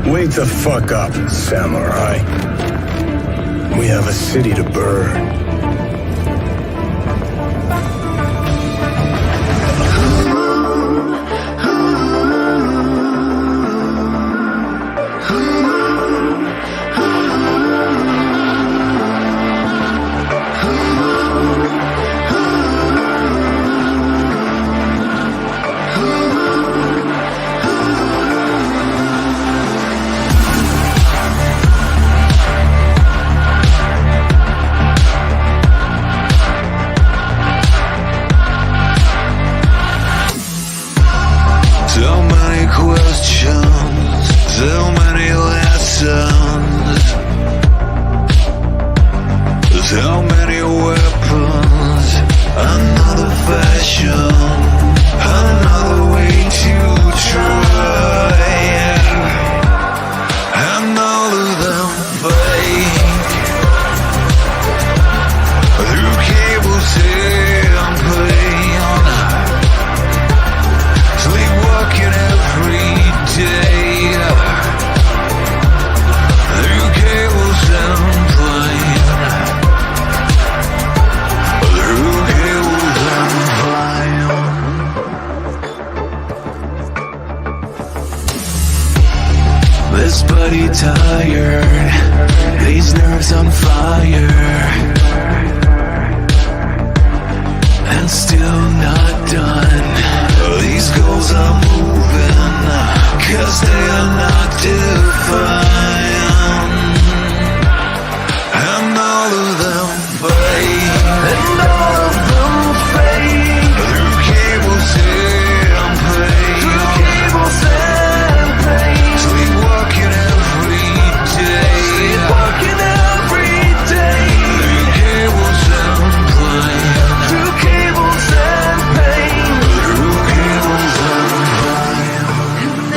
Wake the fuck up, samurai. We have a city to burn. So many weapons, another fashion, another way to try, and all of them fake, through cables and pain, sleepwalking every day, through cables and pain. This body tired, these nerves on fire, and still not done. These goals are moving, 'cause they are not defined, and all of them fade, and all of them fade, through cables and pain, through cables and pain, sleepwalking every day, sleepwalking every day, through cables and pain, through cables and pain, through cables and pain. And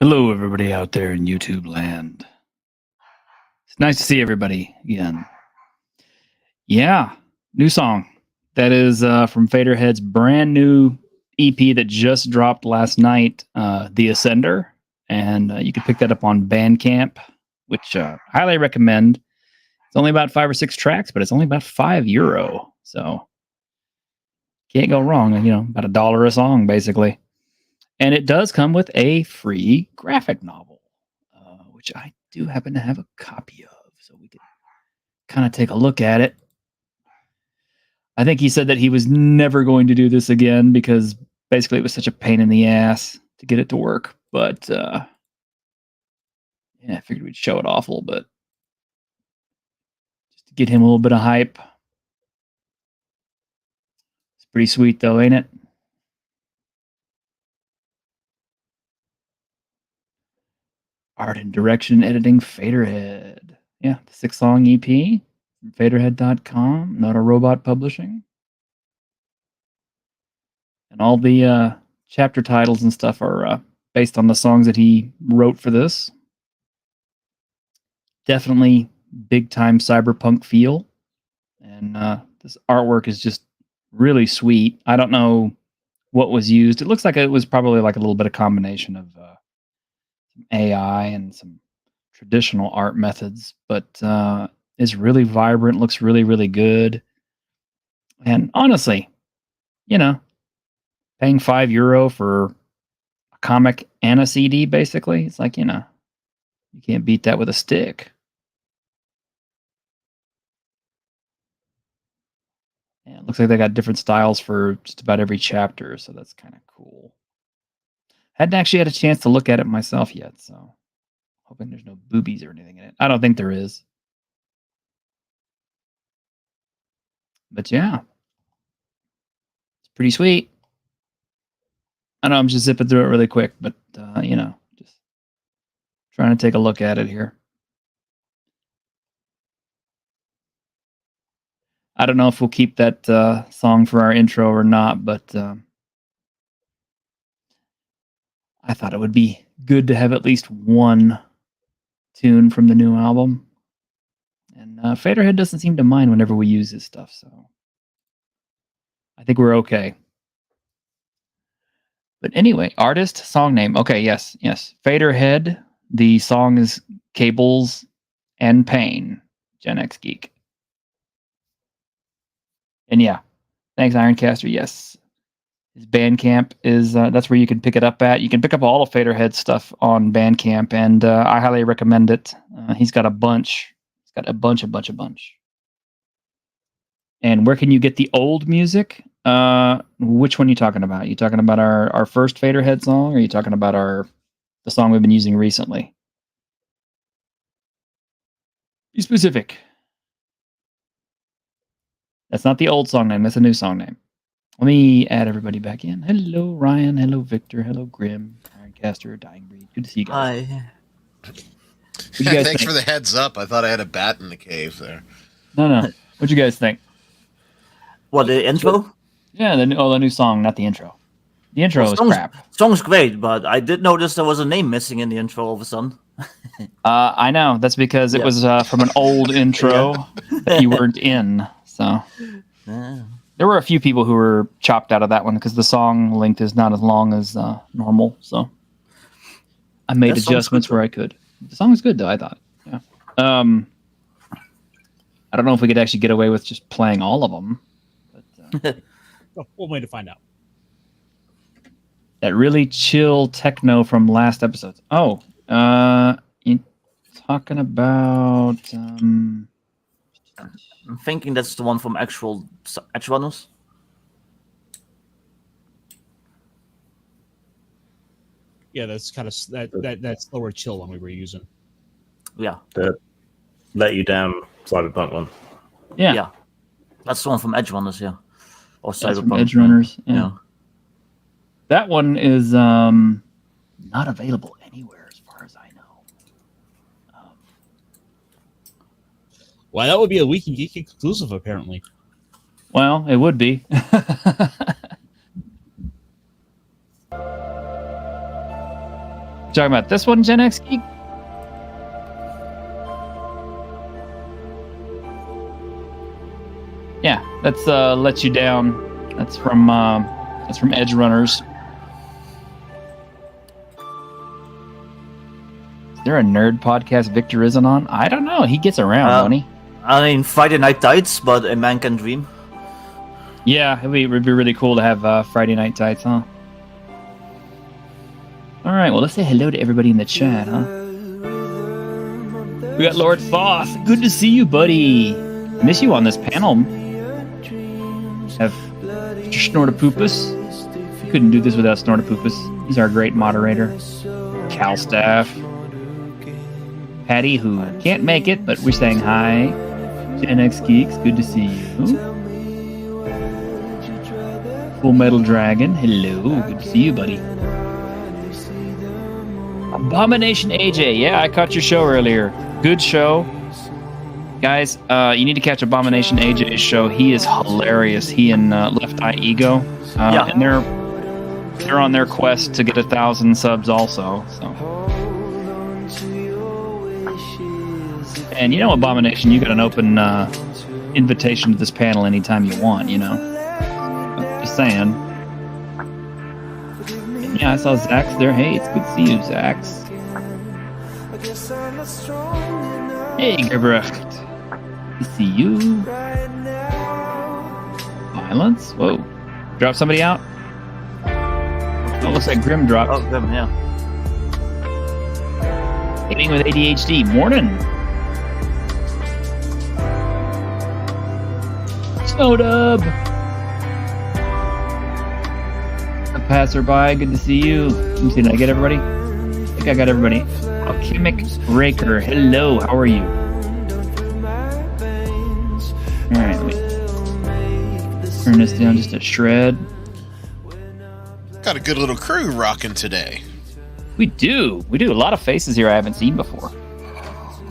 Hello, everybody out there in YouTube land. It's nice to see everybody again. Yeah, new song. That is from Faderhead's brand new EP that just dropped last night, The Ascender. And you can pick that up on Bandcamp, which highly recommend. It's only about 5 or 6 tracks, but it's only about €5. So can't go wrong. About $1 a song, basically. And it does come with a free graphic novel, which I do happen to have a copy of. So we could kind of take a look at it. I think he said that he was never going to do this again because basically it was such a pain in the ass to get it to work. But yeah, I figured we'd show it off a little bit. Just to get him a little bit of hype. It's pretty sweet though, ain't it? Art and direction editing, Faderhead. Yeah, the 6-song EP. Faderhead.com, Not a Robot Publishing. And all the chapter titles and stuff are based on the songs that he wrote for this. Definitely big time cyberpunk feel. And this artwork is just really sweet. I don't know what was used. It looks like it was probably like a little bit of combination of some AI and some traditional art methods, but it's really vibrant, looks really, really good. And honestly, paying €5 for a comic and a CD, basically, it's like, you can't beat that with a stick. And it looks like they got different styles for just about every chapter, so that's kind of cool. Hadn't actually had a chance to look at it myself yet, so hoping there's no boobies or anything in it. I don't think there is. But yeah, it's pretty sweet. I know I'm just zipping through it really quick, but just trying to take a look at it here. I don't know if we'll keep that song for our intro or not, but I thought it would be good to have at least one tune from the new album. And Faderhead doesn't seem to mind whenever we use his stuff, so I think we're okay. But anyway, artist, song name. Okay, yes. Faderhead. The song is Cables and Pain, Gen X Geek. And yeah, thanks, Ironcaster. Yes, his Bandcamp is that's where you can pick it up at. You can pick up all of Faderhead stuff on Bandcamp, and I highly recommend it. He's got a bunch. He's got a bunch. And where can you get the old music? Which one are you talking about? You talking about our first Faderhead song, or are you talking about the song we've been using recently? Be specific. That's not the old song name. That's a new song name. Let me add everybody back in. Hello, Ryan. Hello, Victor. Hello, Grim. Ironcaster, Dying Breed. Good to see you guys. Hi. Thanks for the heads up. I thought I had a bat in the cave there. No. What'd you guys think? What, the intro? Yeah, the new song, not the intro. The intro was crap. Song's great, but I did notice there was a name missing in the intro all of a sudden. I know. That's because it was from an old intro that you weren't in. So there were a few people who were chopped out of that one because the song length is not as long as normal. So I made adjustments where I could. The song was good, though, I thought. Yeah. I don't know if we could actually get away with just playing all of them. But, we'll wait to find out. That really chill techno from last episode. Oh, you talking about... I'm thinking that's the one from actual Edge Runners. Yeah, that's kind of that slower chill one we were using. Yeah. The Let You Down Cyberpunk one. Yeah. That's the one from Edge Runners, yeah. Or That's from Cyberpunk. Edge Runners. Yeah. Yeah. That one is not available anywhere as far as I know. Well, that would be a Week in Geek exclusive, apparently. Well, it would be. Talking about this one, Gen X Geek? Yeah, that's Let You Down. That's from Edge Runners. Is there a nerd podcast Victor isn't on? I don't know. He gets around, don't he? I mean, Friday Night Tights, but a man can dream. Yeah, it'd be really cool to have Friday Night Tights, huh? All right, well, let's say hello to everybody in the chat, huh? We got Lord Foth. Good to see you, buddy. Miss you on this panel. Have Snortapoopus. Couldn't do this without Snortapoopus. He's our great moderator. Calstaff. Patty, who can't make it, but we're saying hi. Gen X Geeks, good to see you. Full Metal Dragon, hello, good to see you, buddy. Abomination AJ, yeah, I caught your show earlier. Good show. Guys, you need to catch Abomination AJ's show. He is hilarious. He and Left Eye Ego. And they're on their quest to get 1,000 subs also. So. And you know, Abomination, you got an open invitation to this panel anytime you want, you know. Just saying. And yeah, I saw Zax there. Hey, it's good to see you, Zax. Hey, Gebrecht. Good to see you. Violence? Whoa. Drop somebody out? Oh, looks like Grim dropped. Oh, Grim, yeah. Hitting with ADHD. Morning. Snowdub. A passerby, good to see you. Let me see, did I get everybody? I think I got everybody. Alchemic Raker, hello, how are you? Alright, let me turn this down just a shred. Got a good little crew rocking today. We do. A lot of faces here I haven't seen before.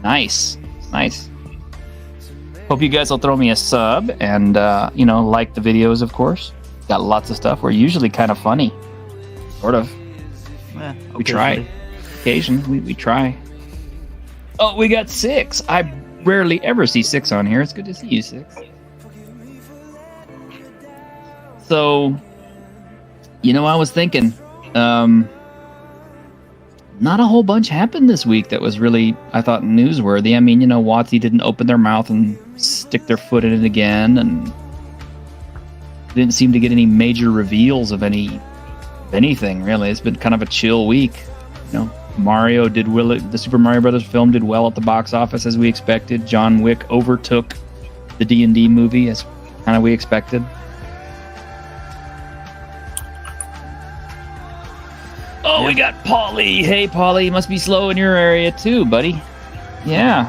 Nice. Hope you guys will throw me a sub and, like the videos, of course. Got lots of stuff. We're usually kind of funny. Sort of. Yeah, we try. Occasionally, we try. Oh, we got 6. I rarely ever see 6 on here. It's good to see you, 6. So, I was thinking, not a whole bunch happened this week that was really, I thought, newsworthy. I mean, WotC didn't open their mouth and stick their foot in it again, and didn't seem to get any major reveals of anything, really. It's been kind of a chill week. Mario did well. The Super Mario Brothers film did well at the box office, as we expected. John Wick overtook the D&D movie, as kind of we expected. Oh, we got Paulie. Hey, Paulie, must be slow in your area too, buddy. Yeah.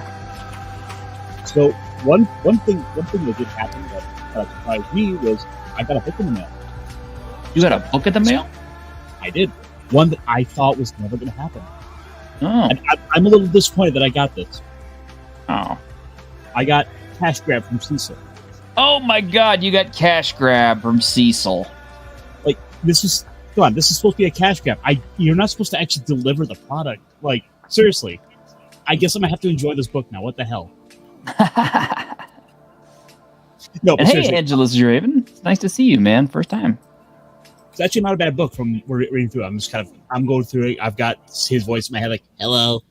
So one thing that did happen that surprised me was I got a book in the mail. You got a book in the mail? I did. One that I thought was never going to happen. Oh. I'm a little disappointed that I got this. Oh. I got Cash Grab from Cecil. Oh my God, you got Cash Grab from Cecil. Like, this is supposed to be a cash grab. You're not supposed to actually deliver the product. Like, seriously. I guess I'm going to have to enjoy this book now. What the hell? No, and hey, Angelus Draven. It's nice to see you, man. First time. It's actually not a bad book from reading through. I'm going through it. I've got his voice in my head like, hello.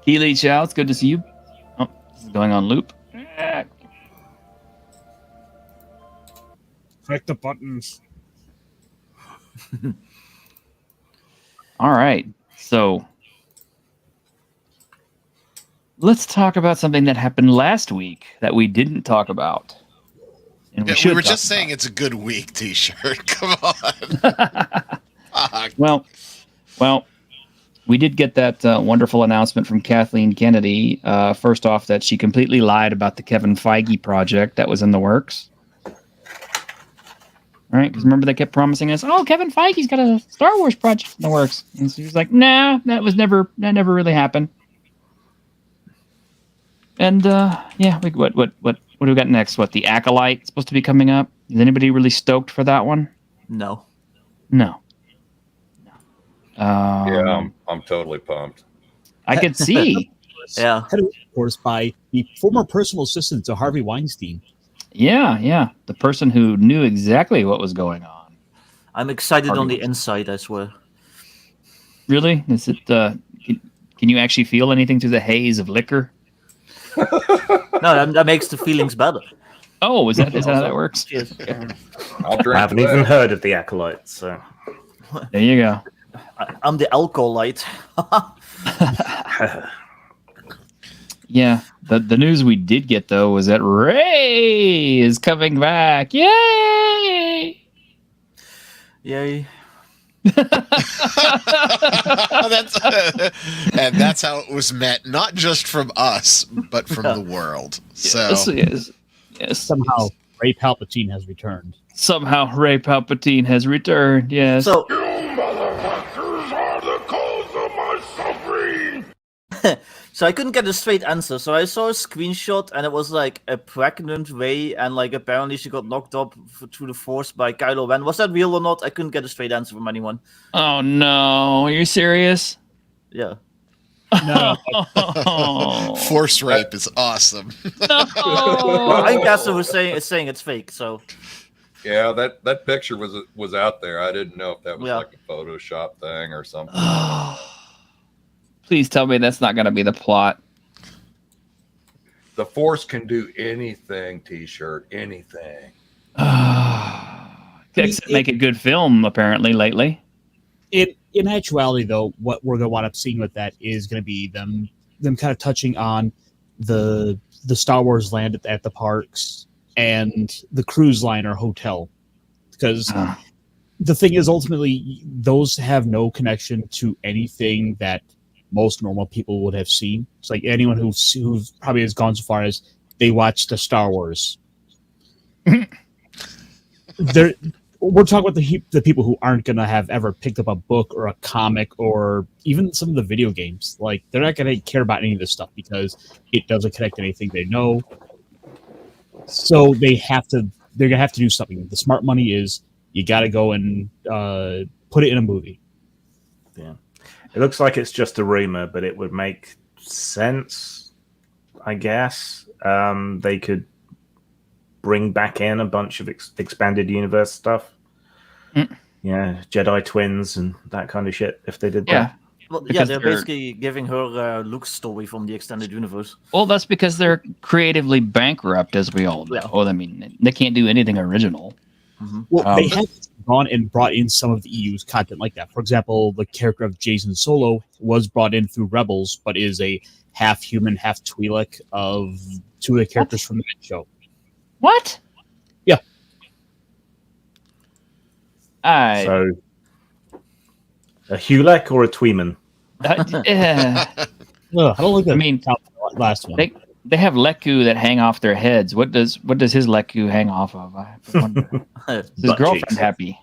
Keely Chow, it's good to see you. Oh, this is going on loop. Click the buttons. All right. So let's talk about something that happened last week that we didn't talk about. And we were just saying it's a good week, T-shirt. Come on. Well, we did get that wonderful announcement from Kathleen Kennedy. First off, that she completely lied about the Kevin Feige project that was in the works. All right, because remember they kept promising us, "Oh, Kevin Feige's got a Star Wars project in the works," and she was like, "Nah, that never really happened." And yeah, what do we got next? What, the Acolyte supposed to be coming up? Is anybody really stoked for that one? No. Yeah, I'm totally pumped. I could see. was Yeah. headed, of course, by the former personal assistant to Harvey Weinstein. Yeah. The person who knew exactly what was going on. I'm excited Harvey on the Weinstein. inside, I swear. Really? Is it? Can you actually feel anything through the haze of liquor? No, that makes the feelings better. Oh, is that how that works? Cheers. I'll I drink haven't to even that. heard of the Acolytes, so. There you go. I'm the alcoholite. Yeah. The news we did get though was that Ray is coming back. Yay! Yay. That's how it was met, not just from us, but from the world. So Yes. Somehow, Ray Palpatine has returned. Somehow Ray Palpatine has returned. Yes. So, so I couldn't get a straight answer. So I saw a screenshot, and it was like a pregnant Rey, and like apparently she got knocked up through the Force by Kylo Ren. Was that real or not? I couldn't get a straight answer from anyone. Oh no! Are you serious? Yeah. No, force rape is awesome. Well, I guess it was saying it's fake. So Yeah, that picture was out there. I didn't know if that was Yeah. like a Photoshop thing or something. Please tell me that's not going to be the plot. The Force can do anything, T-shirt, anything. Except make a good film, apparently, lately. in actuality, though, what we're going to wind up seeing with that is going to be them kind of touching on the Star Wars land at the parks and the cruise liner hotel, because the thing is, ultimately, those have no connection to anything that most normal people would have seen. It's like anyone who probably has gone so far as they watched the Star Wars. We're talking about the people who aren't going to have ever picked up a book or a comic or even some of the video games. Like, they're not going to care about any of this stuff because it doesn't connect to anything they know. So they're going to have to do something. The smart money is you got to go and put it in a movie. Yeah. It looks like it's just a rumor, but it would make sense, I guess. They could bring back in a bunch of expanded universe stuff. Yeah, Jedi twins and that kind of shit, if they did that. Well, Because they're they're- basically giving her Luke's story from the extended universe. Well, that's because they're creatively bankrupt, as we all know. Yeah. Well, I mean, they can't do anything original. Well, they have gone and brought in some of the EU's content like that. For example, the character of Jason Solo was brought in through Rebels, but is a half human, half Twi'lek of two of the characters from that show. What? Yeah. So, a Hulek or a Tweeman? I don't like that. I mean, last one. They have Leku that hang off their heads. What does his Leku hang off of? I wonder. Is his Butt girlfriend cheeks. happy?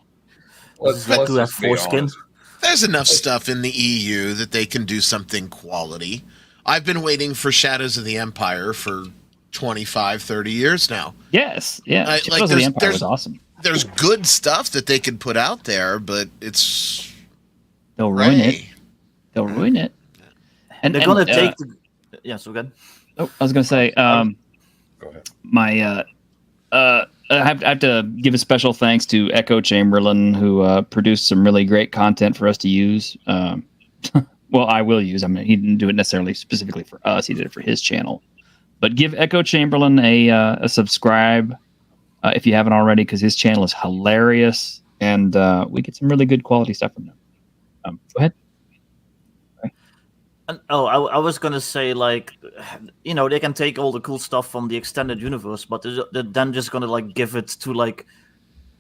Let's Leku has just be foreskin. honest. There's enough stuff in the EU that they can do something quality. I've been waiting for Shadows of the Empire for 25, 30 years now. Yes. Yeah. Like, Shadows of the Empire there's- was awesome. There's good stuff that they could put out there, but it's They'll ruin it. Ray. They'll ruin it. And They're gonna take the. Yeah, so good. Oh, I was gonna say, Go ahead. my I have to give a special thanks to Echo Chamberlain, who produced some really great content for us to use. Well, I will use. I mean, he didn't do it necessarily specifically for us. He did it for his channel. But give Echo Chamberlain a subscribe if you haven't already, because his channel is hilarious, and we get some really good quality stuff from him. Go ahead. And, I was gonna say, like, they can take all the cool stuff from the extended universe, but they're then just gonna like give it to like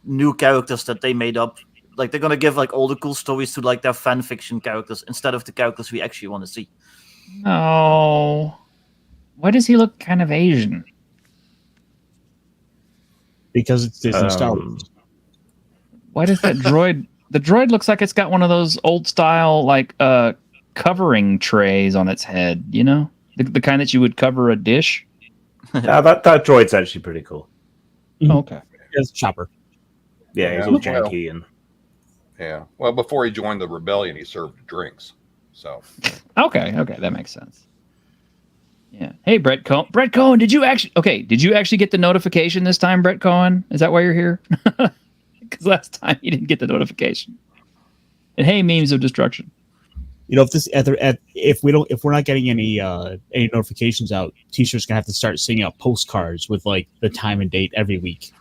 new characters that they made up. Like, they're gonna give like all the cool stories to like their fan fiction characters instead of the characters we actually want to see. Oh, why does he look kind of Asian? Because it's Disney Star Wars. Why does that droid? The droid looks like it's got one of those old style like covering trays on its head. You know, the kind that you would cover a dish. That droid's actually pretty cool. Oh, okay. It's Chopper. Yeah, he's Yeah, all well- janky and Yeah. Well, before he joined the rebellion, he served drinks. So Okay, that makes sense. Yeah. Hey, Brett Cohen. Brett Cohen, did you actually get the notification this time, Brett Cohen? Is that why you're here? Because last time you didn't get the notification. And hey, memes of destruction. If we're not getting any notifications out, T-shirts gonna have to start sending out postcards with like the time and date every week.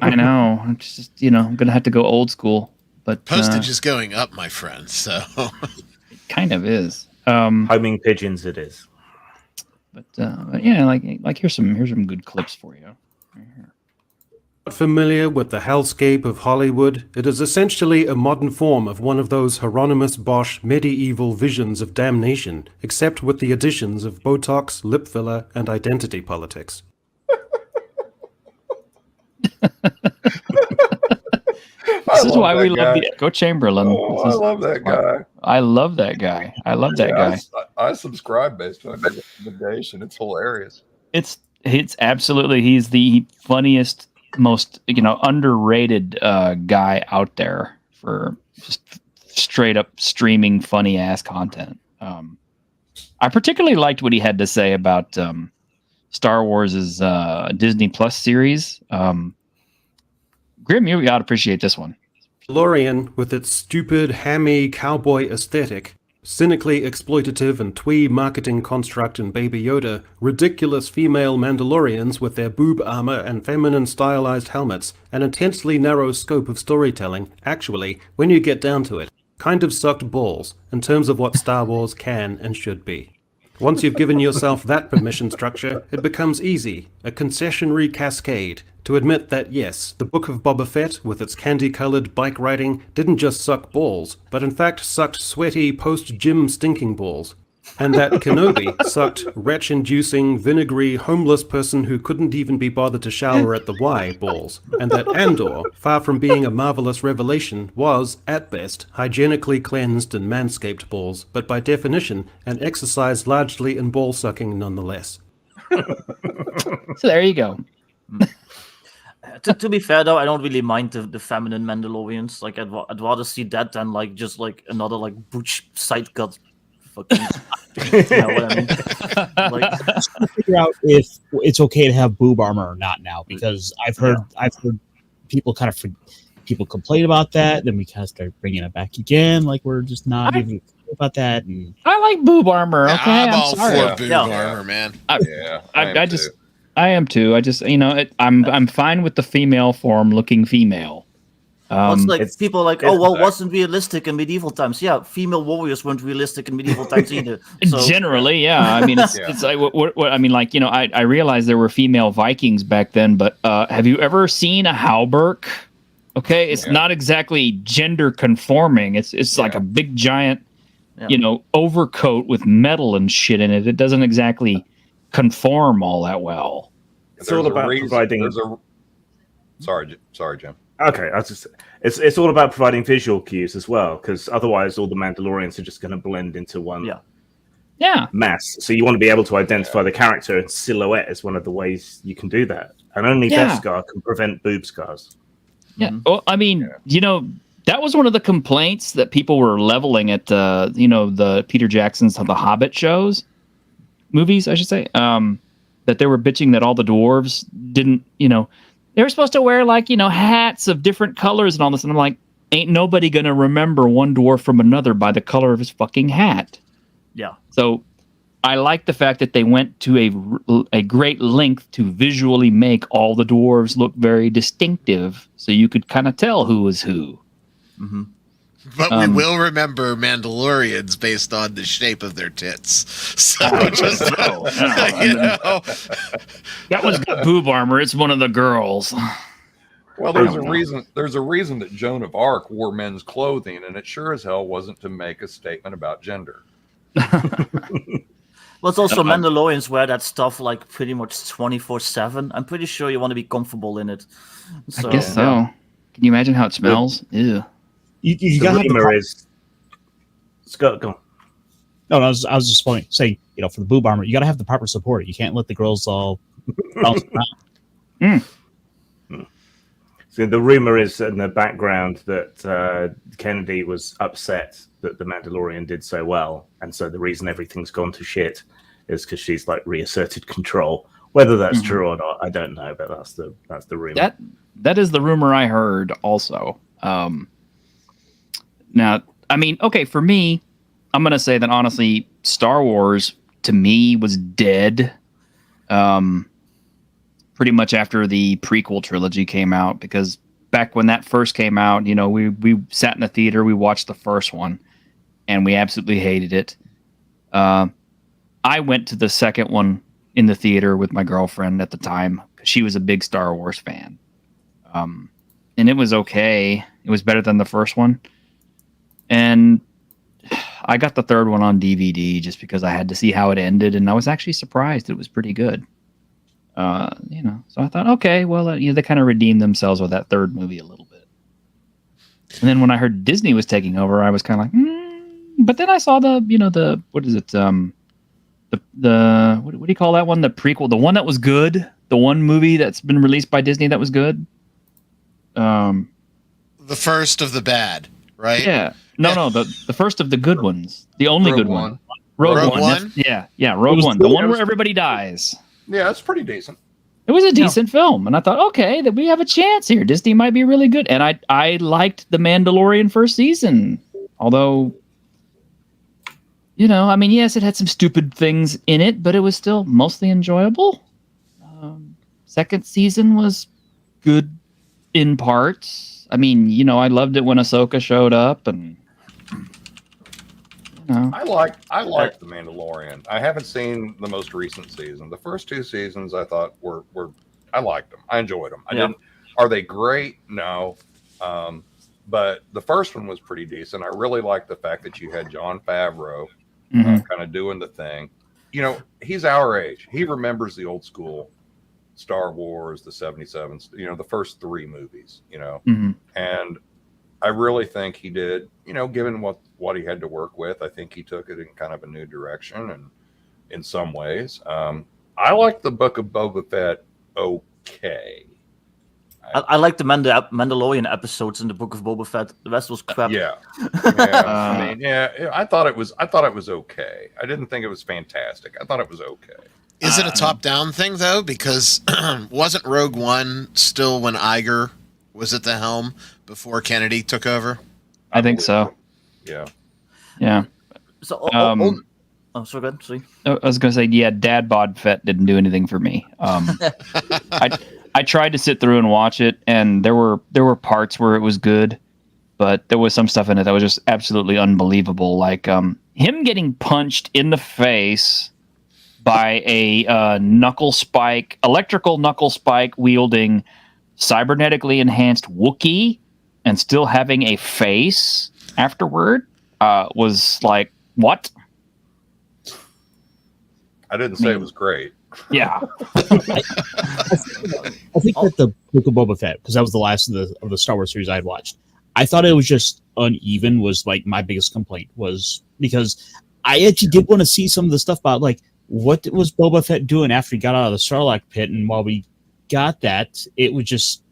I know. I'm just I'm gonna have to go old school. But Postage is going up, my friend. So it kind of is. Homing pigeons, it is. But yeah, like here's some good clips for you. Right here. Familiar with the hellscape of Hollywood, it is essentially a modern form of one of those Hieronymus Bosch medieval visions of damnation, except with the additions of Botox, lip filler, and identity politics. This is why we love the Echo Chamberlain. Oh, I love that guy. I love that guy. I love that guy. I subscribe based on his recommendation. It's hilarious. It's absolutely, he's the funniest, most underrated guy out there for just straight up streaming funny ass content. I particularly liked what he had to say about Star Wars's Disney Plus series. Grim, you ought to appreciate this one. Mandalorian, with its stupid, hammy cowboy aesthetic, cynically exploitative and twee marketing construct in Baby Yoda, ridiculous female Mandalorians with their boob armor and feminine stylized helmets, an intensely narrow scope of storytelling, actually, when you get down to it, kind of sucked balls in terms of what Star Wars can and should be. Once you've given yourself that permission structure, it becomes easy, a concessionary cascade, to admit that yes, the Book of Boba Fett, with its candy-colored bike riding, didn't just suck balls, but in fact sucked sweaty post-gym stinking balls. And that Kenobi sucked retch-inducing, vinegary, homeless person who couldn't even be bothered to shower at the Y balls. And that Andor, far from being a marvelous revelation, was, at best, hygienically cleansed and manscaped balls, but by definition, an exercise largely in ball-sucking nonetheless. So there you go. To be fair though, I don't really mind the feminine Mandalorians. Like I'd rather see that than like just like another like butch side cut. Fucking, you know what I mean? Like, Figure out if it's okay to have boob armor or not now, because I've heard people people complain about that, then we kind of start bringing it back again. Like we're just not even about that. And I like boob armor. Okay, I'm all sorry. for boob armor, man. I am too. I just I'm fine with the female form looking female. it's like people are like, oh well, wasn't realistic in medieval times. Yeah, female warriors weren't realistic in medieval times either. So, generally, yeah. I mean, it's like what I mean, like I realized there were female Vikings back then, but have you ever seen a hauberk? Okay, it's not exactly gender conforming. It's like a big giant, overcoat with metal and shit in it. It doesn't exactly conform all that well. It's all about providing. Sorry, Jim. Okay, it's all about providing visual cues as well, because otherwise all the Mandalorians are just going to blend into one mass. So you want to be able to identify the character, and silhouette is one of the ways you can do that. And only Beskar can prevent boob scars. Yeah, well, I mean, that was one of the complaints that people were leveling at the Peter Jackson's The Hobbit movies, I should say, that they were bitching that all the dwarves didn't, they were supposed to wear like, hats of different colors and all this. And I'm like, ain't nobody going to remember one dwarf from another by the color of his fucking hat. Yeah. So I like the fact that they went to a great length to visually make all the dwarves look very distinctive. So you could kind of tell who was who. Mm-hmm. But we will remember Mandalorians based on the shape of their tits. So just, that was boob armor. It's one of the girls. Well, there's a reason. There's a reason that Joan of Arc wore men's clothing, and it sure as hell wasn't to make a statement about gender. Well, it's also Mandalorians wear that stuff like pretty much 24/7. I'm pretty sure you want to be comfortable in it. So, I guess so. Yeah. Can you imagine how it smells? Ew. You got to Scott, go on. No, I was just saying, for the boob armor, you got to have the proper support. You can't let the girls all bounce around. So the rumor is in the background that Kennedy was upset that the Mandalorian did so well, and so the reason everything's gone to shit is because she's like reasserted control. Whether that's Mhm. true or not, I don't know, but that's the rumor. That is the rumor I heard also. Now, I mean, okay, for me, I'm gonna say that honestly, Star Wars to me was dead. Pretty much after the prequel trilogy came out, because back when that first came out, you know, we sat in the theater, we watched the first one, and we absolutely hated it. I went to the second one in the theater with my girlfriend at the time. She was a big Star Wars fan. And it was okay. It was better than the first one. And I got the third one on DVD just because I had to see how it ended, and I was actually surprised it was pretty good. You know, so I thought, okay, well, you know, they kind of redeemed themselves with that third movie a little bit. And then when I heard Disney was taking over, I was kind of like, but then I saw the what is it? What do you call that one? The prequel, the one that was good, the one movie that's been released by Disney that was good. The first of the bad, right? Yeah. No, the first of the good ones. The only Rogue good One. one. Rogue One? One? Yeah, Rogue One. The one where everybody dies. Yeah, it's pretty decent. It was a decent film, and I thought, okay, that we have a chance here. Disney might be really good. And I liked The Mandalorian first season. Although, you know, I mean, yes, it had some stupid things in it, but it was still mostly enjoyable. Second season was good in parts. I mean, you know, I loved it when Ahsoka showed up, and you know, I like The Mandalorian. I haven't seen the most recent season. The first two seasons I thought were I liked them. I enjoyed them. I didn't. Are they great? No. But the first one was pretty decent. I really liked the fact that you had Jon Favreau kind of doing the thing. You know, he's our age. He remembers the old school Star Wars, the 77s, you know, the first three movies, you know, and I really think he did, you know, given what he had to work with, I think he took it in kind of a new direction, and in some ways, I like the Book of Boba Fett. Okay. I like the Mandalorian episodes in the Book of Boba Fett. The rest was crap. Yeah. I mean, I thought it was okay. I didn't think it was fantastic. I thought it was okay. Is it a top-down thing, though? Because wasn't Rogue One still when Iger was at the helm before Kennedy took over? I think so. Yeah. Yeah. So, so good. See, I was gonna say, yeah, Dad Bod Fett didn't do anything for me. I tried to sit through and watch it, and there were parts where it was good, but there was some stuff in it that was just absolutely unbelievable, like him getting punched in the face by a electrical knuckle spike wielding, cybernetically enhanced Wookiee, and still having a face afterward was like, what? I didn't say it was great. Yeah. I think that the Book of Boba Fett, because that was the last of the Star Wars series I had watched, I thought it was just uneven. Was like my biggest complaint, was because I actually did want to see some of the stuff about, like, what was Boba Fett doing after he got out of the Sarlacc pit, and while we got that, it was just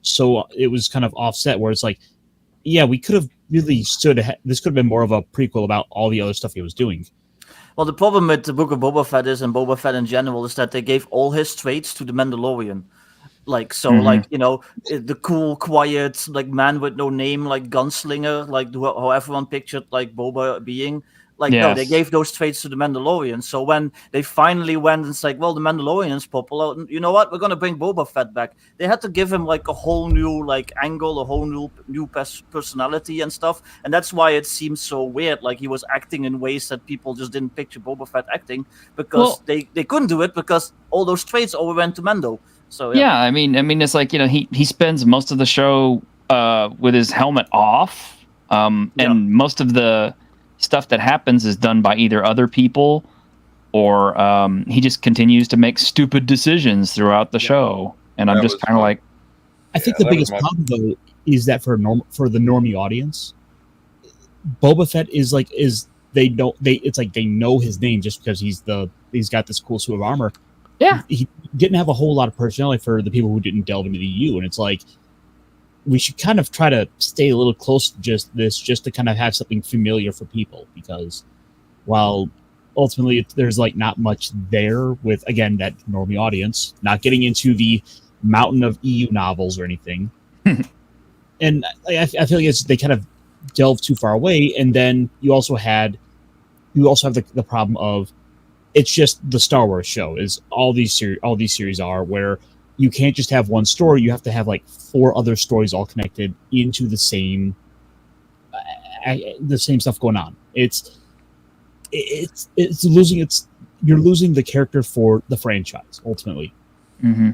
it was kind of offset, where it's like, yeah, we could have really this could have been more of a prequel about all the other stuff he was doing. well, the problem with the Book of Boba Fett and Boba Fett in general, is that they gave all his traits to the Mandalorian. Like, so, like, you know, the cool, quiet, like, man with no name, like, gunslinger, like, how everyone pictured, like, Boba being. Like, no, they gave those traits to the Mandalorian. So when they finally went and said, well, the Mandalorian's popular, you know what, we're going to bring Boba Fett back. They had to give him, like, a whole new, like, angle, a whole new personality and stuff. And that's why it seems so weird. Like, he was acting in ways that people just didn't picture Boba Fett acting, because they couldn't do it, because all those traits all went to Mando. So yeah, I mean, it's like, you know, he spends most of the show with his helmet off, and most of the stuff that happens is done by either other people, or he just continues to make stupid decisions throughout the show, and I'm just kind of like, I think the biggest problem, though, is that for the normie audience, Boba Fett is they know his name just because he's got this cool suit of armor. Yeah, he didn't have a whole lot of personality for the people who didn't delve into the EU, and it's like, we should kind of try to stay a little close to just to kind of have something familiar for people, because while ultimately there's like not much there with, again, that normie audience, not getting into the mountain of EU novels or anything. And I feel like they kind of delve too far away. And then you also have the problem of it's just the Star Wars show is all these series are, where you can't just have one story. You have to have like 4 other stories all connected into the same stuff going on. It's losing you're losing the character for the franchise ultimately. Mm-hmm.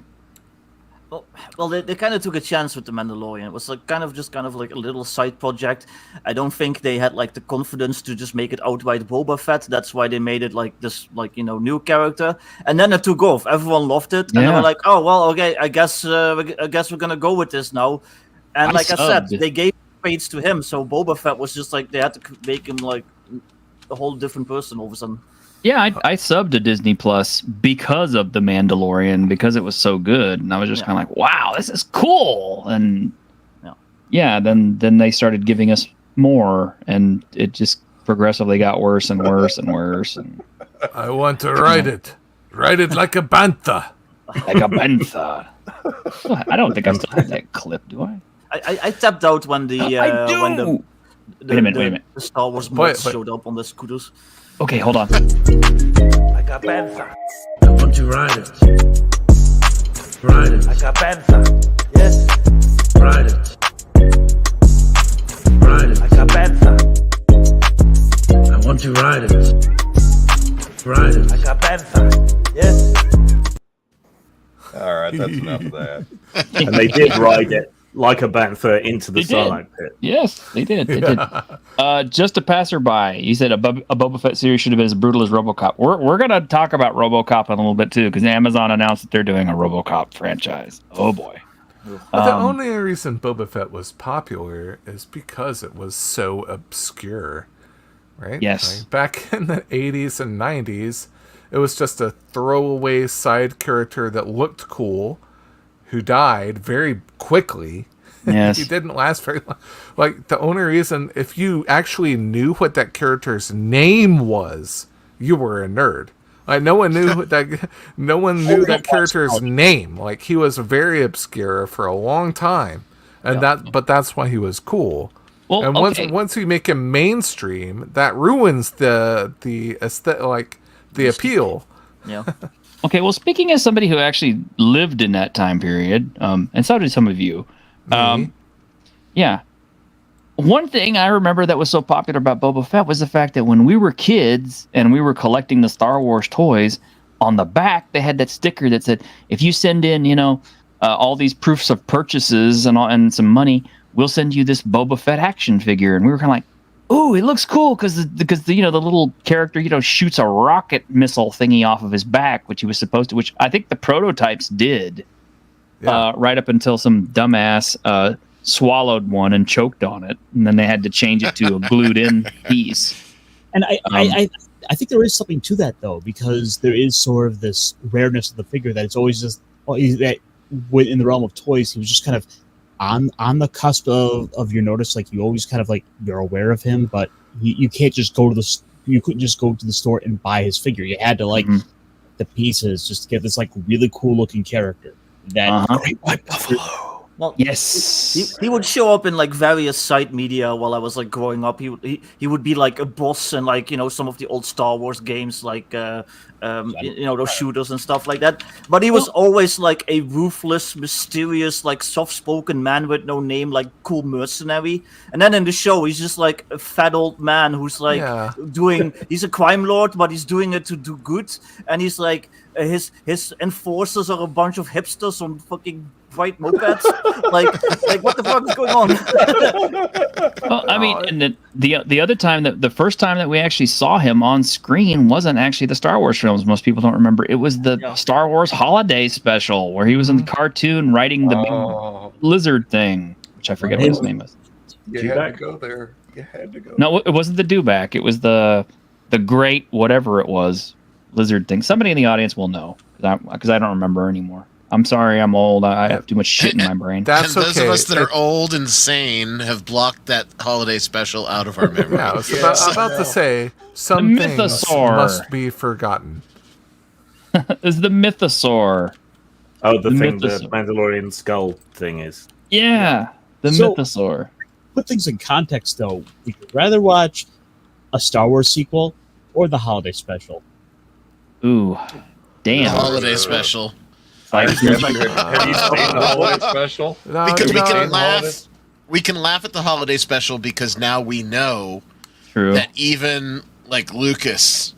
Well, they kind of took a chance with The Mandalorian. It was like kind of like a little side project. I don't think they had like the confidence to just make it outright Boba Fett. That's why they made it like this, like, you know, new character. And then it took off. Everyone loved it, and they were like, "Oh well, okay, I guess we're gonna go with this now." And like I said, they gave space to him, so Boba Fett was just like they had to make him like a whole different person all of a sudden. Yeah, I subbed to Disney Plus because of The Mandalorian, because it was so good, and I was just kind of like, "Wow, this is cool!" And then they started giving us more, and it just progressively got worse and worse and worse. And I want to ride it like a bantha. Like a bantha. I don't think I still have that clip, do I? I tapped out when the when the wait a minute. The Star Wars mods showed up on the scooters. Okay, hold on. Like a bantha. I want to ride it. Ride it. Like a bantha. Yes. Ride it. Ride it. Like a bantha. I want to ride it. Ride it. Like a bantha. Yes. All right, that's enough of that. And they did ride it like a bantha into the They did. Starlight Pit. Yes, they did. They did. Just a passerby. You said a Boba Fett series should have been as brutal as RoboCop. We're gonna talk about RoboCop in a little bit too, because Amazon announced that they're doing a RoboCop franchise. Oh boy. But the only reason Boba Fett was popular is because it was so obscure, right? Yes. Like back in the 80s and 90s, it was just a throwaway side character that looked cool, who died very quickly. Yes. He didn't last very long. Like, the only reason, if you actually knew what that character's name was, you were a nerd. Like, no one knew that character's name. Like, he was very obscure for a long time, and but that's why he was cool. Well, and once you make him mainstream, that ruins the aesthetic, like the appeal. Yeah. Okay, well, speaking as somebody who actually lived in that time period, and so did some of you, yeah. One thing I remember that was so popular about Boba Fett was the fact that when we were kids and we were collecting the Star Wars toys, on the back they had that sticker that said, if you send in, all these proofs of purchases and some money, we'll send you this Boba Fett action figure. And we were kind of like, "Ooh, it looks cool," because the little character shoots a rocket missile thingy off of his back, which he was supposed to, which I think the prototypes did, right up until some dumbass swallowed one and choked on it, and then they had to change it to a glued-in piece. And I think there is something to that though, because there is sort of this rareness of the figure that it's always just that in the realm of toys, he was just kind of on the cusp of your notice. Like, you always kind of like, you're aware of him, but you can't just go to you couldn't just go to the store and buy his figure. You had to like the pieces just to get this like really cool looking character. That Great White Buffalo. Well, yes, he would show up in like various side media while I was like growing up. He would be like a boss in like some of the old Star Wars games, like those shooters and stuff like that. But he was always like a ruthless, mysterious, like soft-spoken man with no name, like cool mercenary. And then in the show, he's just like a fat old man who's like he's a crime lord, but he's doing it to do good. And he's like his enforcers are a bunch of hipsters on fucking white mopeds. like what the fuck is going on? Well, I mean, and the other time, the first time that we actually saw him on screen wasn't actually the Star Wars films. Most people don't remember. It was the Star Wars Holiday Special where he was in the cartoon riding the big lizard thing, which I forget what his name is. You had to go there. You had to go. No, it wasn't the dewback. It was the great whatever it was lizard thing. Somebody in the audience will know because I don't remember anymore. I'm sorry, I'm old. I have too much shit in my brain. That's and those okay. of us that are old and sane have blocked that holiday special out of our memory. Yeah, I was about to say some things Mythosaur. must be forgotten. Is the Mythosaur. Oh, the thing the Mythosaur. Mandalorian skull thing is. Yeah, the So- Mythosaur. Put things in context, though. Would you rather watch a Star Wars sequel or the holiday special? Ooh, The damn. holiday special. Like, Have you seen the holiday special? No, Because we no, can no. laugh. We can laugh at the holiday special because now we know true. that even like Lucas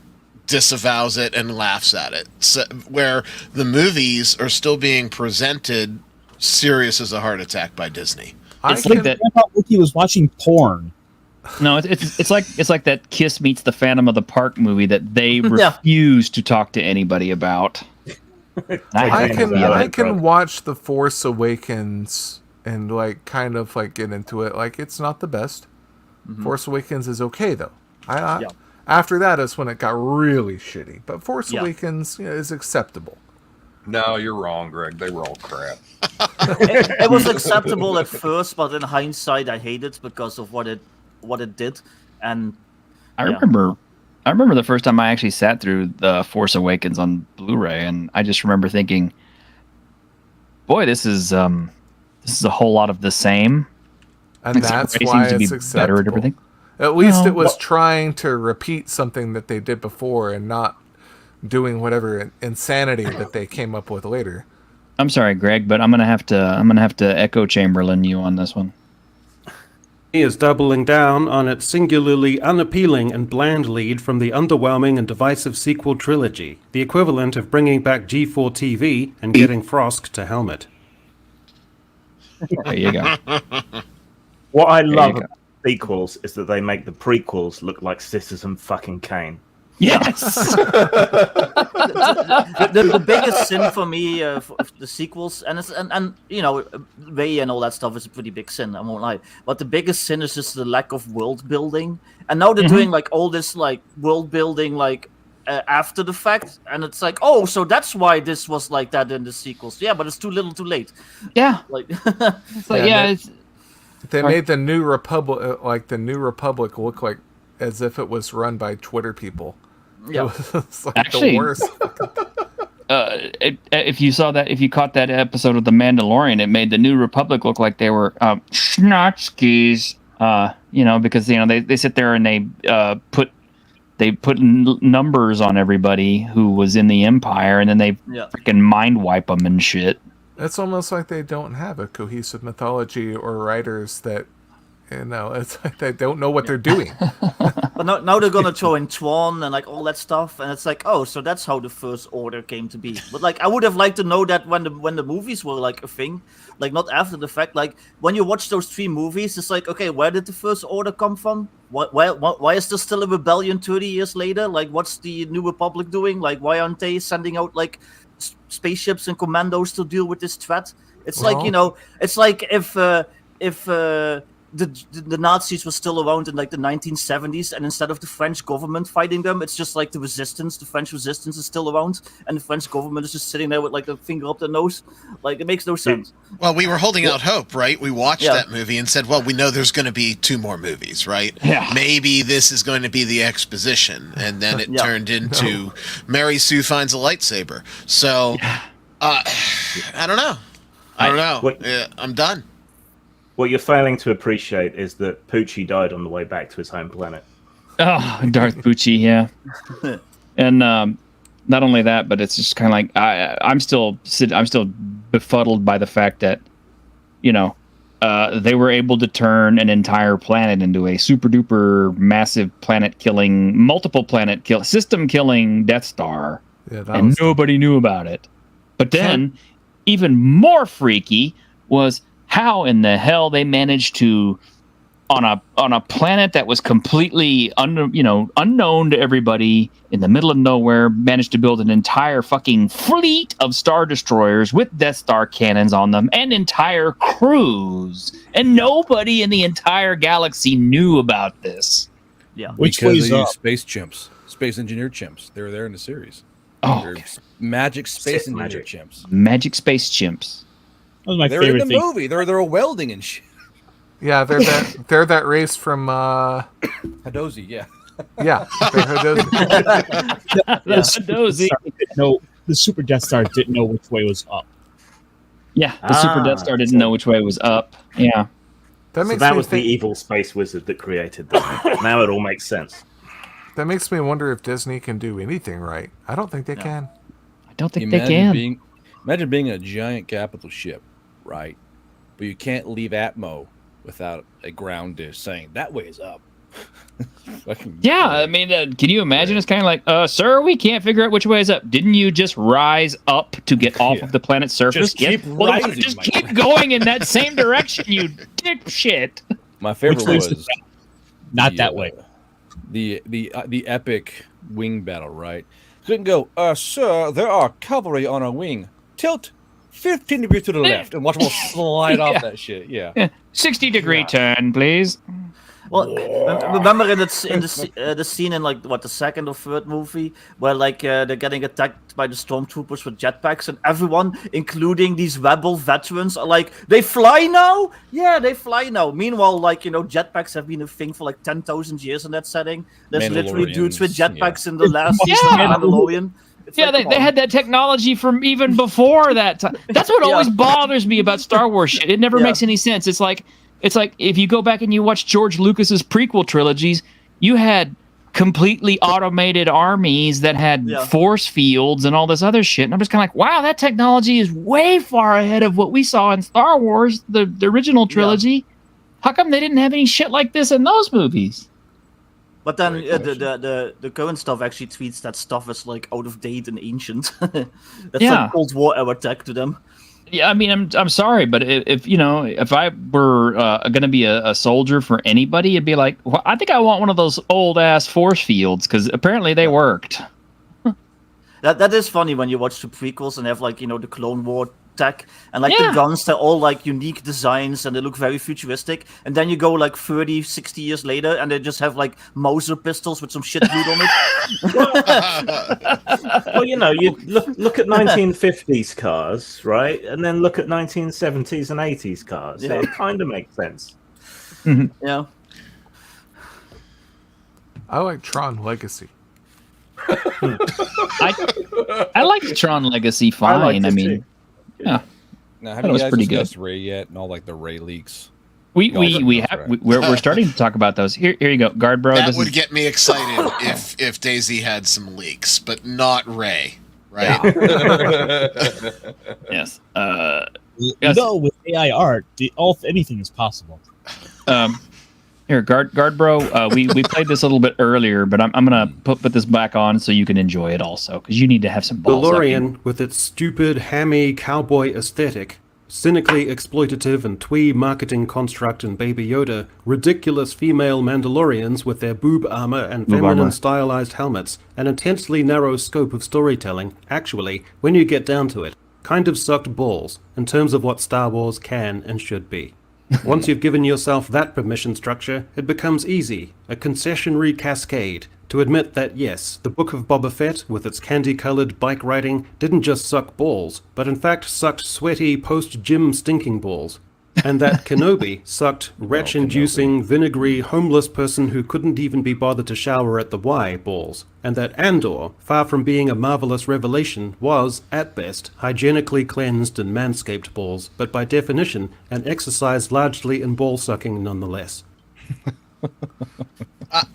disavows it and laughs at it. So, where the movies are still being presented serious as a heart attack by Disney. I It's like can- that. Grandpa Wookie was watching porn. No, it's like that Kiss meets the Phantom of the Park movie that they Yeah. refuse to talk to anybody about. I hate can that. I can watch The Force Awakens and like kind of like get into it. Like it's not the best. Force Awakens is okay though. I Yeah. After that is when it got really shitty. But Force Yeah. Awakens is acceptable. No, you're wrong, Greg. They were all crap. It was acceptable at first, but in hindsight, I hate it because of what it did. And I Yeah. remember the first time I actually sat through the Force Awakens on Blu-ray, and I just remember thinking, "Boy, this is a whole lot of the same." And Except that's everybody why seems to it's be acceptable. better at everything. At least No. it was trying to repeat something that they did before and not doing whatever insanity that they came up with later. I'm sorry, Greg, but I'm gonna have to echo Chamberlain you on this one. He is doubling down on its singularly unappealing and bland lead from the underwhelming and divisive sequel trilogy, the equivalent of bringing back G4 TV and getting Frosk to helmet. There you go. What I you love go. about sequels is that they make the prequels look like Sisters and fucking Kane. Yes. the biggest sin for me for the sequels, and you know, Ray and all that stuff is a pretty big sin. I won't lie, but the biggest sin is just the lack of world building. And now they're doing like all this like world building like after the fact, and it's like, oh, so that's why this was like that in the sequels. Yeah, but it's too little, too late. Yeah. Like, It's like, yeah. It's, They made the New Republic look like as if it was run by Twitter people. yeah. It was like Actually- the worst. if you caught that episode of The Mandalorian, it made the New Republic look like they were schnotzkis. You know, because you know they sit there and they put numbers on everybody who was in the Empire, and then they Yeah. freaking mind wipe them and shit. It's almost like they don't have a cohesive mythology or writers that, you know, it's like they don't know what they're doing. But now they're gonna throw in Tron and like all that stuff, and it's like, oh, so that's how the First Order came to be. But like, I would have liked to know that when the movies were like a thing, like not after the fact. Like when you watch those 3 movies, it's like, okay, where did the First Order come from? Why is there still a rebellion 30 years later? Like, what's the New Republic doing? Like, why aren't they sending out like spaceships and commandos to deal with this threat? It's like, you know, it's like if the Nazis were still around in like the 1970s, and instead of the French government fighting them, it's just like the resistance. The French resistance is still around, and the French government is just sitting there with like a finger up their nose. Like, it makes no sense. Well, we were holding out hope, right? We watched Yeah. that movie and said, well, we know there's going to be 2 more movies, right? Yeah. Maybe this is going to be the exposition. And then it Yeah. turned into Mary Sue finds a lightsaber. So, I don't know. I don't know. Wait. I'm done. What you're failing to appreciate is that Poochie died on the way back to his home planet. Oh, Darth Bucci, yeah. And not only that, but it's just kind of like I'm still befuddled by the fact that, you know, they were able to turn an entire planet into a super duper massive system killing Death Star, Yeah, that and was nobody knew about it. But then, even more freaky was how in the hell they managed to, on a planet that was completely unknown to everybody in the middle of nowhere, managed to build an entire fucking fleet of Star Destroyers with Death Star cannons on them and entire crews, and nobody in the entire galaxy knew about this. Yeah. Which because weighs they up? use space chimps, space engineered chimps. They were there in the series. Oh, They're okay. magic space Sith engineer magic. chimps. Magic space chimps. That was my They're in favorite the thing. movie. They're welding and shit. Yeah, they're that race from Hadozi, yeah. yeah, they're Hadozi. That's dozy. No, the Super Death Star didn't know which way was up. Yeah, the Super Death Star didn't know which way was up. Yeah. That So makes that me was the think, evil space wizard that created that. Now it all makes sense. that makes me wonder if Disney can do anything right. I don't think they can. I don't think they can. Imagine being a giant capital ship, right? But you can't leave Atmo without a ground dish saying that way is up. Fucking Yeah, great. I mean, can you imagine? It's kind of like, sir, we can't figure out which way is up. Didn't you just rise up to get off of the planet's surface? Just keep Well, then rising, just my keep friend. going in that same direction, you dipshit. My favorite Which way's the was Not the, that way. The epic wing battle, right? Couldn't go, sir, there are cavalry on our wing. Tilt 15 degrees to the left and watch them all slide off that shit. Yeah. 60-degree turn, please. Well, remember in the scene in like the second or third movie where like they're getting attacked by the stormtroopers with jetpacks, and everyone, including these rebel veterans, are like, they fly now? Yeah, they fly now. Meanwhile, like, jetpacks have been a thing for like 10,000 years in that setting. There's literally dudes with Mandalorians, jetpacks in the last Yeah. season of Mandalorian. It's Yeah, like, come they on. had that technology from even before that time. That's what always bothers me about Star Wars shit. It never makes any sense. It's like if you go back and you watch George Lucas's prequel trilogies, you had completely automated armies that had force fields and all this other shit. And I'm just kind of like, wow, that technology is way far ahead of what we saw in Star Wars, the original trilogy. How come they didn't have any shit like this in those movies? But then the current stuff actually treats that stuff as like out of date and ancient. That's like Cold War era tech to them. Yeah, I mean, I'm sorry, but if I were going to be a soldier for anybody, it'd be like, well, I think I want one of those old ass force fields because apparently they worked. That is funny when you watch the prequels and have like the Clone War tech and like the guns, they're all like unique designs and they look very futuristic, and then you go like 30, 60 years later and they just have like Mauser pistols with some shit glued on it. Well, you look at 1950s cars, right? And then look at 1970s and 80s cars. Yeah. It kind of makes sense. Yeah. I like Tron Legacy. I like Tron Legacy fine. I mean, yeah. Now, have That you was guys pretty discussed Ray yet and all like the Ray leaks? We're starting to talk about those. Here you go, Guard Bro. That would get me excited if Daisy had some leaks, but not Ray, right? Yes. No, with AI art, anything is possible. Here, Guard Bro. We played this a little bit earlier, but I'm gonna put this back on so you can enjoy it also, because you need to have some balls. DeLorean, with its stupid, hammy cowboy aesthetic, cynically exploitative and twee marketing construct and Baby Yoda, ridiculous female Mandalorians with their boob armor and feminine stylized helmets, an intensely narrow scope of storytelling, actually, when you get down to it, kind of sucked balls in terms of what Star Wars can and should be. Once you've given yourself that permission structure, it becomes easy, a concessionary cascade, to admit that yes, the Book of Boba Fett, with its candy-colored bike riding, didn't just suck balls, but in fact sucked sweaty post-gym stinking balls. And that Kenobi sucked retch-inducing, vinegary, homeless person who couldn't even be bothered to shower at the Y balls. And that Andor, far from being a marvelous revelation, was, at best, hygienically cleansed and manscaped balls, but by definition, an exercise largely in ball-sucking nonetheless.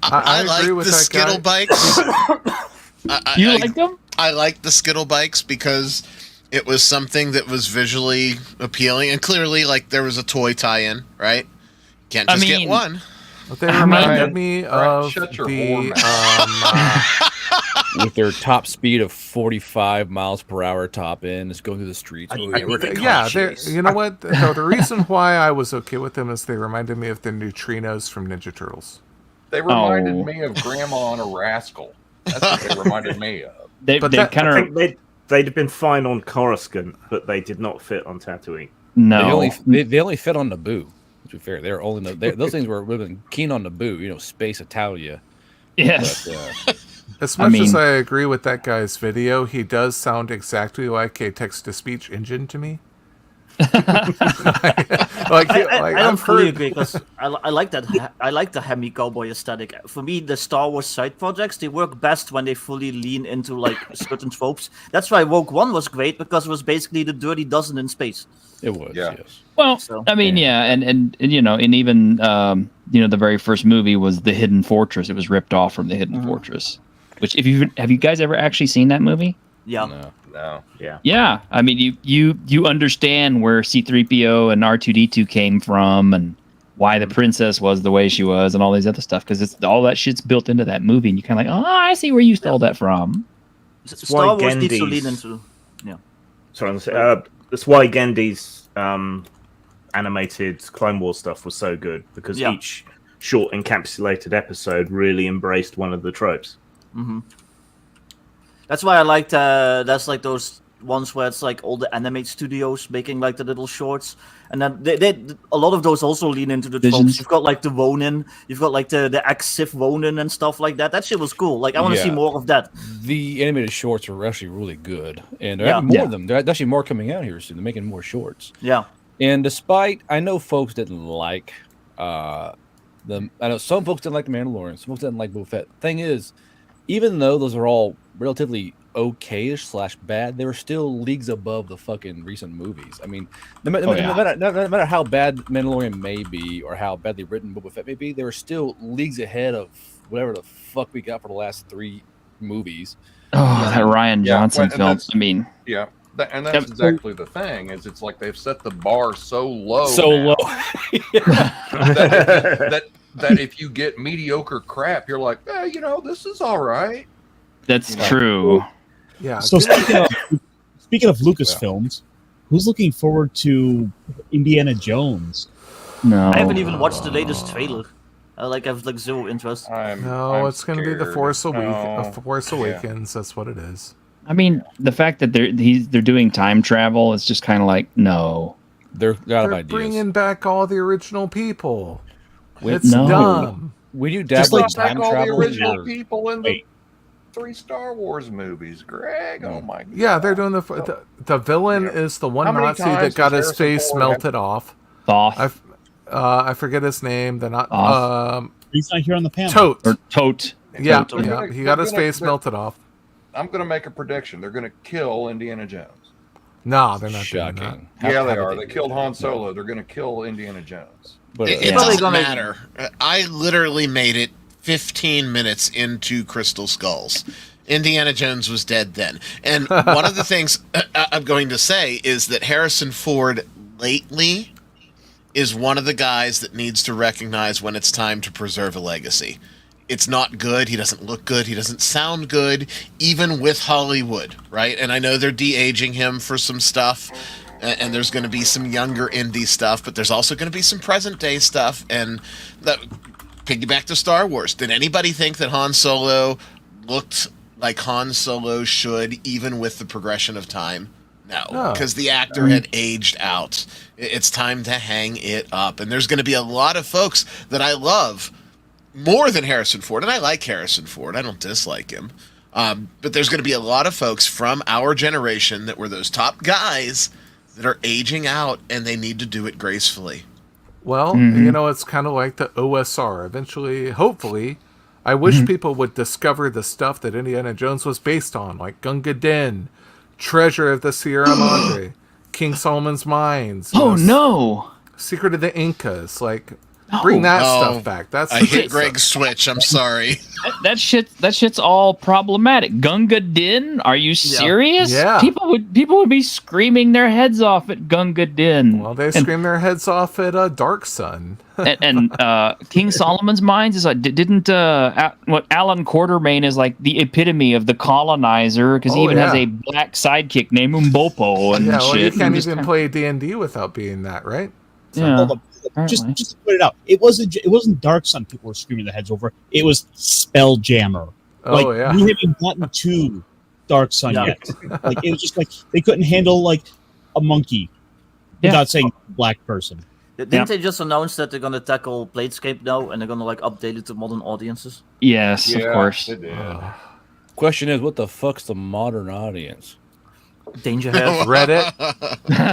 I agree like with the that Skittle guy. bikes. You like them? I like the Skittle bikes because it was something that was visually appealing, and clearly, like, there was a toy tie-in, right? Can't just get one. But they reminded me of shut your the With their top speed of 45 miles per hour top end, it's going through the streets. Oh, you know what? No, the reason why I was okay with them is they reminded me of the neutrinos from Ninja Turtles. They reminded me of Grandma on a Rascal. That's what they reminded me of. They'd have been fine on Coruscant, but they did not fit on Tatooine. No, they only fit on Naboo. To be fair, they're only those things were keen on Naboo. Space Italia. Yes. As I much as mean- I agree with that guy's video, he does sound exactly like a text-to-speech engine to me. I don't I've fully heard. agree because I like that. I like the Hemi cowboy aesthetic. For me, the Star Wars side projects they work best when they fully lean into like certain tropes. That's why Rogue One was great because it was basically the Dirty Dozen in space. It was, Yeah. yes. Well, So- I mean, yeah, and you know, and even the very first movie was the Hidden Fortress. It was ripped off from the Hidden Fortress. Which, have you guys ever actually seen that movie? Yeah. No. No. Yeah, I mean, you understand where C-3PO and R2-D2 came from, and why the princess was the way she was, and all these other stuff, because it's all that shit's built into that movie, and you kind of like, oh, I see where you stole that from. Star Wars needs to lean Gendy's- into. Sorry, that's why Gendy's animated Clone Wars stuff was so good, because Yeah. each short encapsulated episode really embraced one of the tropes. That's why I liked. That's like those ones where it's like all the animate studios making like the little shorts, and then they a lot of those also lean into the tropes. Visions. You've got like the Ronin, you've got like the ex-Sith Ronin and stuff like that. That shit was cool. Like I want to see Yeah. more of that. The animated shorts are actually really good, and there Yeah. are more Yeah. of them. There's actually more coming out here soon. They're making more shorts. Yeah. And despite, I know folks didn't like I know some folks didn't like the Mandalorian, some folks didn't like Boba Fett. Thing is, even though those are all relatively okay-ish / bad, they were still leagues above the fucking recent movies. I mean, no matter how bad Mandalorian may be or how badly written Boba Fett may be, they were still leagues ahead of whatever the fuck we got for the last 3 movies. Oh, that Ryan Yeah, Johnson well, and film. that's- I mean, Yeah. And that's exactly the thing. Is it's like they've set the bar so low. So now low. that if you get mediocre crap, you're like, this is all right. that's Yeah. true. Yeah. So speaking of Lucasfilms, who's looking forward to Indiana Jones? No, I haven't even watched the latest trailer. I have like zero interest. No, it's going to be the scared. Force No. Force Awakens. That's what it is. I mean, the fact that they're doing time travel is just kind of like, no. They're out of They're ideas. bringing back all the original people. Wait, It's no. dumb. When you Just dabble in like Back time all the travel, original you're- people in the Wait. 3 Star Wars movies, Greg. Oh my god. Yeah, they're doing the villain Yeah. is the one How many Nazi times that got has his Harrison face Ford melted off. Thoth I forget his name. They're not Off. He's not here on the panel. Tote. or Tote. Yeah, Tote. yeah, he got his face melted off. I'm going to make a prediction. They're going to kill Indiana Jones. No, they're not doing that. shocking. Yeah, How they did are. They do killed that? Han Solo. They're going to kill Indiana Jones. But, It Probably doesn't gonna- matter. I literally made it 15 minutes into Crystal Skulls. Indiana Jones was dead then. And one of the things I'm going to say is that Harrison Ford lately is one of the guys that needs to recognize when it's time to preserve a legacy. It's not good. He doesn't look good. He doesn't sound good, even with Hollywood, right? And I know they're de-aging him for some stuff, and there's going to be some younger indie stuff, but there's also going to be some present-day stuff. And that piggyback to Star Wars. Did anybody think that Han Solo looked like Han Solo should, even with the progression of time? No, because the actor had aged out. It's time to hang it up. And there's going to be a lot of folks that I love more than Harrison Ford, and I like Harrison Ford. I don't dislike him. But there's going to be a lot of folks from our generation that were those top guys that are aging out, and they need to do it gracefully. Well, Mhm. you know, it's kind of like the OSR. Eventually, hopefully, I wish people would discover the stuff that Indiana Jones was based on, like Gunga Din, Treasure of the Sierra Madre, King Solomon's Mines. Oh no! Secret of the Incas. Like, bring that Oh, stuff back. That's I the hit good Greg's stuff. switch. I'm sorry. That shit's all problematic. Gunga Din? Are you serious? Yeah. People would be screaming their heads off at Gunga Din. Well, they scream their heads off at Dark Sun. and King Solomon's Mines is like didn't what Alan Quartermain is like the epitome of the colonizer because he Oh, even has yeah. a black sidekick named Umbopo and Yeah, well, shit. you can't And just even kinda- play D&D without being that, right? Yeah. Hold up. Just apparently. to put it out, it wasn't Dark Sun people were screaming their heads over. It was Spelljammer. Oh, Like yeah. we haven't gotten to Dark Sun Yeah. yet. Like it was just like they couldn't handle like a monkey Yeah. without saying black person. Didn't they just announce that they're gonna tackle Platescape now and they're gonna like update it to modern audiences? Yes, of course. They did. Question is, what the fuck's the modern audience? Danger Head. Reddit.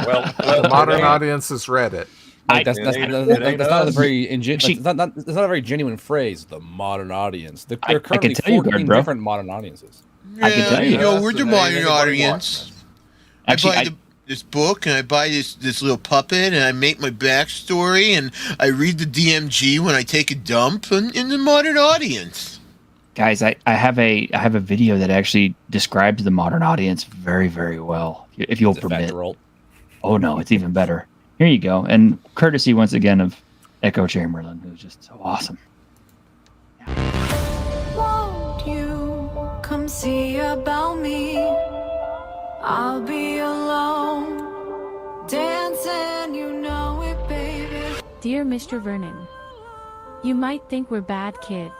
Well, The modern it ain't- audience is Reddit. Like, that's it not ain't a us. very Actually- that's not a very genuine phrase. The modern audience. There I are can currently tell you, 14 bro. different modern audiences. I can tell you. You know, we're the It ain't modern anybody audience. Actually, I buy this book and I buy this little puppet and I make my backstory and I read the DMG when I take a dump in the modern audience. guys, I have a video that actually describes the modern audience very, very well. If you'll Is it fat permit. to roll? Oh no, it's even better. Here you go, and courtesy once again of Echo Chamberlain, who's just so awesome. Won't you come see about me? I'll be alone, dancing, you know it, baby. Dear Mr. Vernon, you might think we're bad kids,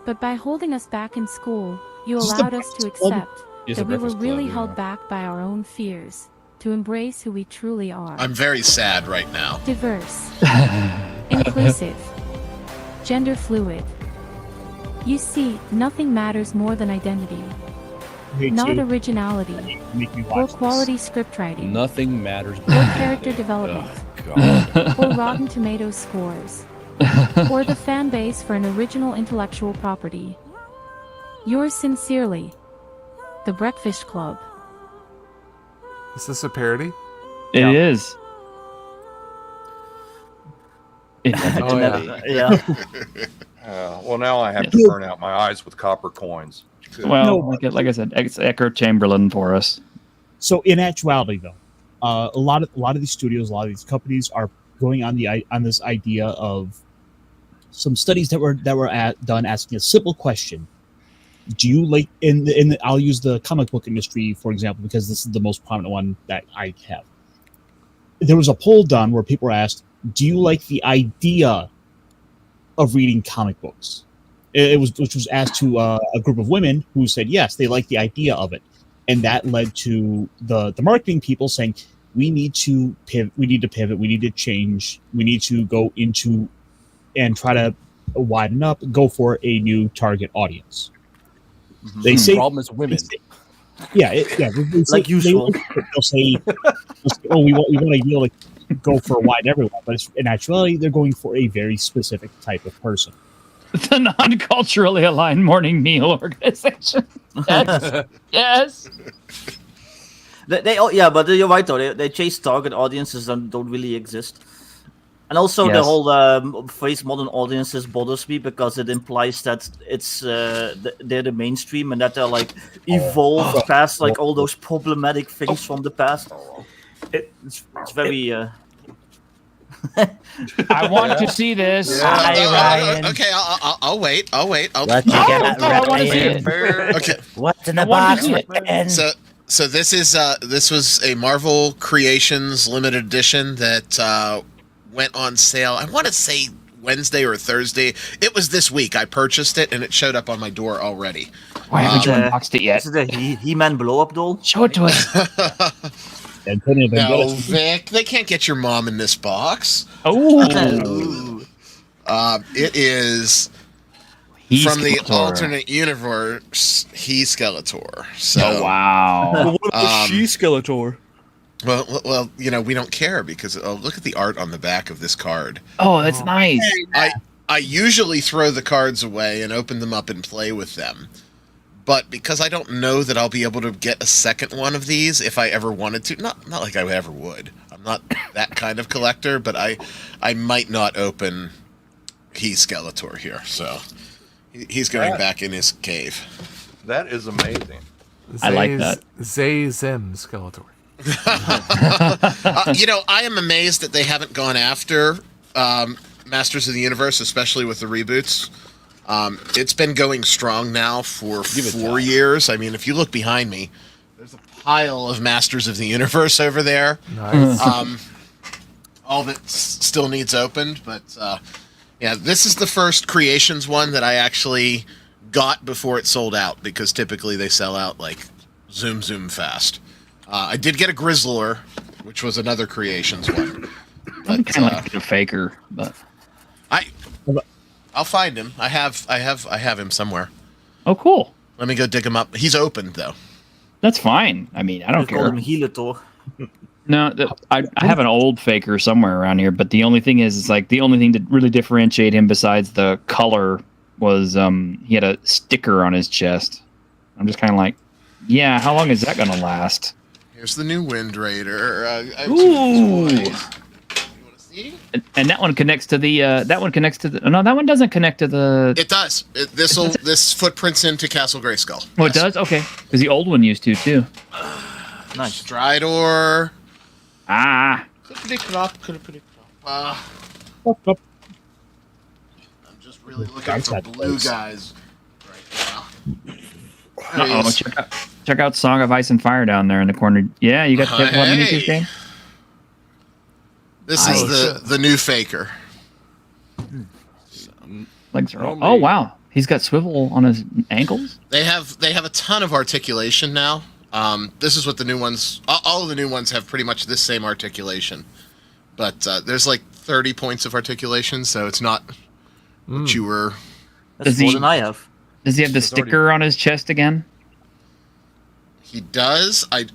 but by holding us back in school, you Is this the allowed us to Breakfast Club? accept It's that a we were Breakfast Club, really yeah. held back by our own fears, to embrace who we truly are. I'm very sad right now. Diverse, inclusive, gender fluid. You see, nothing matters more than identity, Me not too. originality, Make me or watch quality script writing, Nothing matters. or character development, God. or Rotten Tomatoes scores, or the fan base for an original intellectual property. Yours sincerely, The Breakfast Club. Is this a parody? It is. Oh, yeah. Yeah. Well, now I have to burn out my eyes with copper coins. Good. Well, No. like I said, it's Echo Chamberlain for us. So in actuality, though, a lot of these studios, a lot of these companies are going on this idea of some studies that were done asking a simple question: do you like I'll use the comic book industry for example because this is the most prominent one that I have. There was a poll done where people were asked, "Do you like the idea of reading comic books?" Which was asked to a group of women who said yes, they like the idea of it. And that led to the marketing people saying, we need to pivot, we need to change, we need to go into and try to widen up, go for a new target audience. They say, problem is women. they Like usual. They'll say, "Oh, we want to be able to go for a wide everyone," but in actuality, they're going for a very specific type of person. The non-culturally aligned morning meal organization. Yes. Yes. But you're right though. They chase target audiences that don't really exist. And also the Yes. whole phrase "modern audiences" bothers me because it implies that it's they're the mainstream and that they're like evolved past like all those problematic things from the past. It's very. I want to see this. Okay, I'll wait. I'll What you got, I want to see Ryan? it. Okay. What's in the I want box, to see it. Ryan? So this was a Marvel Creations limited edition that went on sale. I want to say Wednesday or Thursday. It was this week. I purchased it and it showed up on my door already. Why haven't you unboxed it yet? Is it a He-Man blow-up doll? Show it to us. Antonio No, Banderas. Vic, they can't get your mom in this box. Oh, It is He's from the Skeletor. alternate universe. He Skeletor. So, Oh wow. She Skeletor. well, we don't care because look at the art on the back of this card. Oh, that's nice. I usually throw the cards away and open them up and play with them. But because I don't know that I'll be able to get a second one of these if I ever wanted to, not like I ever would. I'm not that kind of collector, but I might not open He Skeletor here. So he's going back in his cave. That is amazing. I like that. Zim Skeletor. I am amazed that they haven't gone after Masters of the Universe, especially with the reboots. It's been going strong now for 4 years. I mean, if you look behind me, there's a pile of Masters of the Universe over there. Nice. All that still needs opened, but this is the first Creations one that I actually got before it sold out, because typically they sell out like zoom fast. I did get a Grizzlor, which was another Creations one. I'm But kind of like a faker, but I'll find him. I have him somewhere. oh, cool. Let me go dig him up. He's opened though. That's fine. I mean, I don't Call care. him Helator. No, I have an old faker somewhere around here, but the only thing is like the only thing to really differentiate him besides the color was he had a sticker on his chest. I'm just kind of like, yeah, how long is that gonna last? Here's the new Wind Raider. Ooh. You want to see? And that one connects to the. No, that one doesn't connect to the. It does. This footprints into Castle Grayskull. Oh, it does. Okay, because the old one used to too. Nice. Stridor. Ah. I'm just really looking for blue guys right now. Check out Song of Ice and Fire down there in the corner. Yeah, you got the Pip miniatures game. This is the new faker. Legs are oh wow, he's got swivel on his ankles. They have a ton of articulation now. This is what the new ones. All of the new ones have pretty much this same articulation, but there's like 30 points of articulation, so it's not what you were. That's more than I have. Does he have the sticker on his chest again? He does. I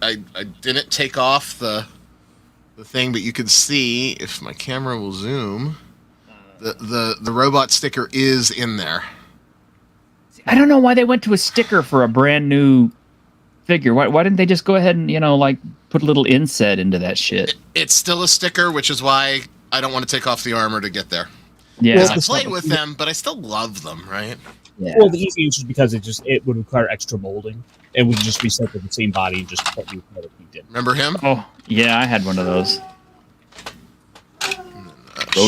didn't take off the thing, but you can see if my camera will zoom. The robot sticker is in there. I don't know why they went to a sticker for a brand new figure. Why didn't they just go ahead and like put a little inset into that shit? It's still a sticker, which is why I don't want to take off the armor to get there. Yeah, I play with them, but I still love them, right? Yeah. Well, the easy answer is because it would require extra molding. It would just be set with the same body and just put you another peak in. Remember him? Oh, yeah, I had one of those.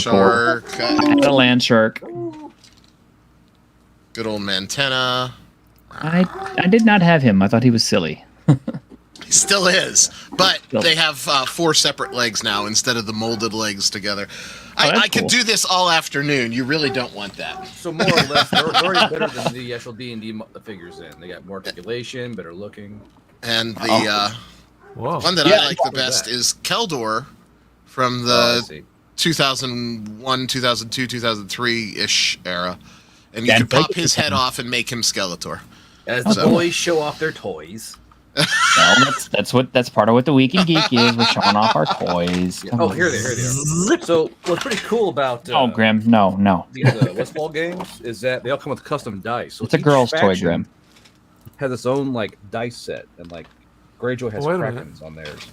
Shark. I had a land shark. Good old Mantena. I did not have him. I thought he was silly. He still is, but they have 4 separate legs now instead of the molded legs together. I could do this all afternoon. You really don't want that. So more or less, they're already better than the actual D&D figures. They got more articulation, better looking. And the one that I like the best is Keldor from the 2001, 2002, 2003-ish era. And you can pop his head off and make him Skeletor. As the boys show off their toys. Well, that's part of what the Week in Geek is. We're showing off our toys. Oh, here they are. So what's pretty cool about Grim, no. These Westfall games is that they all come with custom dice. So it's a girl's toy, Grim. Has its own dice set, and Greyjoy has Krakens on theirs.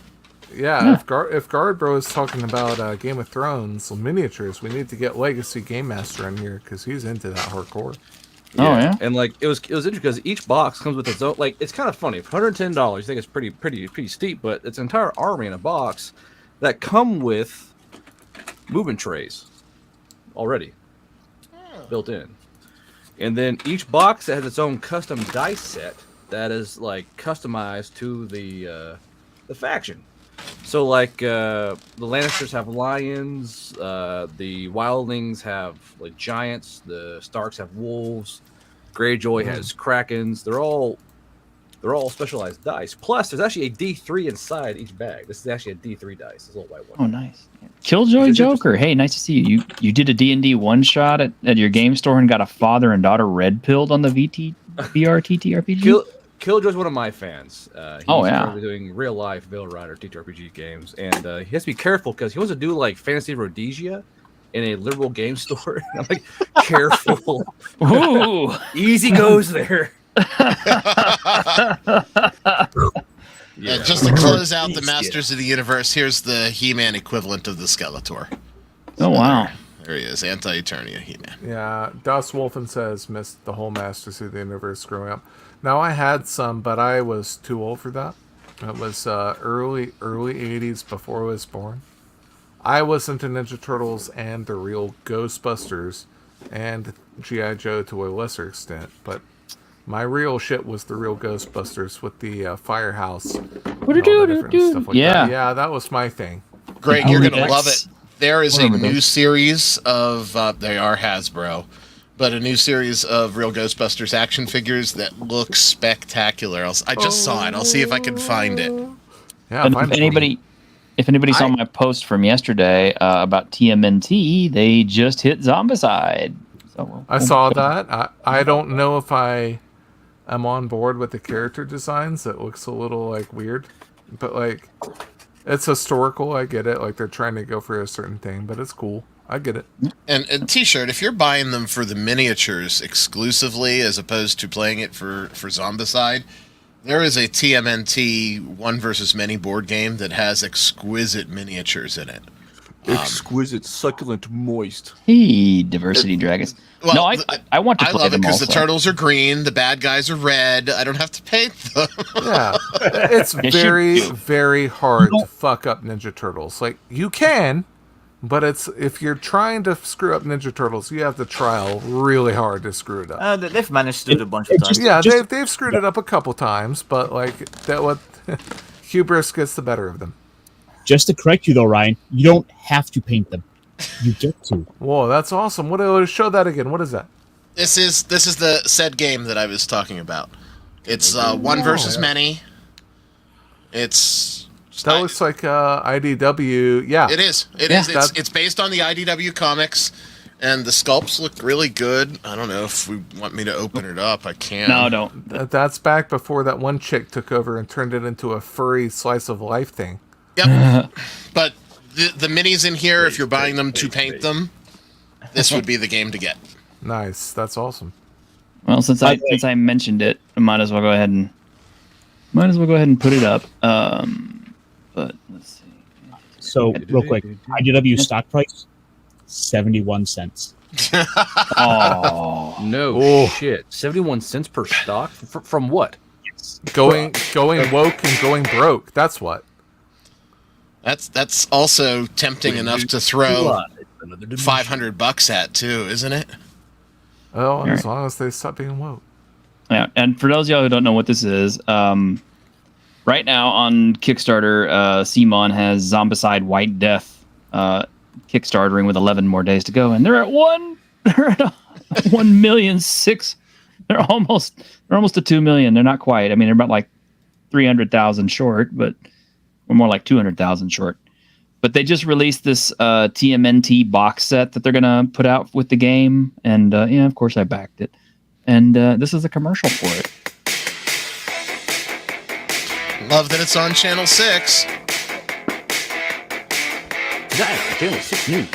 Yeah, if Guardbro is talking about Game of Thrones miniatures, we need to get Legacy Game Master in here because he's into that hardcore. Yeah. Oh yeah, and it was interesting because each box comes with its own. It's kind of funny. For $110, you think it's pretty steep, but it's an entire army in a box that come with movement trays already built in, and then each box has its own custom dice set that is customized to the faction. So the Lannisters have lions, the Wildlings have giants, the Starks have wolves, Greyjoy has krakens. They're all specialized dice. Plus, there's actually a D3 inside each bag. This is actually a D3 dice. This little white one. Oh, nice. Killjoy Joker. Hey, nice to see you. You did a D&D one shot at your game store and got a father and daughter red pilled on the VR TTRPG. Killjoy's one of my fans. He's doing real life Veil Rider TTRPG games, and he has to be careful because he wants to do Fantasy Rhodesia in a liberal game store. I'm careful. Ooh, easy goes there. Just to close out the Masters of the Universe, here's the He-Man equivalent of the Skeletor. Oh wow. There he is, Anti-Eternia He-Man. Yeah, Das Wolfen says missed the whole Masters of the Universe growing up. Now I had some, but I was too old for that. It was early 80s before I was born. I was into Ninja Turtles and the real Ghostbusters and G.I. Joe to a lesser extent, but my real shit was the real Ghostbusters with the firehouse. Stuff like that. Yeah, that was my thing. Greg, you're gonna love it. There is a new series of they are Hasbro, but a new series of real Ghostbusters action figures that look spectacular. I just saw it. I'll see if I can find it. Yeah, if anybody saw my post from yesterday about TMNT, they just hit Zombicide. So I saw that. I don't know if I I'm on board with the character designs. It looks a little like weird, but like it's historical. I get it. Like they're trying to go for a certain thing, but it's cool. I get it. And T-shirt, if you're buying them for the miniatures exclusively as opposed to playing it for Zombicide, there is a TMNT One versus Many board game that has exquisite miniatures in it. Exquisite, succulent, moist. Hey, diversity dragons. Well, no, I want to I play love it them because the also. turtles are green, the bad guys are red. I don't have to paint them. Yeah, it's very, very hard to fuck up Ninja Turtles. Like you can, but it's if you're trying to screw up Ninja Turtles, you have to try really hard to screw it up. They've managed to do it a bunch of times. Yeah, they've screwed it up a couple times, but like that, what hubris gets the better of them. Just to correct you though, Ryan, you don't have to paint them. You get to. Whoa, that's awesome! What? Show that again. What is that? This is the said game that I was talking about. It's One versus Many. It's that looks like IDW. Yeah, it is. It is. It's based on the IDW comics, and the sculpts look really good. I don't know if we want me to open it up. I can. No, don't. That's back before that one chick took over and turned it into a furry slice of life thing. Yep. But the minis in here, if you're buying them to paint them, this would be the game to get. Nice. That's awesome. Well, since I mentioned it, I might as well go ahead and put it up. But let's see. So real quick, IDW stock price, 71 cents. Oh no shit! 71 cents per stock from what? Going woke and going broke. That's what. That's also tempting enough to throw $500 at too, isn't it? Oh, as long as they stop being woke. Yeah, and for those of y'all who don't know what this is, right now on Kickstarter, Simon has Zombicide White Death kickstartering with 11 more days to go, and they're at 1,000,006. They're almost to 2 million. They're not quite. I mean, they're about like 300,000 short, but we're more like 200,000 short. But they just released this TMNT box set that they're gonna put out with the game, and yeah, of course I backed it. And this is a commercial for it. Love that it's on Channel 6. Tonight on Channel 6 News.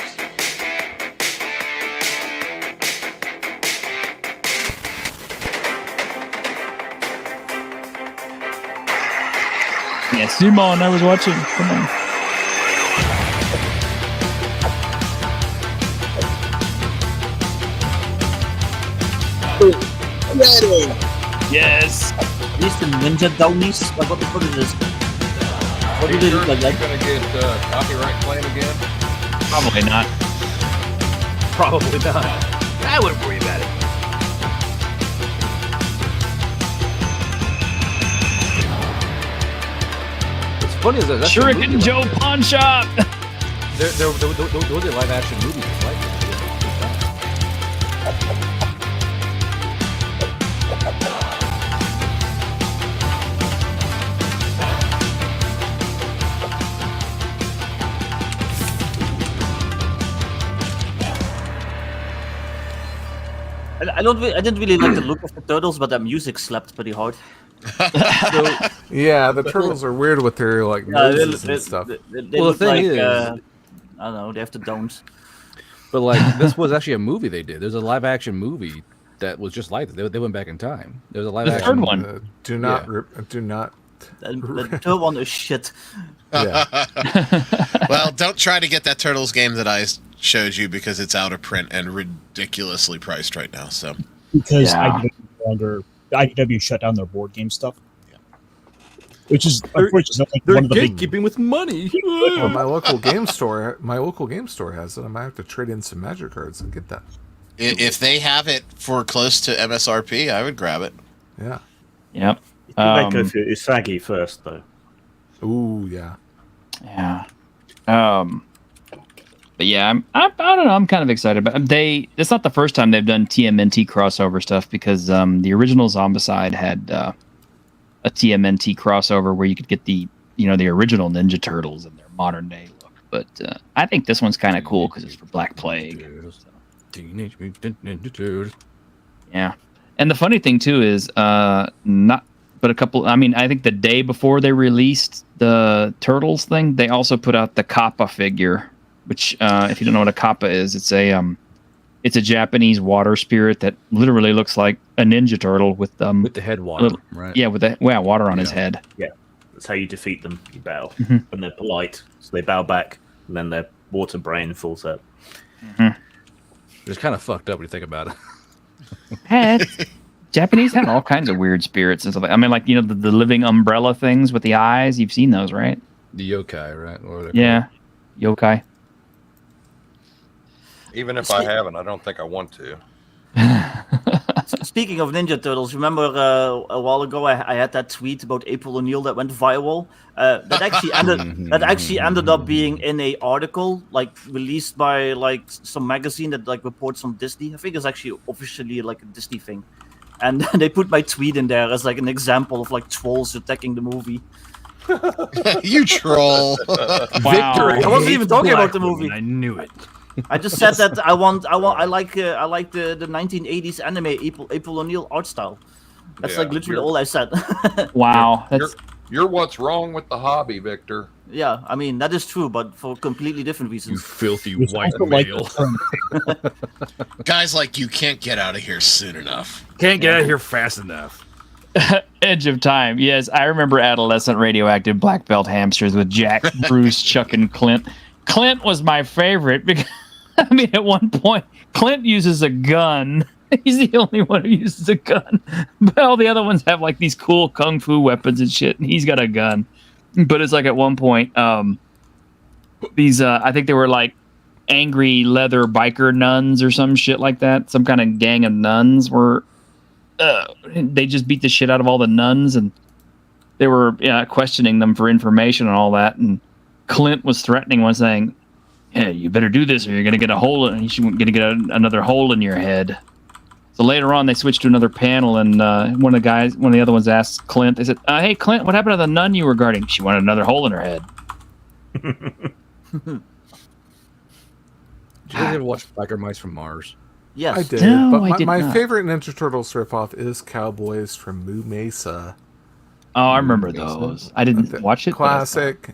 Yeah, Simon, I was watching. Come on. Yes. These the ninja dummies? Like, what the fuck is this? What do they look like? Gonna get copyright claim again? Probably not. Probably not. I wouldn't worry about it. What's funny is that Shuriken Joe Pawn Shop. There was a live action movie just like this. I didn't really like the look of the turtles, but that music slapped pretty hard. Yeah, the turtles are weird with their like noses and stuff. They Well, look the thing like, is- I don't know, they have the domes. But like this was actually a movie they did. There's a live action movie that was just like that. They went back in time. There was a live The action third one. Do not. The third one is shit. Yeah. Well, don't try to get that Turtles game that I showed you because it's out of print and ridiculously priced right now. So Because Yeah. IDW shut down their board game stuff. Which is unfortunately They're one of the big gatekeeping with money. Well, my local game store has it. I might have to trade in some Magic cards and get that. if they have it for close to MSRP, I would grab it. Yeah. Yep. You can go through Usagi first, though. Ooh, yeah. Yeah. But yeah, I don't know. I'm kind of excited. But it's not the first time they've done TMNT crossover stuff because the original Zombicide had a TMNT crossover where you could get the original Ninja Turtles in their modern day look. But I think this one's kind of cool because it's for Black Plague. Teenage Mutant Ninja Turtles. Yeah. And the funny thing too is, not but a couple. I mean, I think the day before they released the Turtles thing, they also put out the Kappa figure, which, if you don't know what a Kappa is, it's a Japanese water spirit that literally looks like a Ninja Turtle with the head water, right? Yeah, with water on his head. Yeah, that's how you defeat them. You bow, Mhm. and they're polite, so they bow back, and then their water brain falls out. It's kind of fucked up when you think about it. Japanese have all kinds of weird spirits and stuff. I mean, like, you know, the living umbrella things with the eyes. You've seen those, right? The yokai, right? What are they Yeah, yokai. Even if I haven't, I don't think I want to. Speaking of Ninja Turtles, remember a while ago I had that tweet about April O'Neil that went viral. That actually ended up being in a article like released by like some magazine that like reports on Disney. I think it's actually officially like a Disney thing, and they put my tweet in there as like an example of like trolls attacking the movie. You troll! Wow. I wasn't even talking about the movie. I knew it. I just said that I like the 1980s anime April O'Neil art style. That's Yeah, like literally you're- all I said. Wow, You're, that's you're what's wrong with the hobby, Victor. Yeah, I mean that is true, but for completely different You reasons. filthy It's white also like male. Guys like you can't get out of here soon enough. Can't get out of here fast enough. Edge of Time. Yes, I remember adolescent radioactive black belt hamsters with Jack, Bruce, Chuck, and Clint. Clint was my favorite because, I mean, at one point, Clint uses a gun. He's the only one who uses a gun. But all the other ones have like these cool kung fu weapons and shit, and he's got a gun. But it's like at one point, these, I think they were like angry leather biker nuns or some shit like that. Some kind of gang of nuns were, they just beat the shit out of all the nuns, and they were questioning them for information and all that. And Clint was threatening one, saying, "Yeah, you better do this, or you're gonna get a hole, and you're gonna get another hole in your head." So later on, they switched to another panel, and one of the other ones asked Clint. They said, "Hey, Clint, what happened to the nun you were guarding? She wanted another hole in her head." Did you guys ever watch Biker Mice from Mars? Yes. I did. No, but I did my not. favorite Ninja Turtles ripoff is Cowboys from Moo Mesa. Oh, I remember those. I didn't watch it. Classic,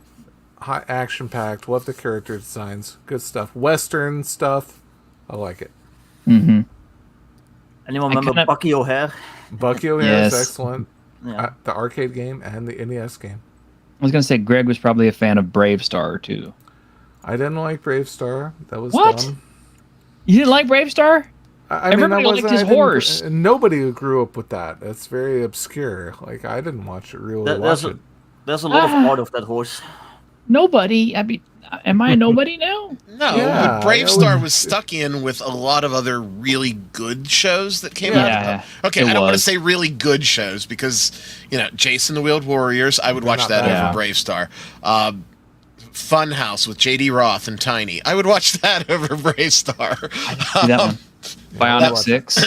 high action packed. Love the character designs. Good stuff. Western stuff. I like it. Mm-hmm. Anyone remember Bucky O'Hare? Bucky O'Hare Yes. is excellent. Yeah. The arcade game and the NES game. I was gonna say Greg was probably a fan of Brave Star too. I didn't like Brave Star. That was What? dumb. You didn't like Brave Star? Everybody that liked wasn't- his I didn't- horse. Nobody grew up with that. That's very obscure. Like I didn't watch it really. There's Watch it. There's a lot of art of that horse. Nobody. I mean, am I a nobody now? No, Yeah, but Brave it Star was- was stuck in with a lot of other really good shows that came Yeah, out. Okay, it I don't want to was. say really good shows because, Jason the Wheeled Warriors, I would watch not that bad. over Yeah. Brave Star. Funhouse with J.D. Roth and Tiny, I would watch that over Brave Star. See that one? Bionic 6.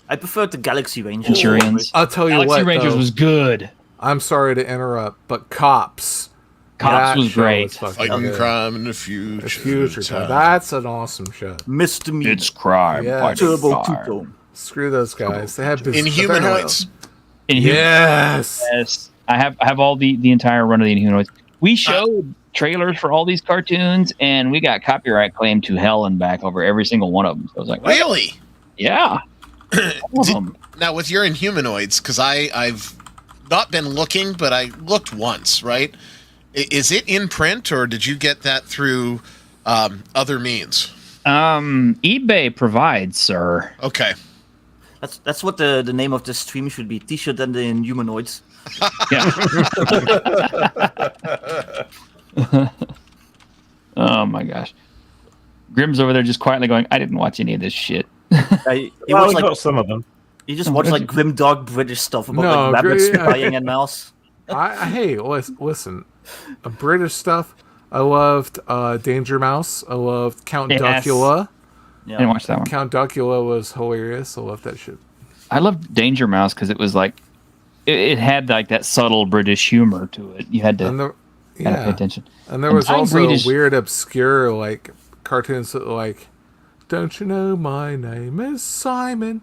I preferred the Galaxy Rangers. Centurions. I'll tell you Galaxy what. Rangers though, was good. I'm sorry to interrupt, but Cops. Cops that was show great. fucking Fighting good. crime in the future. The future time. That's an awesome show. Misdemeanor. crime. Yeah. fighting Turbo crime. Tuto. Screw those guys. They have Inhumanoids. Yes. Yes. I have all the entire run of the Inhumanoids. We showed trailers for all these cartoons, and we got copyright claim to hell and back over every single one of them. So I was like, Really? yeah. All of them. Now with your Inhumanoids, because I've not been looking, but I looked once, right? Is it in print, or did you get that through other means? eBay provides, sir. Okay. That's what the name of this stream should be. T-shirt and the Inhumanoids. Yeah. Oh my gosh. Grim's over there just quietly going, I didn't watch any of this shit. He Well, watched I got like some of them. he just watched like grim dark British stuff about No, like rabbits yeah. spying and mouse. Hey, listen. British stuff. I loved Danger Mouse. I loved Count Yes. Duckula. I didn't watch that one. Count Duckula was hilarious. I love that shit. I loved Danger Mouse because it was like it had like that subtle British humor to it. You had to And kind yeah. of pay attention. And there And was Time also Breed is- weird, obscure cartoons that don't you know my name is Simon?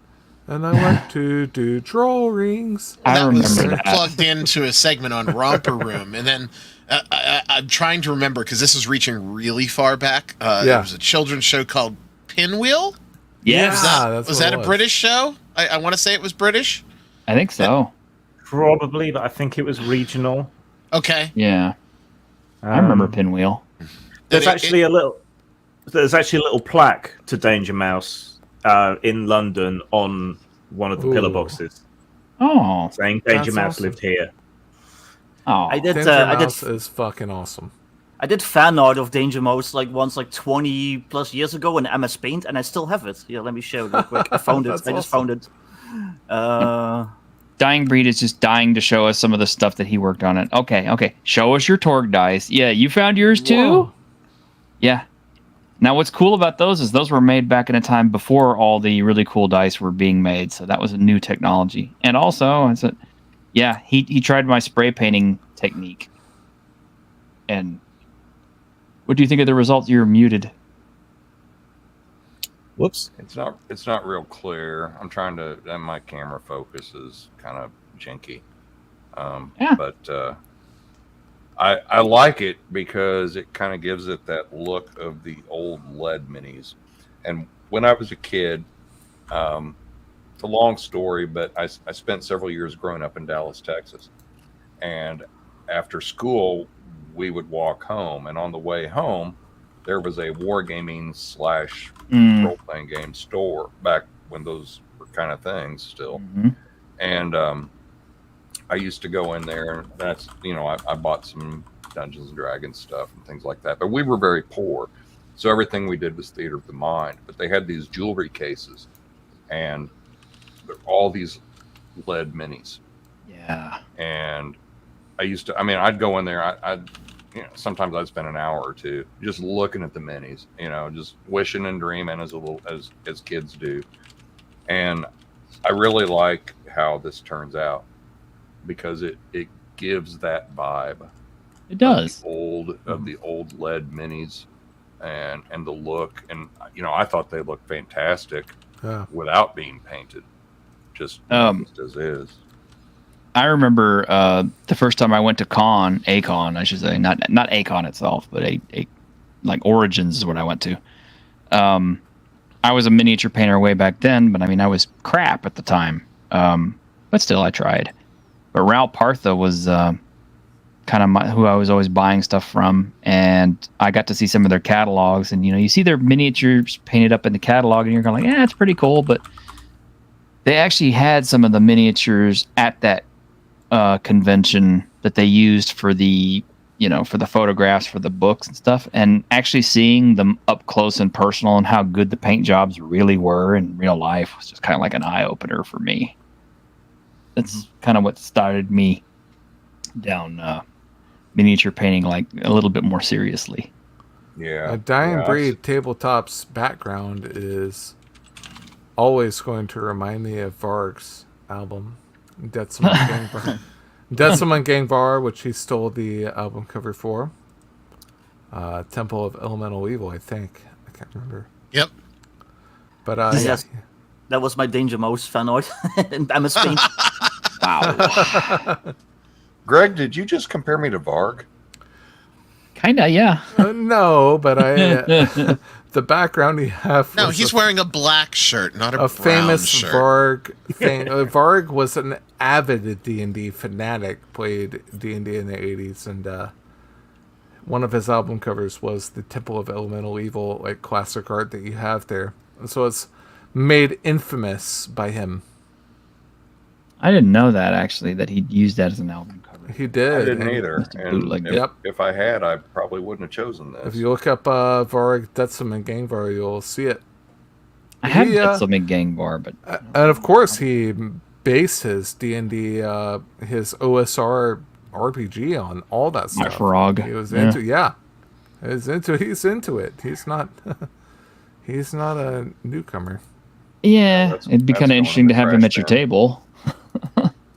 And I like to do drawings. That I remember was that. plugged into a segment on Romper Room, and then I'm trying to remember because this is reaching really far back. It was a children's show called Pinwheel. Yes. Was that a British show? I want to say it was British. I think so. Probably, but I think it was regional. Okay. Yeah. I remember Pinwheel. There's actually a little plaque to Danger Mouse in London on one of the pillar boxes. Oh, saying Danger That's Mouse awesome. lived here. Oh, I did. Danger I did. Mouse is fucking awesome. I did fan art of Danger Mouse like once, like 20 plus years ago in MS Paint, and I still have it. Here, let me show it real quick. I found it. I just found it. Dying Breed is just dying to show us some of the stuff that he worked on. It. Okay. Show us your Torg dice. Yeah, you found yours too? Whoa. Yeah. Now, what's cool about those is those were made back in a time before all the really cool dice were being made. So that was a new technology. And also, I said, yeah, he tried my spray painting technique. And what do you think of the results? You're muted. Whoops. It's not real clear. I'm trying to, and my camera focus is kind of jinky. Yeah. But I like it because it kind of gives it that look of the old lead minis. And when I was a kid, it's a long story, but I spent several years growing up in Dallas, Texas. And after school, we would walk home. And on the way home, there was a wargaming / role-playing game store back when those were kind of things still. Mm-hmm. And I used to go in there. That's, I bought some Dungeons and Dragons stuff and things like that. But we were very poor, so everything we did was theater of the mind. But they had these jewelry cases, and all these lead minis. Yeah. And I used to. I mean, I'd go in there. I'd sometimes I'd spend an hour or two just looking at the minis. Just wishing and dreaming as kids do. And I really like how this turns out, because it gives that vibe. It does. Of the old lead minis and the look. And I thought they looked fantastic without being painted. Just as is. I remember the first time I went to A-Con, I should say, not A-Con itself, but a like Origins is what I went to. I was a miniature painter way back then, but I mean, I was crap at the time. But still, I tried. But Ralph Partha was kind of who I was always buying stuff from, and I got to see some of their catalogs. And you see their miniatures painted up in the catalog, and you're kind of like, it's pretty cool. But they actually had some of the miniatures at that convention that they used for the for the photographs for the books and stuff, and actually seeing them up close and personal and how good the paint jobs really were in real life was just kind of like an eye opener for me. That's kind of what started me down miniature painting like a little bit more seriously. Yeah. Dying Breed Tabletop's background is always going to remind me of Varg's album, Dead Summon Gang Bar. Dead Summon Gang Bar, which he stole the album cover for. Temple of Elemental Evil, I think. I can't remember. Yep. But yes, that was my Danger Mouse fan art in MS Paint. Wow. Greg, did you just compare me to Varg? Kinda, yeah. No, but the background he have. No, he's wearing a black shirt, not a brown famous shirt. Varg thing. Varg was an avid D&D fanatic. Played D&D in the 80s, and one of his album covers was the Temple of Elemental Evil, like classic art that you have there. And so it's made infamous by him. I didn't know that actually, that he'd used that as an album cover. He did. I didn't either. And Yep. if I had, I probably wouldn't have chosen this. If you look up Varg Dead Summon Gang Bar, you'll see it. I have Dead Summon Gang Bar, but and of course he based his D&D, his OSR RPG on all that stuff. My frog. He was into He's into it. He's not he's not a newcomer. yeah, it'd be kind of interesting to have him at your table.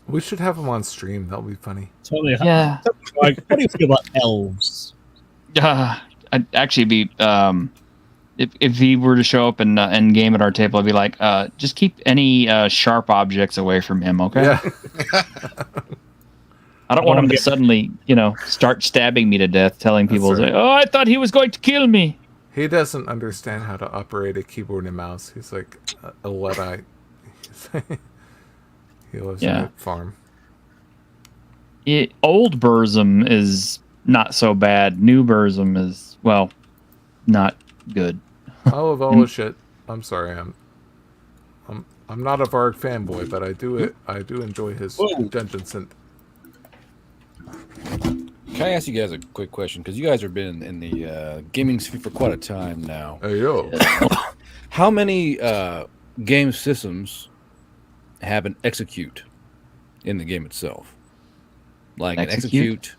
We should have him on stream. That'll be funny. Totally. Yeah. How do you feel about elves? I'd actually be If he were to show up and game at our table, I'd be like, just keep any sharp objects away from him, okay? Yeah. I don't want him to suddenly, start stabbing me to death, telling people, right. "Oh, I thought he was going to kill me." He doesn't understand how to operate a keyboard and mouse. He's like a Luddite. He lives in a farm. Old Burzum is not so bad. New Burzum is, well, not good. I love all the shit. I'm sorry, I'm not a Varg fanboy, but I do enjoy his dungeon synth. Can I ask you guys a quick question? Because you guys have been in the gaming sphere for quite a time now. Hey, yo. How many game systems have an execute in the game itself? Like an execute,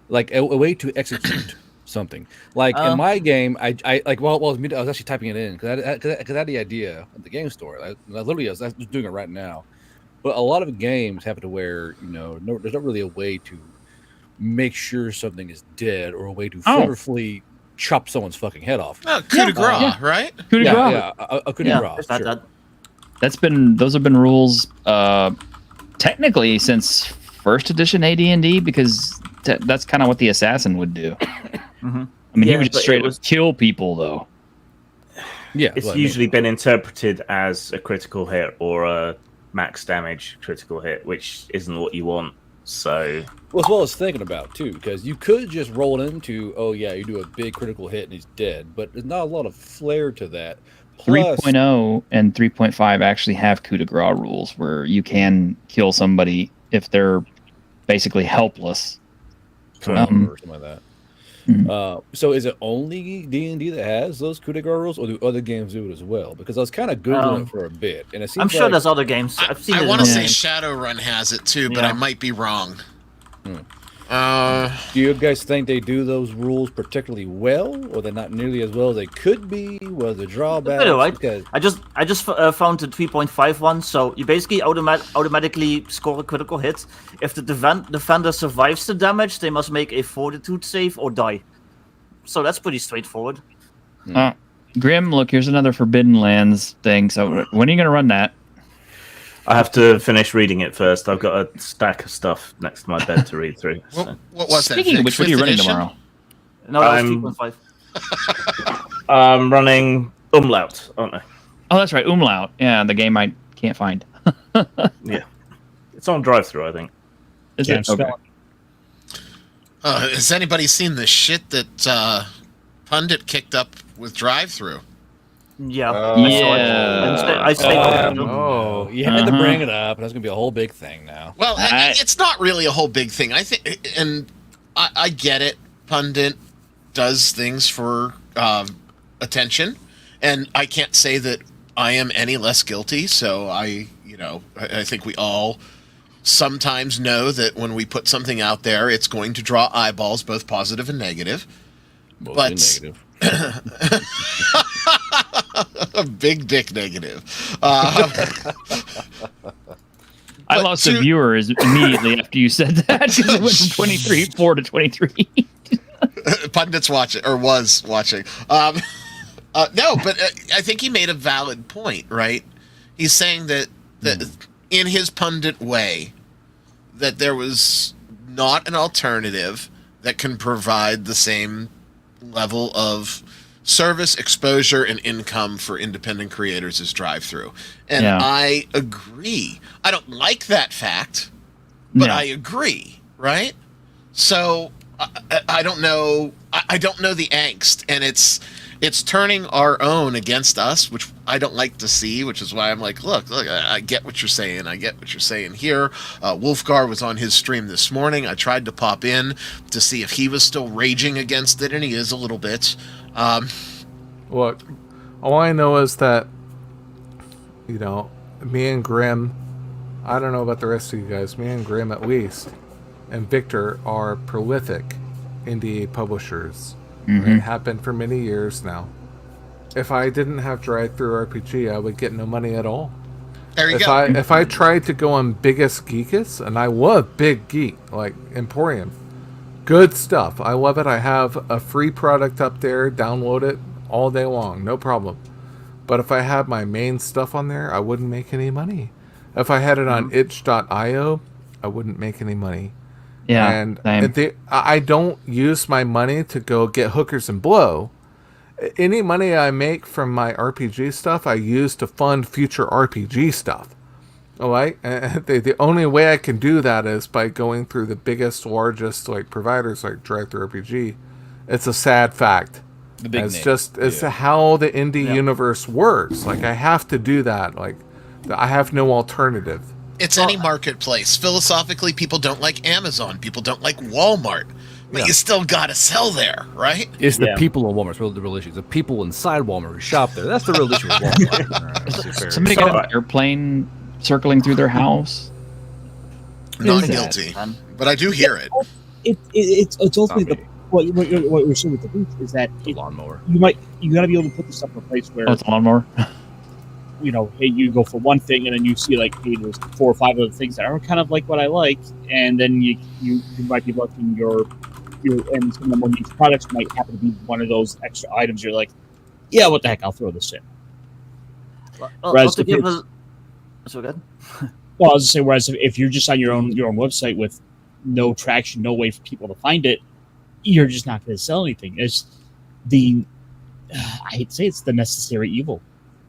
like a way to execute something. Like in my game, I was actually typing it in because I had the idea at the game store. I was doing it right now. But a lot of games have it to where there's not really a way to make sure something is dead or a way to flavorfully chop someone's fucking head off. Oh, coup de grace, right? Coup de grace. Yeah, a coup de grace. Sure. Those have been rules technically since first edition AD&D, because that's kind of what the assassin would do. Mm-hmm. I mean, he would just straight up kill people, though. Yeah, it's usually been interpreted as a critical hit or a max damage critical hit, which isn't what you want. So, well, as well as thinking about too, because you could just roll into, you do a big critical hit and he's dead, but there's not a lot of flair to that. Plus, 3.0 and 3.5 actually have coup de grace rules where you can kill somebody if they're basically helpless. Or something like that. Mm-hmm. So is it only D&D that has those coup de grace rules, or do other games do it as well? Because I was kind of Googling it for a bit, and it seems I'm sure there's other games. I've seen I want to say Shadowrun has it too, but I might be wrong. Do you guys think they do those rules particularly well, or they're not nearly as well as they could be? Was the drawback? Right. I just found the 3.5 one. So you basically automatically score a critical hit. If the defender survives the damage, they must make a fortitude save or die. So that's pretty straightforward. Grim, look, here's another Forbidden Lands thing. So when are you going to run that? I have to finish reading it first. I've got a stack of stuff next to my bed to read through. So. What was that? Speaking of which, what are you running tomorrow? No, that's 3.5. I'm running Umlaut, aren't I? Oh, that's right, Umlaut. Yeah, the game I can't find. Yeah. It's on drive-through, I think. Is it? Okay. Has anybody seen the shit that Pundit kicked up with drive-through? Yeah. I you had to bring it up, and that's gonna be a whole big thing now. Well, it's not really a whole big thing. I think, and I get it. Pundit does things for attention, and I can't say that I am any less guilty. So I think we all sometimes know that when we put something out there, it's going to draw eyeballs, both positive and negative. Mostly negative. A big dick negative. I lost a viewer immediately after you said that, because it went from 4 to 23. Pundit's watching, or was watching. No, but I think he made a valid point, right? He's saying that in his pundit way, that there was not an alternative that can provide the same level of service, exposure, and income for independent creators as drive-through. And I agree. I don't like that fact, but I agree, right? So I don't know. I don't know the angst, and it's turning our own against us, which I don't like to see, which is why I'm like, look, I get what you're saying. I get what you're saying here. Wolfgar was on his stream this morning. I tried to pop in to see if he was still raging against it, and he is a little bit. Look, all I know is that, me and Grim, I don't know about the rest of you guys, me and Grim at least, and Victor are prolific indie publishers. And have been for many years now. If I didn't have Drive-Thru RPG, I would get no money at all. There you go. If I tried to go on Biggest Geekus, and I was Big Geek, like Emporium, good stuff. I love it. I have a free product up there. Download it. all day long, no problem. But if I had my main stuff on there, I wouldn't make any money. If I had it on itch.io, I wouldn't make any money. Yeah, And same. I don't use my money to go get hookers and blow. Any money I make from my RPG stuff, I use to fund future RPG stuff. All right, and the only way I can do that is by going through the biggest, largest like providers like Director RPG. It's a sad fact. The big It's name. just how the indie universe works. Like I have to do that. Like I have no alternative. It's any marketplace. Philosophically, people don't like Amazon. People don't like Walmart. But you still got to sell there, right? It's the people in Walmart's the real issue. The people inside Walmart who shop there. That's the real issue with Walmart. All right, let's be fair. Somebody got an airplane circling through their house. Not guilty, but I do hear it. It's ultimately what we're seeing with the booth is that lawnmower. You got to be able to put this stuff in a place where it's a lawnmower. You know, hey, you go for one thing and then you see like, hey, there's 4 or 5 other things that are kind of like what I like, and then you might be looking and some of the more niche products might happen to be one of those extra items. You're like, yeah, what the heck? I'll throw this in. Whereas so good. Well, I was just saying, whereas if you're just on your own website with no traction, no way for people to find it, you're just not going to sell anything. It's I hate to say it's the necessary evil.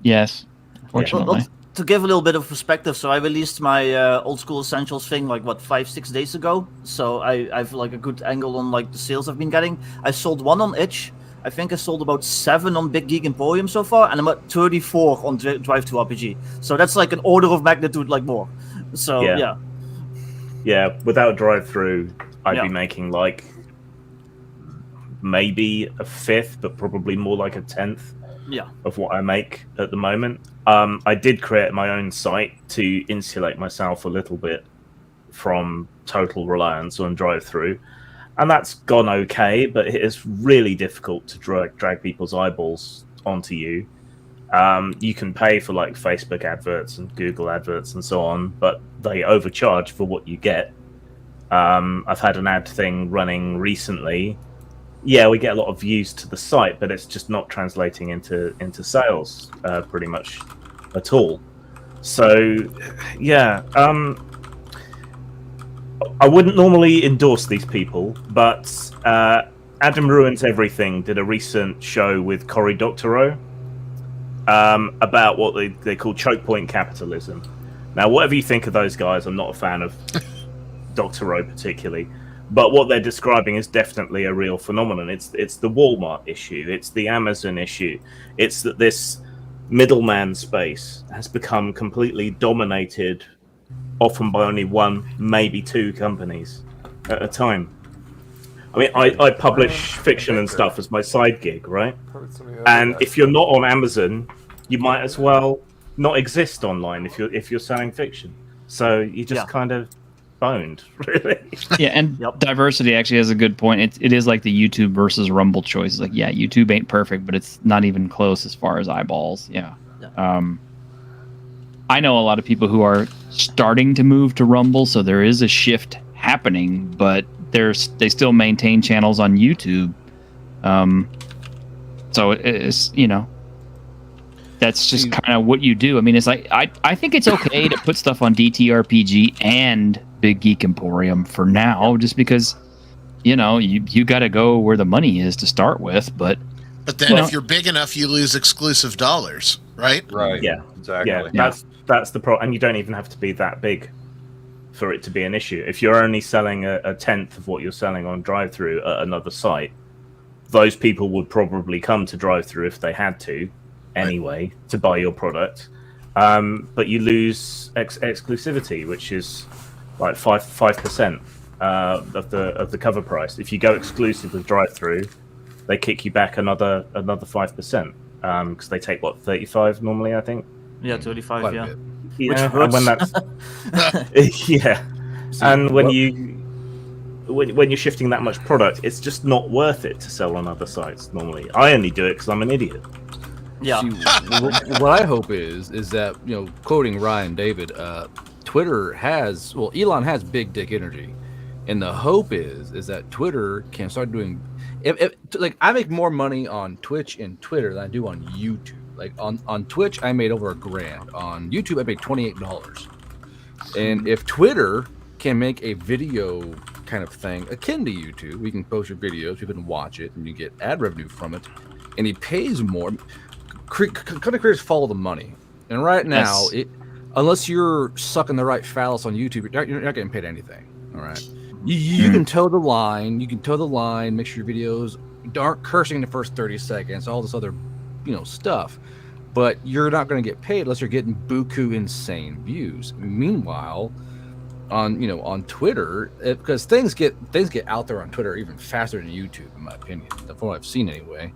Yes, unfortunately. Well, to give a little bit of perspective, so I released my old school essentials thing like 5-6 days ago. So I've like a good angle on like the sales I've been getting. I sold 1 on itch. I think I sold about 7 on Big Geek Emporium so far, and I'm at 34 on Drive to RPG. So that's like an order of magnitude like more. So yeah. Without drive through, I'd be making like maybe a fifth, but probably more like a 10th. Of what I make at the moment. I did create my own site to insulate myself a little bit from total reliance on drive-through, and that's gone okay, but it is really difficult to drag people's eyeballs onto you. You can pay for like Facebook adverts and Google adverts and so on, but they overcharge for what you get. I've had an ad thing running recently. Yeah, we get a lot of views to the site, but it's just not translating into sales pretty much at all. So, yeah, I wouldn't normally endorse these people, but Adam Ruins Everything did a recent show with Cory Doctorow about what they call choke point capitalism. Now, whatever you think of those guys, I'm not a fan of Doctorow particularly. But what they're describing is definitely a real phenomenon. It's the Walmart issue. It's the Amazon issue. It's that this middleman space has become completely dominated, often by only 1, maybe 2 companies at a time. I mean, I publish fiction and stuff as my side gig, right? And if you're not on Amazon, you might as well not exist online if you're selling fiction. So you just kind of boned, really. Yeah, and diversity actually has a good point. It is like the YouTube versus Rumble choice. It's like, yeah, YouTube ain't perfect, but it's not even close as far as eyeballs. Yeah. I know a lot of people who are starting to move to Rumble, so there is a shift happening, but they still maintain channels on YouTube. So it's, that's just kind of what you do. I mean, it's like I think it's okay to put stuff on DTRPG and Big Geek Emporium for now, just because you got to go where the money is to start with. But then if you're big enough, you lose exclusive dollars, right? Right. Yeah. Exactly. Yeah. That's the problem, and you don't even have to be that big for it to be an issue. If you're only selling a 10th of what you're selling on drive-through at another site, those people would probably come to drive-through if they had to anyway to buy your product. But you lose exclusivity, which is like 5% of the cover price. If you go exclusive with drive-through, they kick you back another 5% because they take 35 normally, I think. Yeah, 35. Quite a Yeah. bit. Which And hurts. when that's and when you're shifting that much product, it's just not worth it to sell on other sites normally. I only do it because I'm an idiot. Yeah. See, what I hope is that, quoting Ryan David, Twitter Elon has big dick energy, and the hope is that Twitter can start doing. like I make more money on Twitch and Twitter than I do on YouTube. Like on Twitch, I made over $1,000. On YouTube, I made $28. And if Twitter can make a video kind of thing akin to YouTube, we can post your videos, people can watch it, and you get ad revenue from it, and he pays more. Content creators follow the money, and right now, unless you're sucking the right phallus on YouTube, you're not getting paid anything. All right, you can toe the line. You can toe the line. Make sure your videos aren't cursing in the first 30 seconds. All this other, stuff. But you're not going to get paid unless you're getting buku insane views. Meanwhile, on Twitter, because things get out there on Twitter even faster than YouTube, in my opinion, from what I've seen anyway.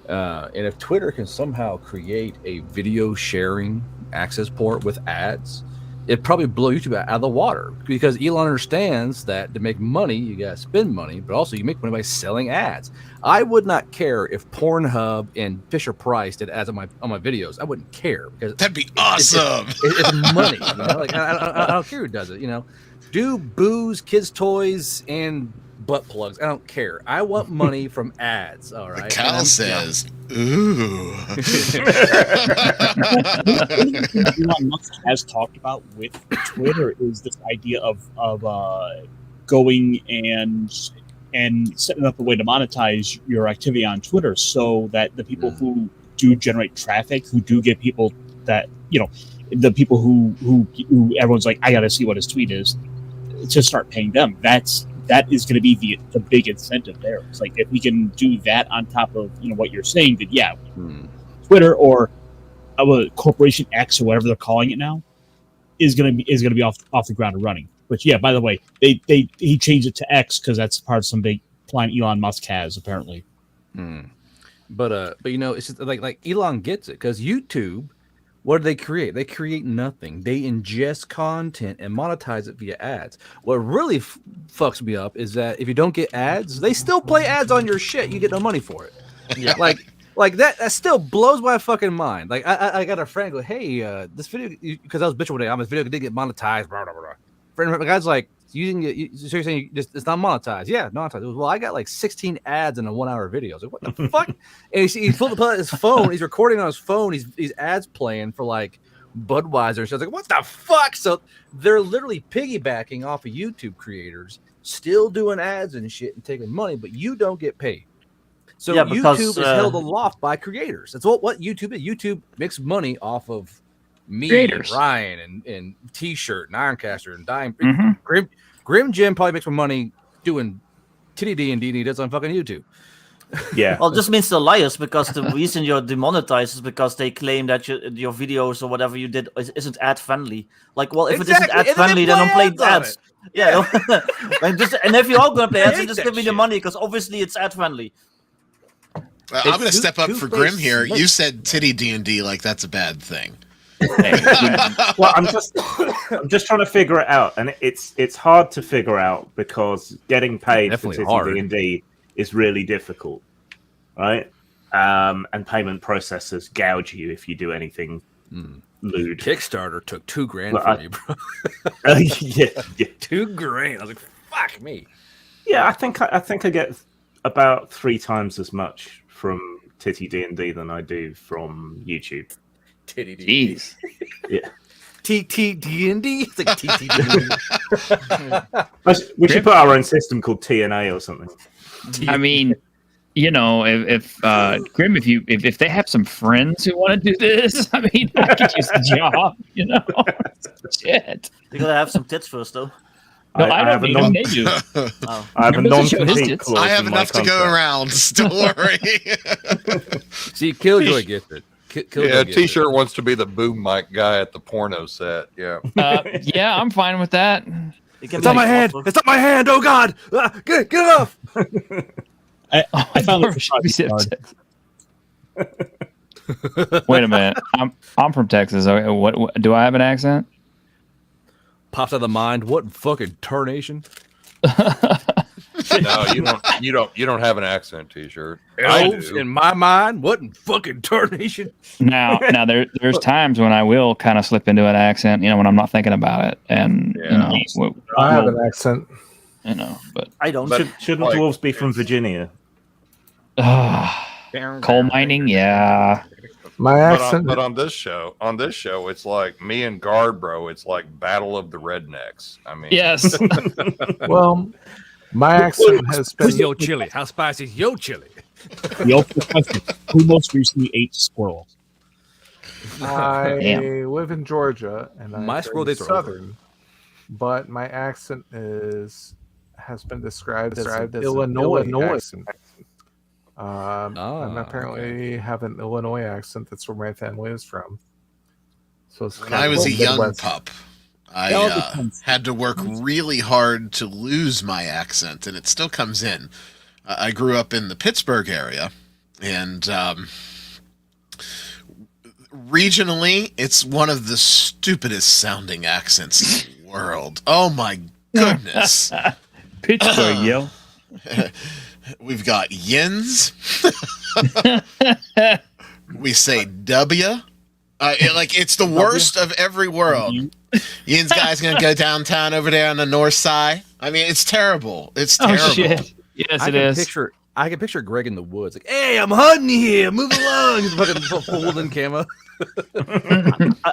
And if Twitter can somehow create a video sharing access port with ads, it'd probably blow YouTube out of the water, because Elon understands that to make money, you gotta spend money, but also you make money by selling ads. I would not care if Pornhub and Fisher Price did ads on my videos. I wouldn't care, because that'd be awesome. It's money. Like I don't care who does it. Do booze, kids' toys, and butt plugs. I don't care. I want money from ads. All right. Cal says, "Ooh." Elon Musk has talked about with Twitter is this idea of going and setting up a way to monetize your activity on Twitter, so that the people who do generate traffic, who do get people that the people who everyone's like, I got to see what his tweet is, to start paying them. That is going to be the big incentive there. It's like, if we can do that on top of what you're saying, then Twitter or Corporation X or whatever they're calling it now is going to be off the ground and running. Which, by the way, he changed it to X because that's part of some big plan Elon Musk has, apparently. But it's just like Elon gets it, because YouTube, what do they create? They create nothing. They ingest content and monetize it via ads. What really fucks me up is that if you don't get ads, they still play ads on your shit. You get no money for it. Yeah. Like that still blows my fucking mind. Like I got a friend go, hey, this video, because I was bitching one day, this video did get monetized. Blah, blah, blah. Friend, the guy's like, so you're saying it's not monetized? Yeah, not monetized. Well, I got like 16 ads in a 1 hour video. I was like, what the fuck? And he pulled up his phone. He's recording on his phone. He's ads playing for like Budweiser. So I was like, what the fuck? So they're literally piggybacking off of YouTube creators, still doing ads and shit and taking money, but you don't get paid. So YouTube is held aloft by creators. That's what YouTube is. YouTube makes money off of me, creators. And Ryan, and T-Shirt, and Ironcaster, and Dime. Grim Jim probably makes more money doing titty D&D than he does on fucking YouTube. Yeah. Well, it just means they're liars, because the reason you're demonetized is because they claim that your videos or whatever you did isn't ad friendly. Like, well, if it isn't ad friendly, then don't play ads. Yeah. and if you are going to play ads, then just give me the money, because obviously it's ad friendly. I'm going to step up for Grim here. You said titty D&D like that's a bad thing. Well, I'm just trying to figure it out, and it's hard to figure out, because getting paid for titty D&D is really difficult, right? And payment processors gouge you if you do anything lewd. Kickstarter took $2,000 from me, bro. Yeah, $2,000. I was like, fuck me. Yeah, I think I get about 3 times as much from titty D&D than I do from YouTube. Titty D&D. Yeah. TTD&D? It's like TTD. We should put our own system called TNA or something. I mean, if Grim, if they have some friends who want to do this, I mean, I could use the job, Shit. You gotta have some tits first, though. No, I don't need them. They do. I have a non-compete clause. I have enough to go around. Don't worry. See, Killjoy gets it. T-Shirt wants to be the boom mic guy at the porno set. Yeah. Yeah, I'm fine with that. It's on my hand. It's on my hand. Oh God! Get it off. I found it. Wait a minute. I'm from Texas. Okay, what do I have an accent? Pops out of the mind. What fucking tarnation? No, you don't have an accent, T-Shirt. Elves in my mind, what in fucking tarnation? Now there's times when I will kind of slip into an accent, when I'm not thinking about it, and I have an accent, but I don't. Shouldn't dwarves be from Virginia? Coal mining, yeah. My accent. But on this show, it's like me and Guard, bro. It's like Battle of the Rednecks. I mean, Yes. Well, my accent has been. Who's your chili? How spicy is your chili? The ultimate question: who most recently ate squirrel? I Damn. live in Georgia, and My I'm squirrel very days are over. southern. But my accent has been described as an Illinois accent. And apparently have an Illinois accent. That's where my family is from. So it's When I was a young Midwest. pup, I had to work really hard to lose my accent, and it still comes in. I grew up in the Pittsburgh area, and regionally, it's one of the stupidest sounding accents in the world. Oh my goodness. Pittsburgh, yo. We've got yins. We say W. It's the worst of every world. Yin's guy's gonna go downtown over there on the north side. I mean, it's terrible. It's terrible. Oh, shit. Yes, it is. I can picture Greg in the woods, like, "Hey, I'm hunting here. Move along." He's fucking holding camo.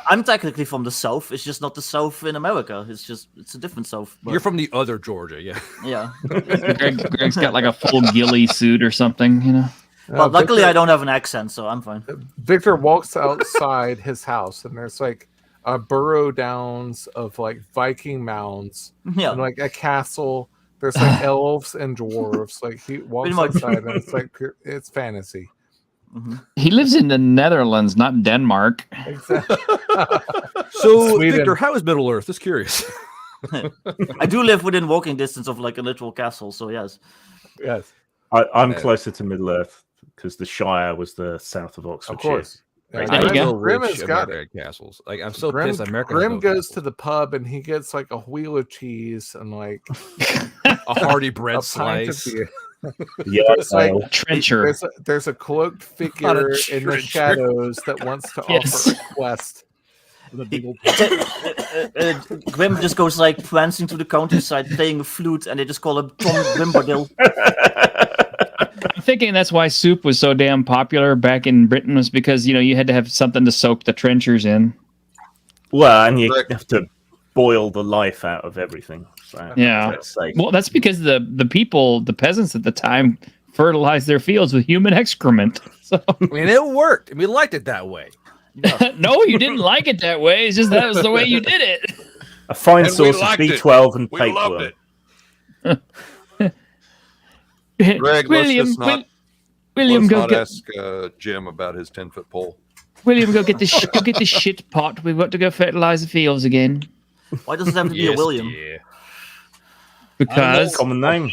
I'm technically from the South. It's just not the South in America. It's a different South. But... You're from the other Georgia, yeah. Yeah. Greg's got like a full ghillie suit or something, you know. But luckily, I don't have an accent, so I'm fine. Victor walks outside his house, and there's like a burrow downs of like Viking mounds, Yeah. and like a castle. There's like elves and dwarves. Like he walks outside, and it's like it's fantasy. Mm-hmm. He lives in the Netherlands, not Denmark. Exactly. So, Sweden. Victor, how is Middle Earth? Just curious. I do live within walking distance of like a literal castle, so yes. Yes. I'm closer to Middle Earth because the Shire was the south of Oxfordshire. Of course. There you go. Grim has got it. American castles. Like, I'm so Grim, pissed. America Grim goes to the pub and he gets like a wheel of cheese and like a hearty bread a pint of slice. beer. Yeah, It's like trencher. There's a cloaked Not figure a in the trencher. shadows that wants to Yes. offer a quest. With a big old Grim just goes like prancing to the countryside playing a flute, and they just call him Tom Grimbardil. I'm thinking that's why soup was so damn popular back in Britain, was because, you know, you had to have something to soak the trenchers in. Well, and you have to boil the life out of everything. So Yeah. that's like, Well, that's because the people, the peasants at the time, fertilized their fields with human excrement. So I mean, it worked. And we liked it that way. no, you didn't like it that way. It's just that was the way you did it. a fine And we source of liked it. B12 and We loved tapeworm. it. Greg, William, let's just not, William, let's go not get ask Jim about his 10-foot pole. William, go get this shit pot. We've got to go fertilize the fields again. Why does it have to be a William? dear. Because Common name.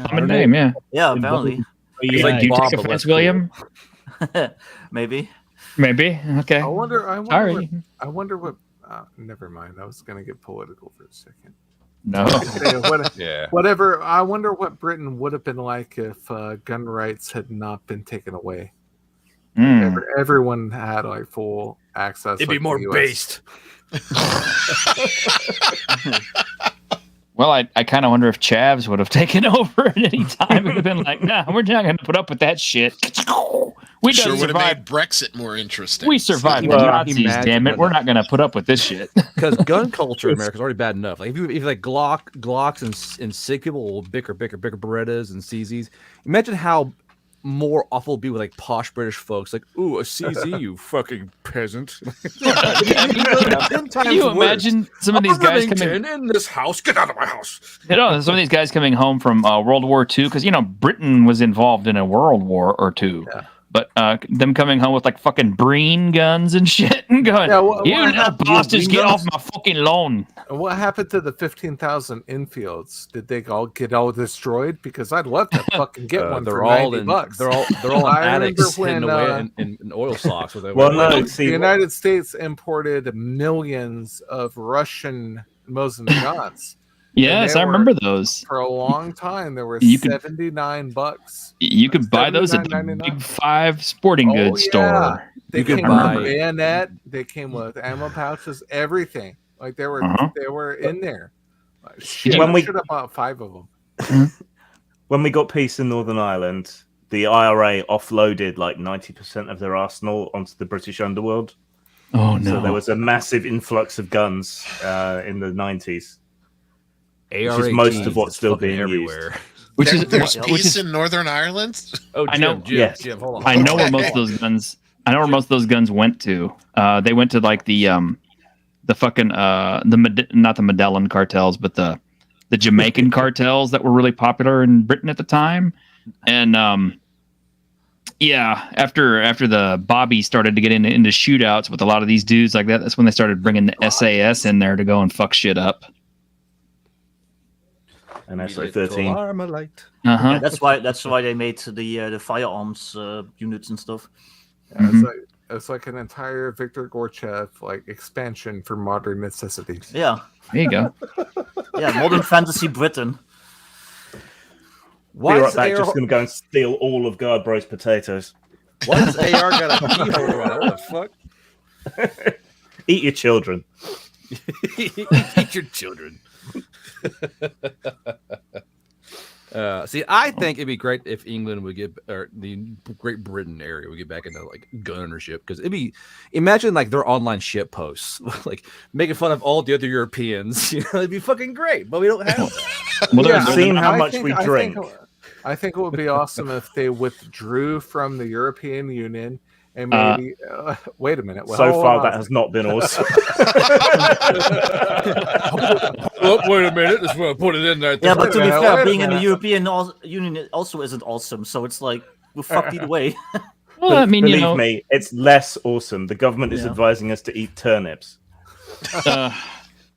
common name, yeah. Yeah, apparently. He's like, do you Bob, take but offense, less cool. William? Maybe. Maybe. Okay. I wonder Sorry. what never mind. I was gonna get political for a second. No. Yeah. Whatever. I wonder what Britain would have been like if gun rights had not been taken away. Mm. Everyone had like full access. It'd be like more the US. based. Well, I kind of wonder if Chavs would have taken over at any time. It would have been like, nah, we're not going to put up with that shit. We Sure done would have survived. made Brexit more interesting. We survived the Well, Nazis, imagine damn it. what We're the- not going to put up with this shit. Because gun culture in America is already bad enough. Like if you like Glocks and Sig people will bicker Berettas and CZs. Imagine how more awful it'd be with like posh British folks. Like, ooh, a CZ, you fucking peasant. Can you imagine some of these guys coming? in this house? Get out of my house! You know, some of these guys coming home from World War II, because, you know, Britain was involved in a world war or two. Yeah. But them coming home with like fucking Breen guns and shit and going, Yeah, what you little happened to bastards, Breen get off guns? my fucking lawn. And what happened to the 15,000 infields? Did they all get destroyed? Because I'd love to fucking get one They're for all 90 in. bucks. They're all in I attics remember hidden when, away in oil socks. With Well, no, the see, United States imported millions of Russian Mosin guns. Yes, they I were- remember those. For a long time, there were You could- $79. You could buy those at the $79.99. Big Five sporting Oh, goods yeah. store. They You could came buy- with a bayonet. They came with ammo pouches. Everything. Like they were in there. Shit, When I we- should have bought 5 of them. when we got peace in Northern Ireland, the IRA offloaded like 90% of their arsenal onto the British underworld. Oh no! So there was a massive influx of guns in the 90s, which is most of what's still being everywhere. used. There's peace in Northern Ireland. Oh, I know. Jim, hold on. I know where most of those guns. I know where most of those guns went to. They went to like the fucking not the Medellin cartels, but the Jamaican cartels that were really popular in Britain at the time, and yeah, after the Bobby started to get into shootouts with a lot of these dudes like that, that's when they started bringing the SAS in there to go and fuck shit up. And SO-13. Uh-huh. Yeah, that's why they made the firearms units and stuff. Yeah, it's like an entire Victor Gorchev like expansion for modern necessities. Yeah. There you go. Yeah, modern fantasy Britain. Why is AR just going to go and steal all of Guardbro's potatoes? Why does AR got a keyboard on it? What the fuck? Eat your children. Eat your children. See, I think it'd be great if England would get, or the Great Britain area would get back into like gun ownership, because it'd be, imagine like their online shit posts, like making fun of all the other Europeans. You know, it'd be fucking great, but we don't have that. Well, they've seen how much we drink. I think it would be awesome if they withdrew from the European Union and maybe. Wait a minute. Well, so far, that has not been awesome. Oh, wait a minute. Just want to put it in there. Yeah, but to be fair, being in the European Union also isn't awesome. So it's like we're fucked either way. Well, I mean, believe me, it's less awesome. The government is Yeah. advising us to eat turnips.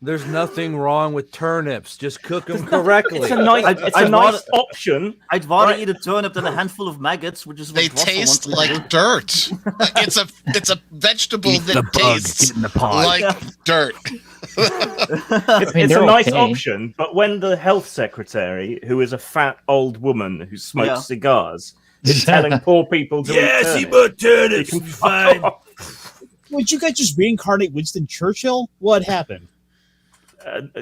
There's nothing wrong with turnips. Just cook them correctly. It's a nice option. I'd rather eat a turnip than a handful of maggots, which is what They Russell taste wants to like dirt. It's a vegetable that tastes like dirt. It's a nice option, but when the health secretary, who is a fat old woman who smokes cigars, is telling poor people to eat turnips, turnips, fine. Would you guys just reincarnate Winston Churchill? What happened?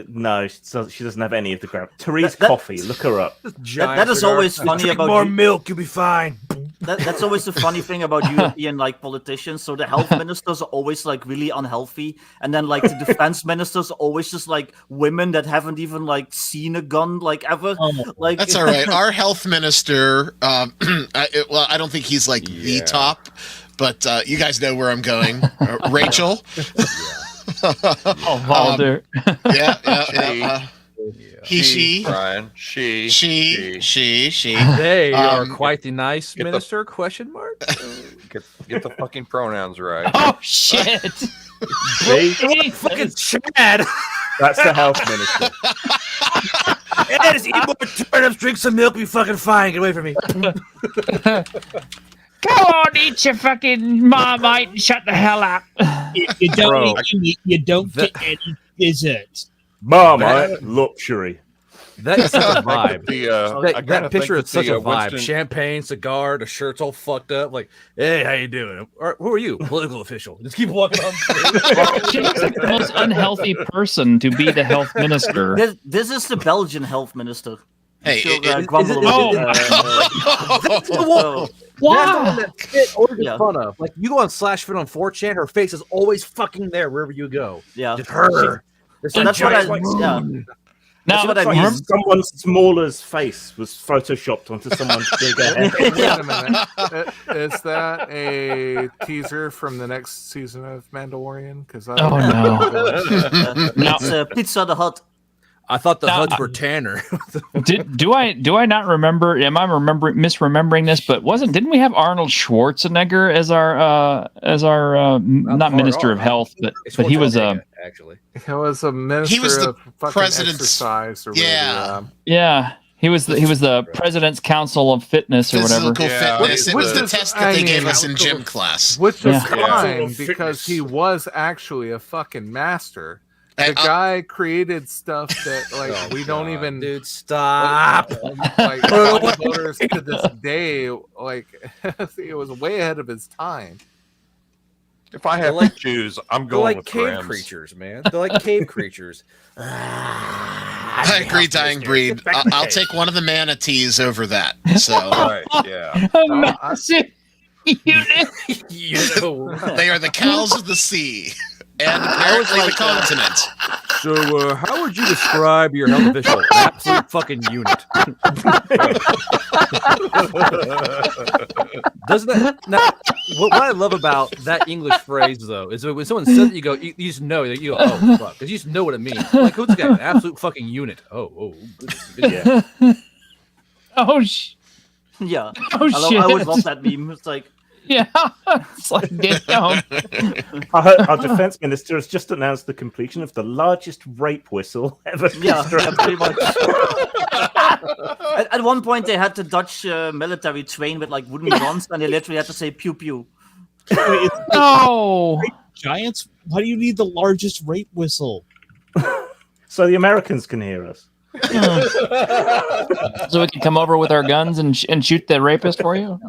No, she doesn't have any of the crap. Therese Coffey, look her up. That is always funny about more milk, you'll be fine. That's always the funny thing about European like politicians. So the health ministers are always like really unhealthy, and then like the defense ministers are always just like women that haven't even like seen a gun like ever. Like That's all right. Our health minister, I don't think he's like the top, but you guys know where I'm going. Rachel. Valder. Yeah. She. Brian. She. They are quite the nice minister? Question mark. Get the fucking pronouns right. Oh shit! Fucking Chad. That's the health minister. Yeah, just eat more turnips, drink some milk, be fucking fine. Get away from me. Go on, eat your fucking Marmite and shut the hell up. You don't get any dessert. Marmite luxury. That is such a vibe. That picture is such a vibe. Winston... Champagne, cigar, the shirt's all fucked up. Like, hey, how you doing? Or, who are you? Political official. Just keep walking on. She looks like the most unhealthy person to be the health minister. This is the Belgian health minister. Hey, Wow. That fit or get fun of. Like, you go on /fit on 4chan, her face is always fucking there wherever you go. Yeah. Just her. So that's what I Now, what I mean. Someone's smaller's face was photoshopped onto someone's bigger head. Wait a minute. Is that a teaser from the next season of Mandalorian? Because no. It's Pizza the Hut. I thought the Huts were Tanner. Do I not remember? Am I misremembering this? But didn't we have Arnold Schwarzenegger as our not minister of health, but he was actually he was a minister He was the of fucking president's- exercise or whatever. yeah. He was the President's Council of Fitness or whatever. Physical fitness. It was the test that they gave us in gym class. Which is Yeah. fine because he was actually a fucking master. The guy created stuff that we don't even. Dude, stop. Like voters to this day, like it was way ahead of his time. If I have to choose, I'm They're going like with cave Grimm's. creatures, man. They're like cave creatures. I agree, Dying Breed. I'll take one of the manatees over that. So Right, yeah. Massive unit. they are the cows of the sea, and apparently the continent. So, how would you describe your health official? An absolute fucking unit. Doesn't that now? What I love about that English phrase though is when someone says it, you just know, you go, oh fuck, because you just know what it means. Like, who's this guy? An absolute fucking unit. Oh, goodness. Yeah. Oh Yeah. Oh, I would shit. love that meme. It's like, yeah. It's like, damn. Our defense minister has just announced the completion of the largest rape whistle ever. yeah, pretty much. At one point, they had the Dutch military train with like wooden guns, and they literally had to say pew pew. No. Giants? Why do you need the largest rape whistle? So the Americans can hear us. So we can come over with our guns and shoot the rapist for you?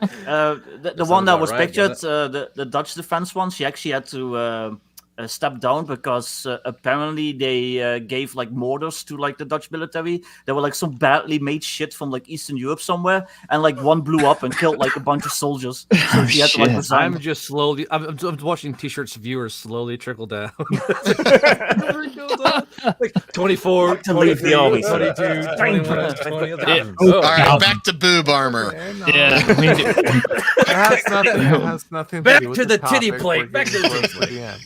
The one that was pictured, the Dutch defense one, she actually had to step down because apparently they gave like mortars to like the Dutch military. They were like some badly made shit from like Eastern Europe somewhere, and like one blew up and killed like a bunch of soldiers. So she had to like resign. I'm just slowly. I'm watching T-shirts viewers slowly trickle down. Like 24, to leave the army, 22, sir. 21, 20. All right, back to boob armor. Yeah. It has nothing Back do with to the titty topic. plate. We're Back to getting the close to the end.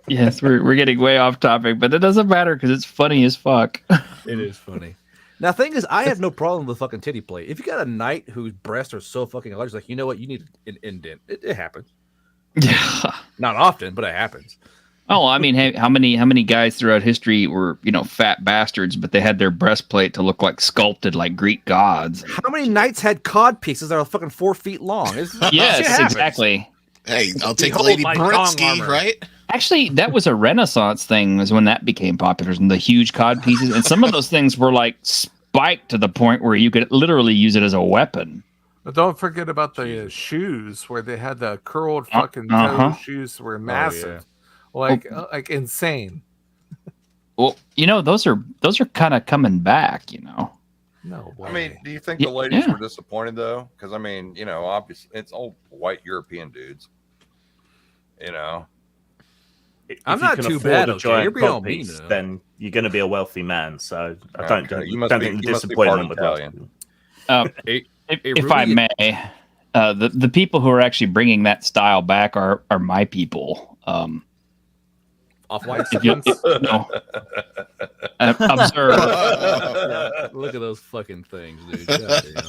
Yes, we're getting way off topic, but it doesn't matter because it's funny as fuck. It is funny. Now, the thing is, I have no problem with fucking titty plate. If you got a knight whose breasts are so fucking large, like, you know what, you need an indent. It happens. Yeah. Not often, but it happens. Oh, I mean, hey, how many guys throughout history were, fat bastards, but they had their breastplate to look like sculpted like Greek gods? How many knights had cod pieces that are fucking 4 feet long? Yes, exactly. Hey, I'll take Behold Lady my thong Britsky, armor. right? Actually, that was a Renaissance thing, was when that became popular, and the huge cod pieces. And some of those things were like spiked to the point where you could literally use it as a weapon. But don't forget about the shoes where they had the curled fucking toe shoes were massive. Like insane. Well, those are kind of coming back, No way. I mean, do you think the ladies were disappointed though? Because I mean, obviously it's all white European dudes. I'm not too bad. Okay, you're being all mean. Then you're going to be a wealthy man. So I don't think you must the be part disappointment with Italian. If I may, the people who are actually bringing that style back are my people. Off-white. Observe. Look at those fucking things, dude.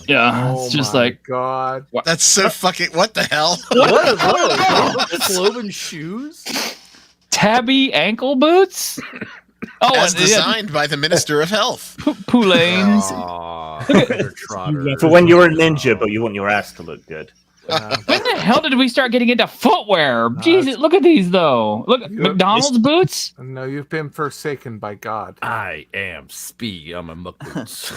Yeah, it's just like God. That's so fucking. What the hell? What are those? Cloven shoes? Tabby ankle boots? Oh, as designed by the Minister of Health. Poulains. For when you're a ninja, but you want your ass to look good. When the hell did we start getting into footwear? Jesus, look at these though. Look at McDonald's boots. No, you've been forsaken by God. I am Spee on my muck boots.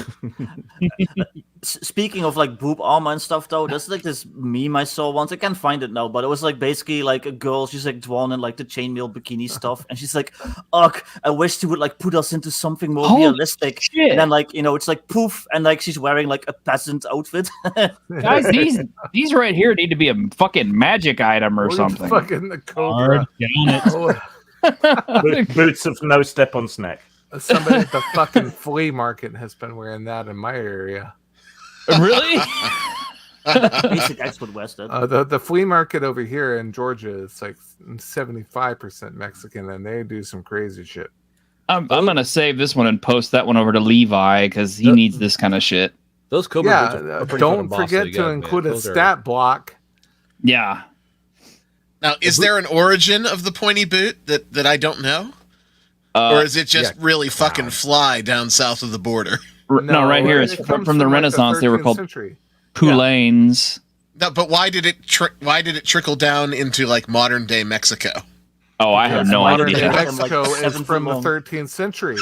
Speaking of like boob armor and stuff, though, there's like this meme I saw once. I can't find it now, but it was like basically like a girl. She's like drawn in like the chainmail bikini stuff, and she's like, "Ugh, I wish she would like put us into something more realistic." Shit. And then like it's like poof, and like she's wearing like a peasant outfit. Guys, these right here need to be a fucking magic item or something. Fucking the cobra. Boots of no step on snack. Somebody at the fucking flea market has been wearing that in my area. Really? Basic expert Western. The flea market over here in Georgia is like 75% Mexican, and they do some crazy shit. I'm gonna save this one and post that one over to Levi because he needs this kind of shit. Those cobra boots are pretty don't fucking forget bossy, to include a stat block. Yeah. Now, is there an origin of the pointy boot that I don't know? Or is it just really fucking fly down south of the border? No, right here is from the Renaissance. They were called poulains. No, but why did it trickle down into like modern day Mexico? Oh, I have no idea. Mexico is from the 13th century.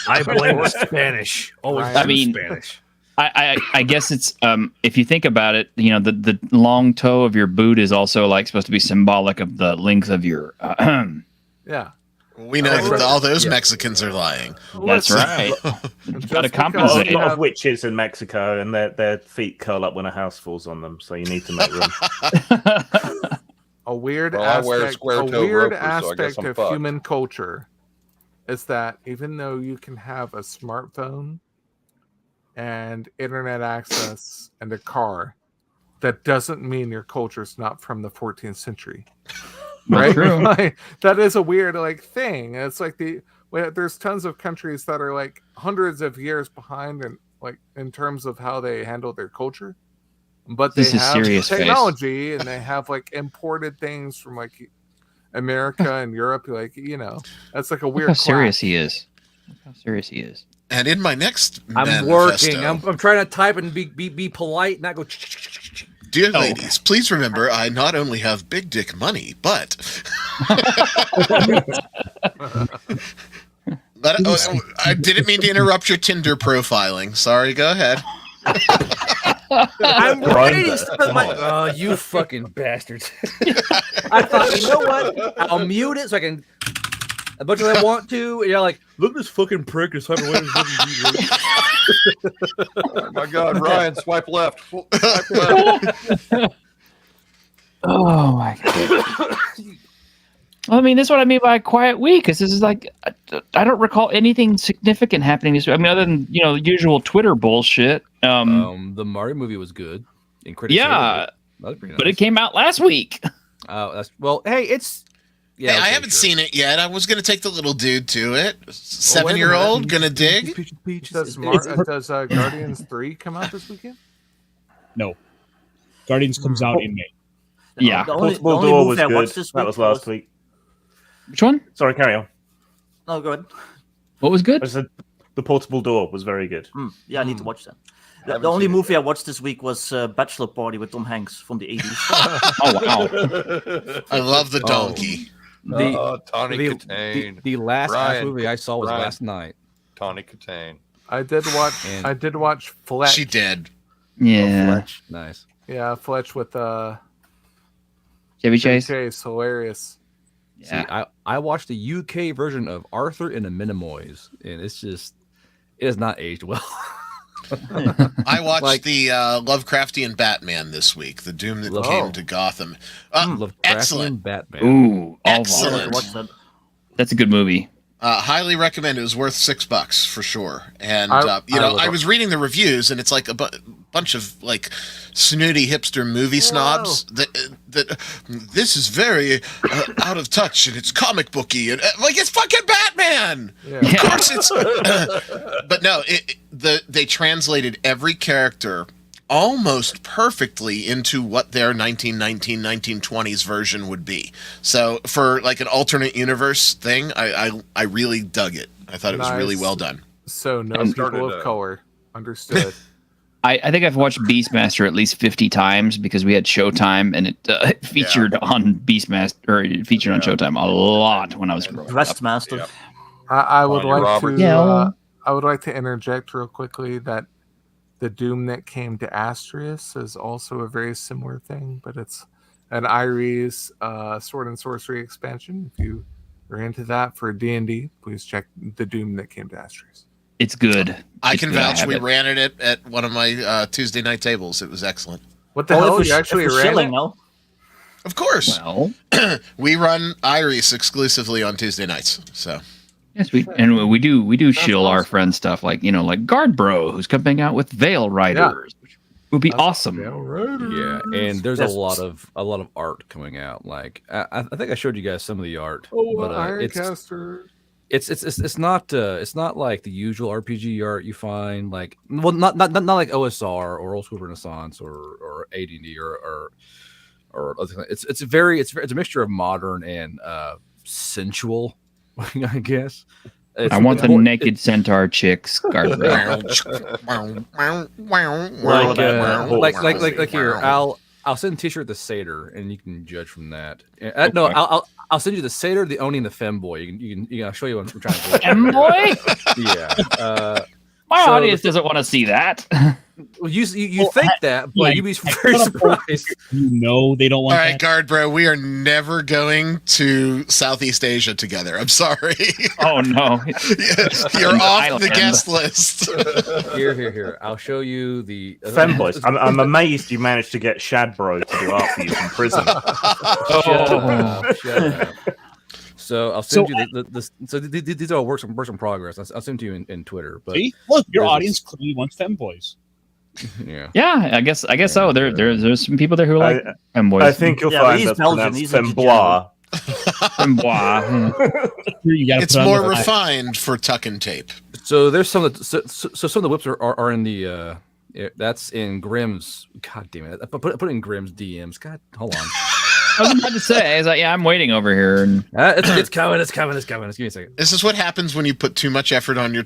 I blame the Spanish. Always I mean, Spanish. I guess it's if you think about it, the long toe of your boot is also like supposed to be symbolic of the length of your yeah. We know that all those Mexicans are lying. That's right. Got to A compensate. lot of witches in Mexico, and their feet curl up when a house falls on them. So you need to make room. A weird Well, I wear aspect, square-toe ropers, so I guess I'm of fucked. human culture is that even though you can have a smartphone and internet access and a car, that doesn't mean your culture's not from the 14th century. Right? True. Like, that is a weird thing. It's like there's tons of countries that are like hundreds of years behind in terms of how they handle their culture. But they This is have serious face. technology and they have imported things from America and Europe. That's like a Look weird how serious clash. he is. Look how serious he is. And in my next I'm manifesto, working. I'm trying to type and be polite, not go. dear ladies, please remember I not only have big dick money, but I didn't mean to interrupt your Tinder profiling. Sorry, go ahead. I'm ready to spend my. Oh, you fucking bastards! I thought, you know what? I'll mute it so I can. As much as I want to, you're like, look at this fucking prick. This fucking Oh my God, Ryan, swipe left. Swipe left. Oh my god. Well, I mean, that's what I mean by a quiet week. Because this is I don't recall anything significant happening this week. I mean, other than usual Twitter bullshit. The Mario movie was good. Yeah, that was pretty nice. But it came out last week. Oh, that's hey, it's. Yeah, Hey, I okay, haven't sure. seen it yet. I was going to take the little dude to it. 7-year-old going to dig. Does Guardians 3 come out this weekend? No. Guardians comes out in May. Yeah. The only Portable Door was movie I good. watched this That week was last week. Which one? Sorry, carry on. No, go ahead. What was good? I said the Portable Door was very good. Yeah, I need to watch that. Haven't The only seen it movie I watched this week was Bachelor Party with Tom Hanks from the 80s. Oh wow. I love the donkey. Tawny Katane. The last Brian, movie I saw was Brian. last night. Tawny Katane. I did watch. And- I did watch Fletch. She did. Yeah. Fletch. Nice. Yeah, Fletch with Chevy Chase. Chase, hilarious. Yeah. See, I watched the UK version of Arthur and the Minimoys, and it has not aged well. I watched the Lovecraftian Batman this week, the Doom that came to Gotham. Excellent. Batman. Ooh, Excellent. Watch that. That's a good movie. Highly recommend. It was worth $6 for sure. And I I was reading the reviews, and it's like a bunch of snooty hipster movie snobs that this is very out of touch and it's comic booky and it's fucking Batman. Yeah. Of course it's. But no, they translated every character almost perfectly into what their 1919 1920s version would be. So for an alternate universe thing, I really dug it. I thought it was really well done. So no And people of color. Understood. I think I've watched Beastmaster at least 50 times because we had Showtime and it featured on Beastmaster, or it featured on Showtime a lot when I was growing up. Westmaster. Yeah. I would Tanya like Roberts. to. Yeah. I would like to interject real quickly that the Doom that came to Astrius is also a very similar thing, but it's an Iris Sword and Sorcery expansion. If you are into that for D&D, please check the Doom that came to Astrius. It's good. I It's can good. vouch. have We it. ran it at one of my Tuesday night tables. It was excellent. What the hell? if You actually we're ran shilling it? now. Of course, Well, we run Iris exclusively on Tuesday nights. So yes, we do shill our friend stuff like Guard Bro, who's coming out with Veil Riders, which would be awesome. Yeah, and there's Yes. a lot of art coming out. Like I think I showed you guys some of the art, Oh, but Ironcaster. it's not like the usual RPG art you find not like OSR or Old School Renaissance or AD&D or other things. It's a mixture of modern and sensual, I guess. I want the naked centaur chicks, Guard Bro. like here, I'll send a t-shirt the Satyr, and you can judge from that. No, I'll send you the Satyr, the Oni, and the Femboy. You can I'll show you what I'm trying to do. Femboy? Yeah. My So audience doesn't want to see that. Well, you think that, but Yeah, you'd be very surprised. They don't want All right, that. guard bro, we are never going to Southeast Asia together. I'm sorry. Oh no. You're off Island. the guest list. Here. I'll show you the Femboys, I'm amazed you managed to get Shadbro to do art for you from prison. Shut up. So I'll send you the so these are all works in progress. I'll send to you in Twitter. But See? Look, your audience clearly wants femboys. Yeah. Yeah, I guess so. There's some people there who like femboys. I think you'll find that's pronounced fembois. Fembois. It's more refined for tuck and tape. So there's some of the so some of the whips are in the that's in Grimm's. God damn it! Put it in Grimm's DMs. God, hold on. I was about to say, I was like, yeah, I'm waiting over here, and it's coming. Just give me a second. This is what happens when you put too much effort on your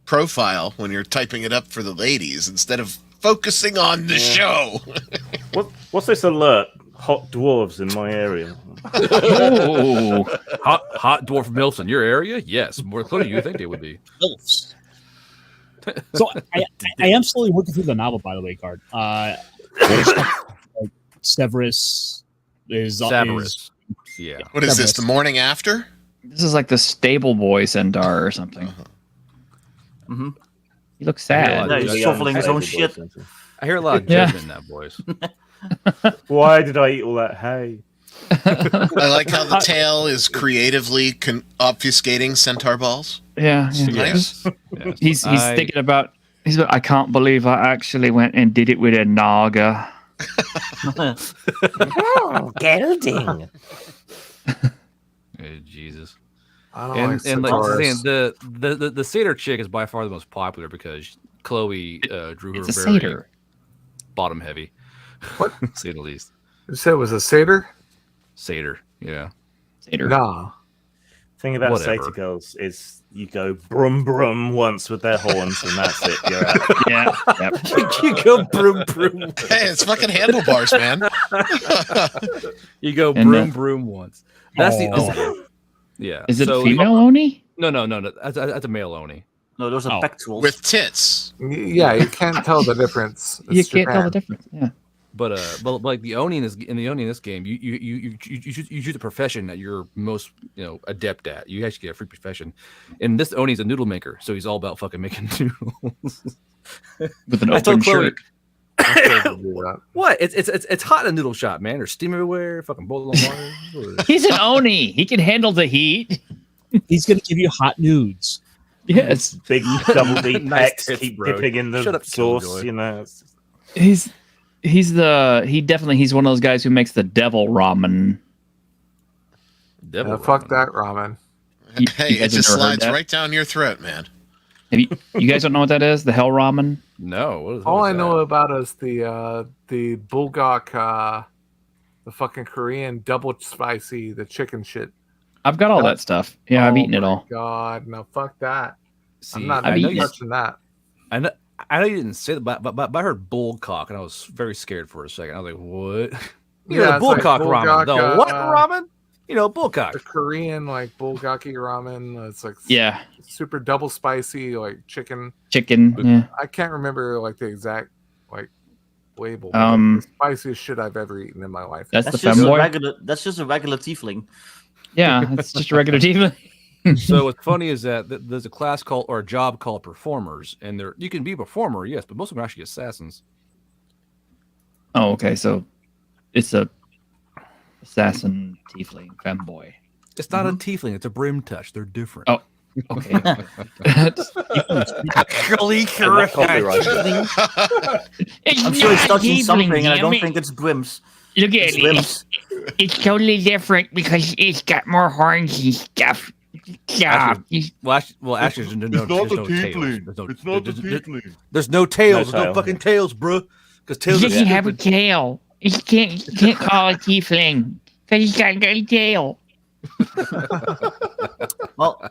profile when you're typing it up for the ladies instead of focusing on the show. What's this alert? Hot dwarves in my area. Oh, hot dwarf milfs in your area? Yes, more clearly you think they would be. Milfs. So I am slowly working through the novel, by the way, Card. Like Severus is Severus. Yeah. What is this? The morning after? this is like the stable boy centaur or something. Mm-hmm. He looks sad. Yeah, he's shuffling his own shit. I hear a lot of judgment in that voice. Why did I eat all that hay? I like how the tail is creatively obfuscating centaur balls. Yeah, Nice. Yes. He's thinking about. He's like, I can't believe I actually went and did it with a naga. Oh, gelding. Hey, Jesus. I don't And like centaurs. saying, the satyr chick is by far the most popular because Chloe drew her It's a very satyr. bottom heavy. What? Say the least. You said it was a satyr? Satyr, yeah. Satyr. Nah. Thing about Whatever. satyr girls is you go brum brum once with their horns and that's it. You're out. Yeah. Yep. You go broom broom. Hey, it's fucking handlebars, man. You go And, broom broom once. That's the Oh. Oni. Yeah. Is it so- female Oni? No. That's a male Oni. No, those are Oh. pectorals. With tits. Yeah, you can't tell the difference. You It's can't tell the Japan. difference. Yeah. But like the Oni in this game, you choose a profession that you're most adept at. You actually get a free profession. And this Oni's a noodle maker, so he's all about fucking making noodles. With an I told open Chloe, shirt. I still do that. what? It's hot in a noodle shop, man. There's steam everywhere. Fucking boiling water. He's an Oni. He can handle the heat. He's going to give you hot nudes. Yes. Big double deep Nice pecs, tits, keep bro. dipping in the Shut up, sauce. Killjoy. You know. It's just- He's one of those guys who makes the devil ramen. Devil Fuck ramen. that ramen. Hey, you it guys just have never heard slides that? right down your throat, man. You guys don't know what that is? The hell ramen? No. All what I is know that? about is the bulgok, the fucking Korean double spicy, the chicken shit. I've got all that stuff. Yeah, I've Oh eaten it my all. God, no, fuck that. See, I'm not I've eaten it. touching that. I know you didn't say that, but I heard bullcock, and I was very scared for a second. I was like, "What?" Yeah, The it's like bullcock ramen. bulgok, The what ramen? Bullcock. The Korean like bulgogi ramen. It's like Yeah, super double spicy, like chicken. chicken. Yeah. I can't remember like the exact like label. but Um, the spiciest shit I've ever eaten in my life. That's That's the just a femboy. regular. That's just a regular tiefling. Yeah, it's just a regular team. So what's funny is that there's a class called or a job called performers, and you can be a performer, yes, but most of them are actually assassins. Oh, okay. So it's a assassin tiefling femboy. It's not a tiefling; it's a brim touch. They're different. Oh, okay. Actually, correct. I'm sure it's touching something, and I don't think it's brims. Look at It's it. brims. It's totally different because it's got more horns and stuff. Actually, there's no It's not the tails. tiefling. There's no- It's not the there's- tiefling. There's no tails. No There's no tail. fucking tails, bro. Because He tails are doesn't have a stupid. tail. You can't call it tiefling because he's got no tail. Well,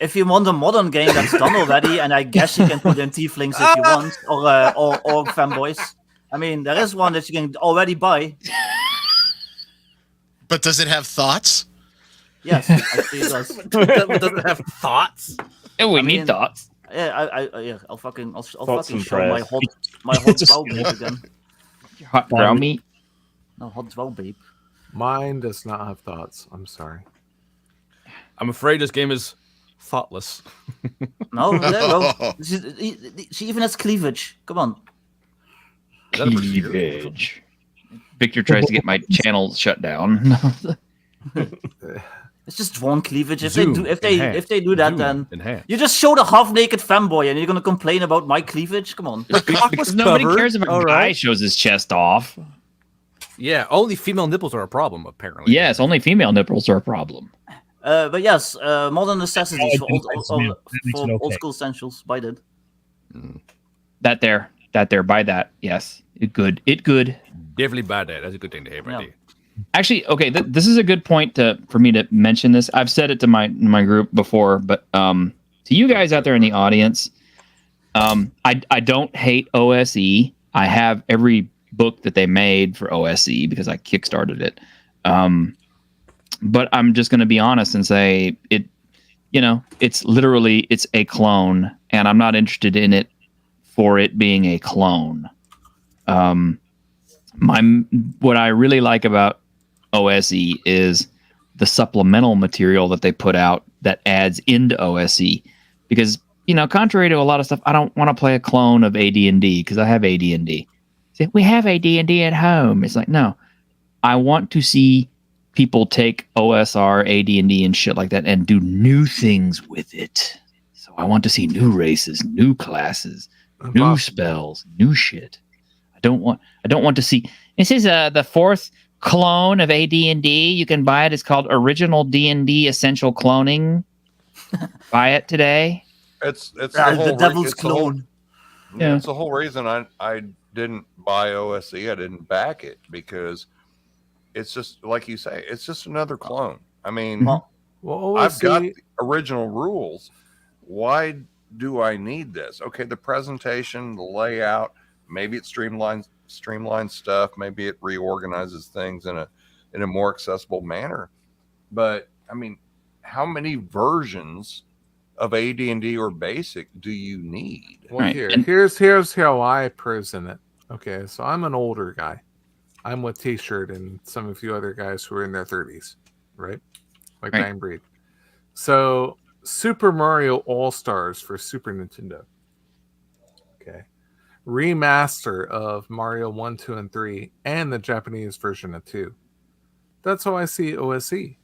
if you want a modern game that's done already, and I guess you can put in tieflings if you want, or femboys. I mean, there is one that you can already buy. But does it have thoughts? Yes, actually it does. Doesn't have thoughts. Oh, we I need mean, thoughts. I'll fucking Thoughts fucking and show my prayers. hot dwell babe again. Hot brow meat. No, hot dwell babe. Mine does not have thoughts. I'm sorry. I'm afraid this game is thoughtless. No, there well, she even has cleavage. Come on. Cleavage. Victor tries to get my channel shut down. It's just drawn cleavage. If Zoom, they do that, Zoom, then enhance. you just showed a half-naked fanboy, and you're gonna complain about my cleavage? Come on. Because nobody covered, cares if a all guy right. shows his chest off. Yeah, only female nipples are a problem, apparently. Yes, only female nipples are a problem. But yes, modern necessities for that makes it old okay. school essentials. Buy that. That there, buy that. Yes, it good. Definitely buy that. That's a good thing to have right Yeah. there. Actually, okay, this is a good point for me to mention this. I've said it to my group before, but to you guys out there in the audience, I don't hate OSE. I have every book that they made for OSE because I kickstarted it. But I'm just going to be honest and say it's a clone, and I'm not interested in it for it being a clone. What I really like about OSE is the supplemental material that they put out that adds into OSE, because contrary to a lot of stuff, I don't want to play a clone of AD&D because I have AD&D. Say, we have AD&D at home. It's like, no, I want to see people take OSR, AD&D, and shit like that and do new things with it. So I want to see new races, new classes, new spells, new shit. I don't want to see. This is the fourth clone of AD&D. You can buy it. It's called Original D&D Essential Cloning. Buy it today. It's the The devil's clone. Yeah. It's the whole reason I didn't buy OSE. I didn't back it because it's just like you say. It's just another clone. I mean, Well, I've got OSE the original rules. Why do I need this? Okay, the presentation, the layout, maybe it streamlines stuff, maybe it reorganizes things in a more accessible manner. But I mean, how many versions of AD&D or basic do you need? Well, Right. here's how I present it. Okay, so I'm an older guy. I'm with T-shirt and some of you other guys who are in their 30s, right? Like Right. Dying Breed. So Super Mario All-Stars for Super Nintendo. Okay. Remaster of Mario 1, 2, and 3, and the Japanese version of 2. That's how I see OSE.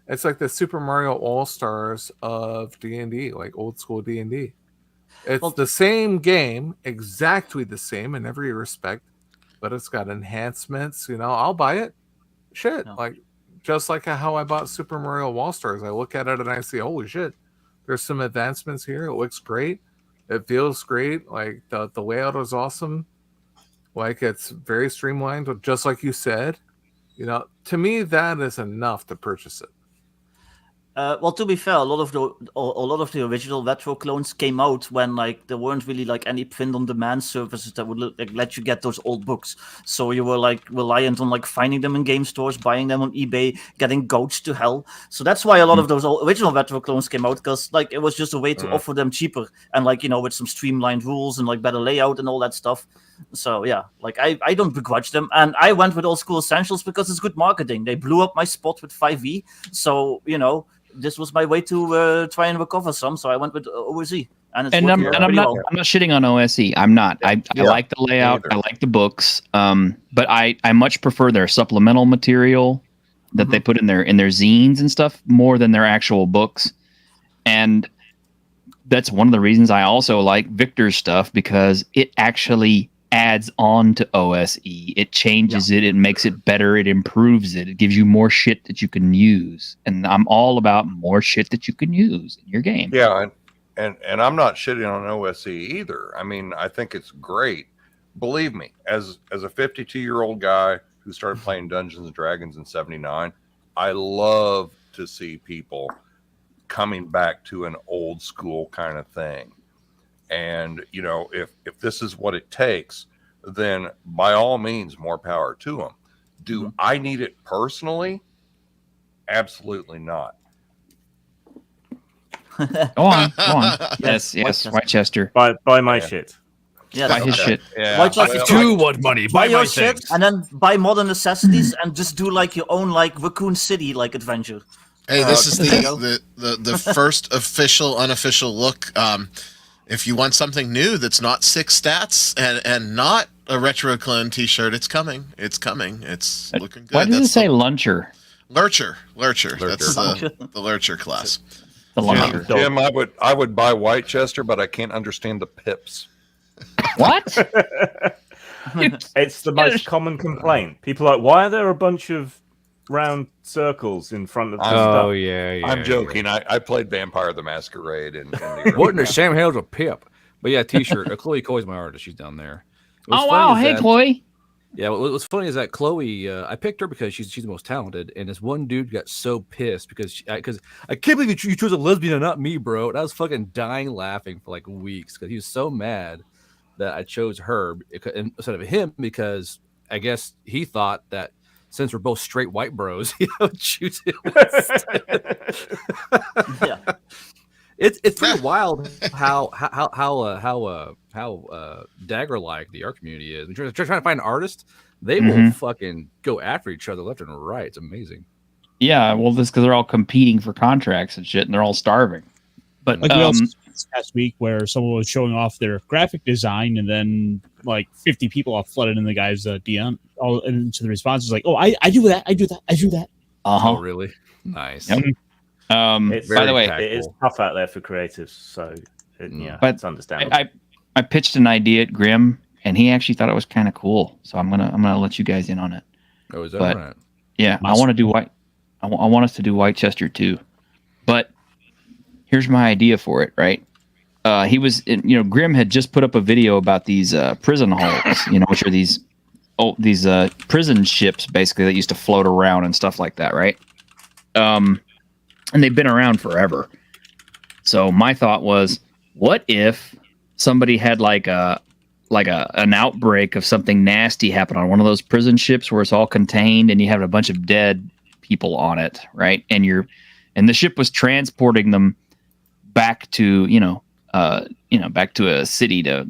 It's like the Super Mario All-Stars of D&D, like old school D&D. It's the same game, exactly the same in every respect, but it's got enhancements. I'll buy it. Shit. Yeah. Like, just like how I bought Super Mario All-Stars. I look at it and I see, holy shit, there's some advancements here. It looks great. It feels great. Like, the layout is awesome. Like, it's very streamlined, just like you said. To me, that is enough to purchase it. Well, to be fair, a lot of the original retro clones came out when there weren't really any print-on-demand services that would let you get those old books. So you were reliant on finding them in game stores, buying them on eBay, getting gouged to hell. So that's why a lot of those original retro clones came out, because it was just a way to offer them cheaper and with some streamlined rules and better layout and all that stuff. So yeah, I don't begrudge them, and I went with Old School Essentials because it's good marketing. They blew up my spot with 5e, so this was my way to try and recover some. So I went with OSE, and I'm not shitting on OSE. I'm not. I like the layout. I like the books. But I much prefer their supplemental material that they put in their zines and stuff more than their actual books. And that's one of the reasons I also like Victor's stuff, because it actually adds on to OSE. It changes it. It makes it better. It improves it. It gives you more shit that you can use. And I'm all about more shit that you can use in your game. Yeah, and I'm not shitting on OSE either. I mean, I think it's great. Believe me, as a 52-year-old guy who started playing Dungeons and Dragons in '79, I love to see people coming back to an old school kind of thing. And, if this is what it takes, then by all means, more power to them. Do I need it personally? Absolutely not. Go on. Yes, Whitechester. Buy my shit. Yeah, Buy his shit. Yeah. Whitechester, Well, Too much money. buy Buy your my shit things. and then buy modern necessities and just do like your own like Raccoon City like adventure. Hey, this is there you go. the first official, unofficial look. If you want something new that's not 6 stats and not a retro clone T-shirt, it's coming. It's coming. It's looking good. Why does it That's say the Luncher? Lurcher. That's the Lurcher class. The Luncher. Jim, I would buy Whitechester, but I can't understand the pips. What? It's the most common complaint. People are like, why are there a bunch of round circles in front of the stuff? Oh yeah. I'm joking. I played Vampire the Masquerade in the What in the Sam Hale's a pip? But yeah, T-shirt. Chloe Coy's my artist. She's down there. What's Oh funny wow! is Hey, that- Chloe. Yeah, what's funny is that Chloe, I picked her because she's the most talented, and this one dude got so pissed because I can't believe you chose a lesbian and not me, bro. And I was fucking dying laughing for like weeks because he was so mad that I chose her instead of him because I guess he thought that since we're both straight white bros, he would choose him. Yeah. It's pretty wild how dagger like the art community is. When you're trying to find an artist, they will fucking go after each other left and right. It's amazing. Yeah, well, this because they're all competing for contracts and shit, and they're all starving. But Like we also saw this past week where someone was showing off their graphic design, and then like 50 people all flooded in the guy's DM. All into the responses like, "Oh, I do that, I do that, I do that." Oh, really? Nice. Yep. By the way, it is tough out there for creatives, so yeah, but it's understandable. I pitched an idea at Grim, and he actually thought it was kind of cool. So I'm gonna let you guys in on it. Oh, is that But, right? Yeah, I want to do white. I want us to do Whitechester too, but here's my idea for it. Right, Grim had just put up a video about these prison halls, which are these prison ships basically that used to float around and stuff like that, right? And they've been around forever. So my thought was, what if somebody had an outbreak of something nasty happen on one of those prison ships where it's all contained and you have a bunch of dead people on it, right? And the ship was transporting them back to back to a city to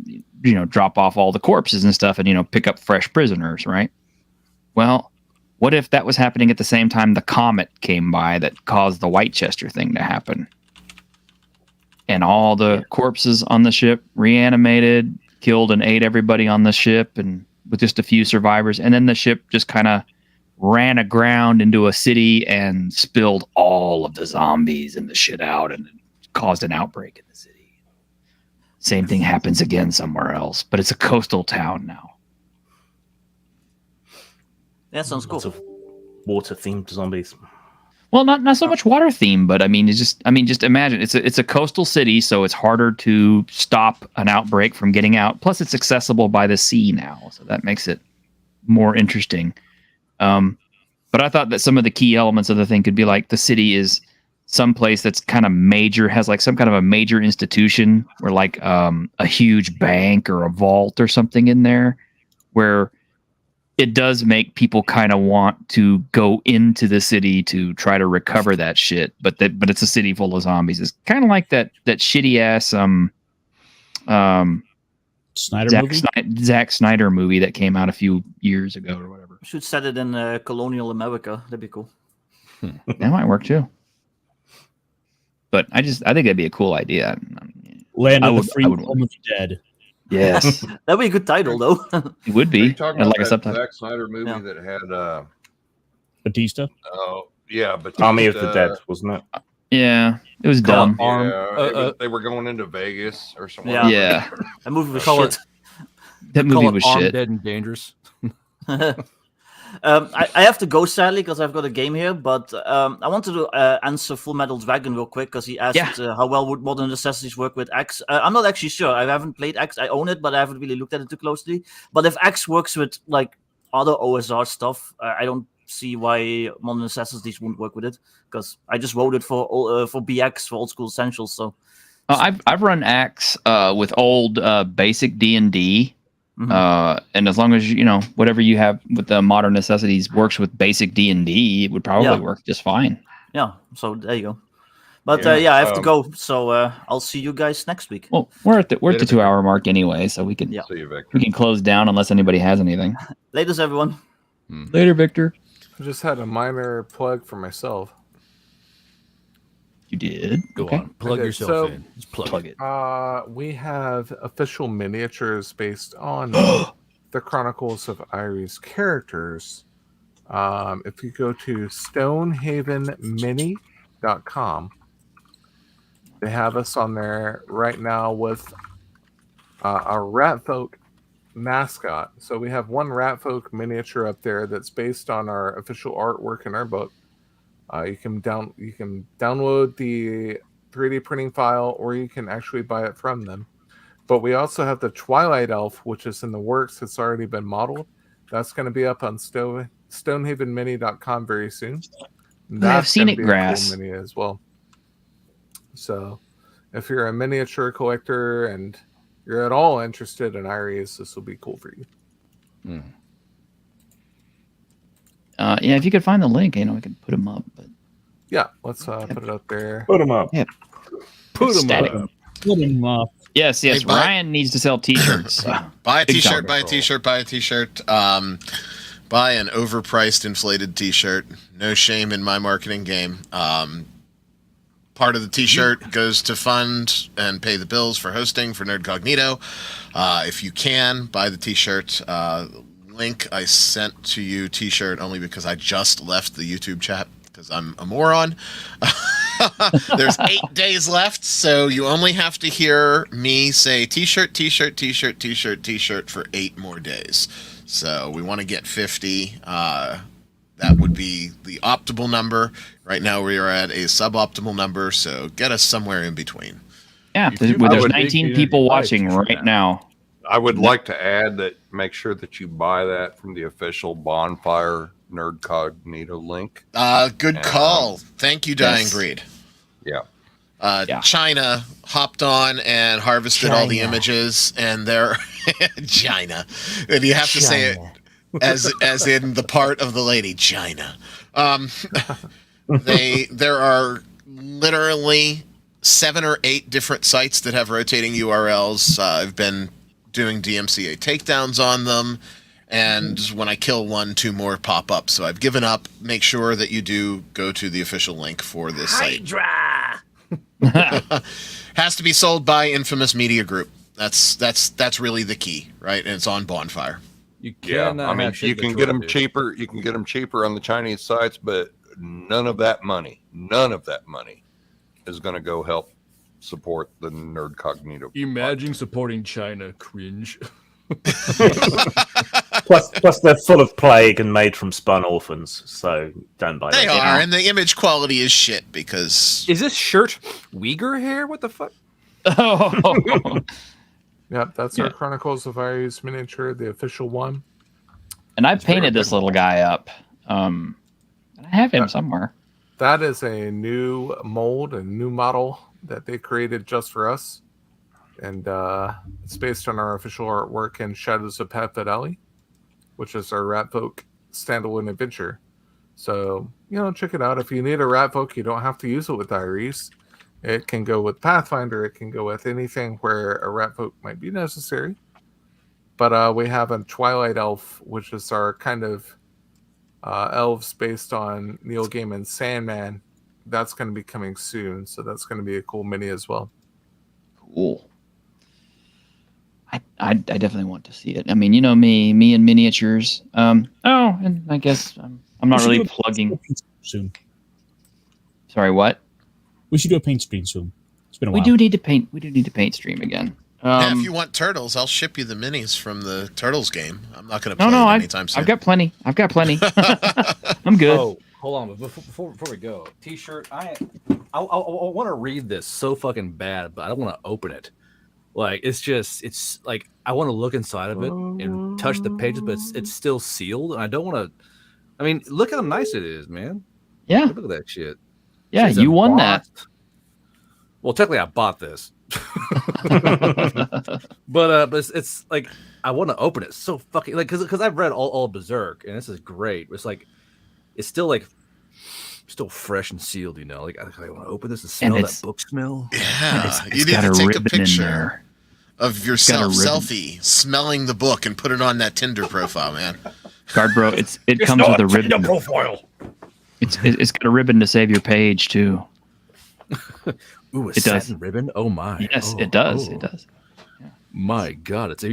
drop off all the corpses and stuff and pick up fresh prisoners, right? Well, what if that was happening at the same time the comet came by that caused the Whitechester thing to happen? And all the corpses on the ship reanimated, killed and ate everybody on the ship, and with just a few survivors. And then the ship just kind of ran aground into a city and spilled all of the zombies and the shit out and caused an outbreak in the city. Same thing happens again somewhere else, but it's a coastal town now. That sounds cool. Water themed zombies. Well, not so much water theme, but just imagine it's a coastal city, so it's harder to stop an outbreak from getting out. Plus, it's accessible by the sea now, so that makes it more interesting. But I thought that some of the key elements of the thing could be like the city is some place that's kind of major, has like some kind of a major institution, or like a huge bank or a vault or something in there, where it does make people kind of want to go into the city to try to recover that shit. But it's a city full of zombies. It's kind of like that shitty ass Zack Snyder movie that came out a few years ago or whatever. Should set it in colonial America. That'd be cool. That might work too. But I think that'd be a cool idea. Land of the Free, Home of the Dead. Yes. That'd be a good title, though. It would Are be. you talking about Like a that subtitle. Zack Snyder movie that had Batista? Oh yeah, but Army of the Dead, wasn't it? Yeah, it was dumb. They were going into Vegas or something. Yeah. That movie was Call shit. That movie was Armed, shit. Dead and Dangerous. I have to go sadly because I've got a game here, but I wanted to answer Full Metal Dragon real quick because he asked how well would Modern Necessities work with X. I'm not actually sure. I haven't played X. I own it, but I haven't really looked at it too closely. But if X works with like other OSR stuff, I don't see why Modern Necessities wouldn't work with it because I just voted for BX for Old School Essentials. So I've run Axe with old basic D&D. And as long as whatever you have with the Modern Necessities works with basic D&D, it would probably work just fine. Yeah, so there you go. But yeah, I have to go. So I'll see you guys next week. Well, we're at the Later, 2-hour mark anyway, so we can See you, Victor. we can close down unless anybody has anything. Latest, everyone. Later, Victor. I just had a minor plug for myself. You did. Go Okay. on, plug Okay, yourself so- in. Just plug it. We have official miniatures based on the Chronicles of Irie's characters. If you go to stonehavenmini.com, they have us on there right now with a Ratfolk mascot. So we have one Ratfolk miniature up there that's based on our official artwork in our book. You can download the 3D printing file, or you can actually buy it from them. But we also have the Twilight Elf, which is in the works. It's already been modeled. That's going to be up on stonehavenmini.com very soon. I've seen gonna it, be a Grass. cool mini as well. So, if you're a miniature collector and you're at all interested in Iris, this will be cool for you. Yeah, if you could find the link, we can put them up. But Yeah, let's put it up there. Put them up. yeah, Put 'em static. up. Put 'em up. Yes. Hey, bye. Ryan needs to sell T-shirts. Buy a Big t-shirt, time. buy a t-shirt, buy a t-shirt. Buy an overpriced inflated t-shirt. No shame in my marketing game. Part of the t-shirt goes to fund and pay the bills for hosting for Nerdcognito. If you can, buy the t-shirt. Link I sent to you t-shirt only because I just left the YouTube chat because I'm a moron. There's 8 days left, so you only have to hear me say t-shirt, t-shirt, t-shirt, t-shirt, t-shirt for 8 more days. So we want to get 50. That would be the optimal number. Right now we are at a suboptimal number, so get us somewhere in between. Yeah, there's I 19 would- people watching right now. I would like to add that make sure that you buy that from the official Bonfire Nerdcognito link. Good call. Thank you, Dying Yes. Breed. Yeah. China hopped on and harvested all the China. images, and they're China, and you have to say it as in the part of the lady, China. There are literally 7 or 8 different sites that have rotating URLs. I've been doing DMCA takedowns on them, and when I kill one, 2 more pop up. So I've given up. Make sure that you do go to the official link for this site. Has to be sold by Infamous Media Group. That's really the key, right? And it's on Bonfire. You Yeah, cannot I mean, have shit you can that's get them right, dude. cheaper. You can get them cheaper on the Chinese sites, but none of that money is going to go help support the Nerdcognito. Imagine supporting China. Cringe. Plus, they're full of plague and made from spun orphans, so don't buy They them. are, and the image quality is shit because Is this shirt Uyghur hair? What the fuck? Oh. Yep, that's our Chronicles of Iris miniature, the official one. And I painted this little guy up. And I have him somewhere. That is a new mold, a new model that they created just for us. And it's based on our official artwork in Shadows of Pat Fideli, which is our Ratfolk standalone adventure. So, check it out. If you need a Ratfolk, you don't have to use it with Iris. It can go with Pathfinder. It can go with anything where a Ratfolk might be necessary. But we have a Twilight Elf, which is our kind of elves based on Neil Gaiman's Sandman. That's going to be coming soon, so that's going to be a cool mini as well. Cool. I definitely want to see it. I mean, me and miniatures. And I guess I'm not really plugging. Soon. Sorry, what? We should do a paint stream soon. It's been a while. We do need to paint stream again. if you want turtles, I'll ship you the minis from the Turtles game. I'm not going to play No, it anytime soon. I've got plenty. I'm good. Oh, hold on. Before we go, T-shirt. I want to read this so fucking bad, but I don't want to open it. Like it's like I want to look inside of it and touch the pages, but it's still sealed, and I don't want to. I mean, look how nice it is, man. Yeah. Look at that shit. Yeah, It's you won that. embossed. Well, technically, I bought this, but it's like I want to open it so fucking like because I've read all Berserk and this is great. It's like it's still like still fresh and sealed. You know, like I want to open this and smell it's- that book smell. Yeah, it's you need got to a take a ribbon in picture there. of yourself, got a ribbon. selfie, smelling the book, and put it on that Tinder profile, man. Guard bro, it comes with a ribbon. Profile. It's got a ribbon to save your page too. Ooh, a It does. satin ribbon. Oh my. Yes, Oh, it does. oh. It does. My God, it's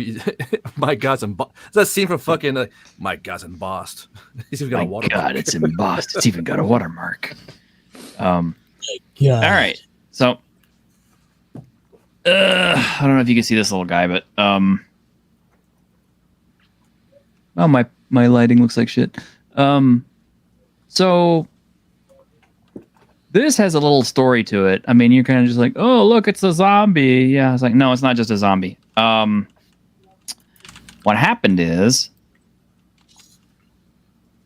my God's embossed. It's that scene from fucking My God's embossed. He's even got a My watermark. God, it's embossed. It's even got a watermark. Yeah. All right. So, I don't know if you can see this little guy, but well, my lighting looks like shit. So this has a little story to it. I mean, you're kind of just like, oh, look, it's a zombie. Yeah, it's like, no, it's not just a zombie. What happened is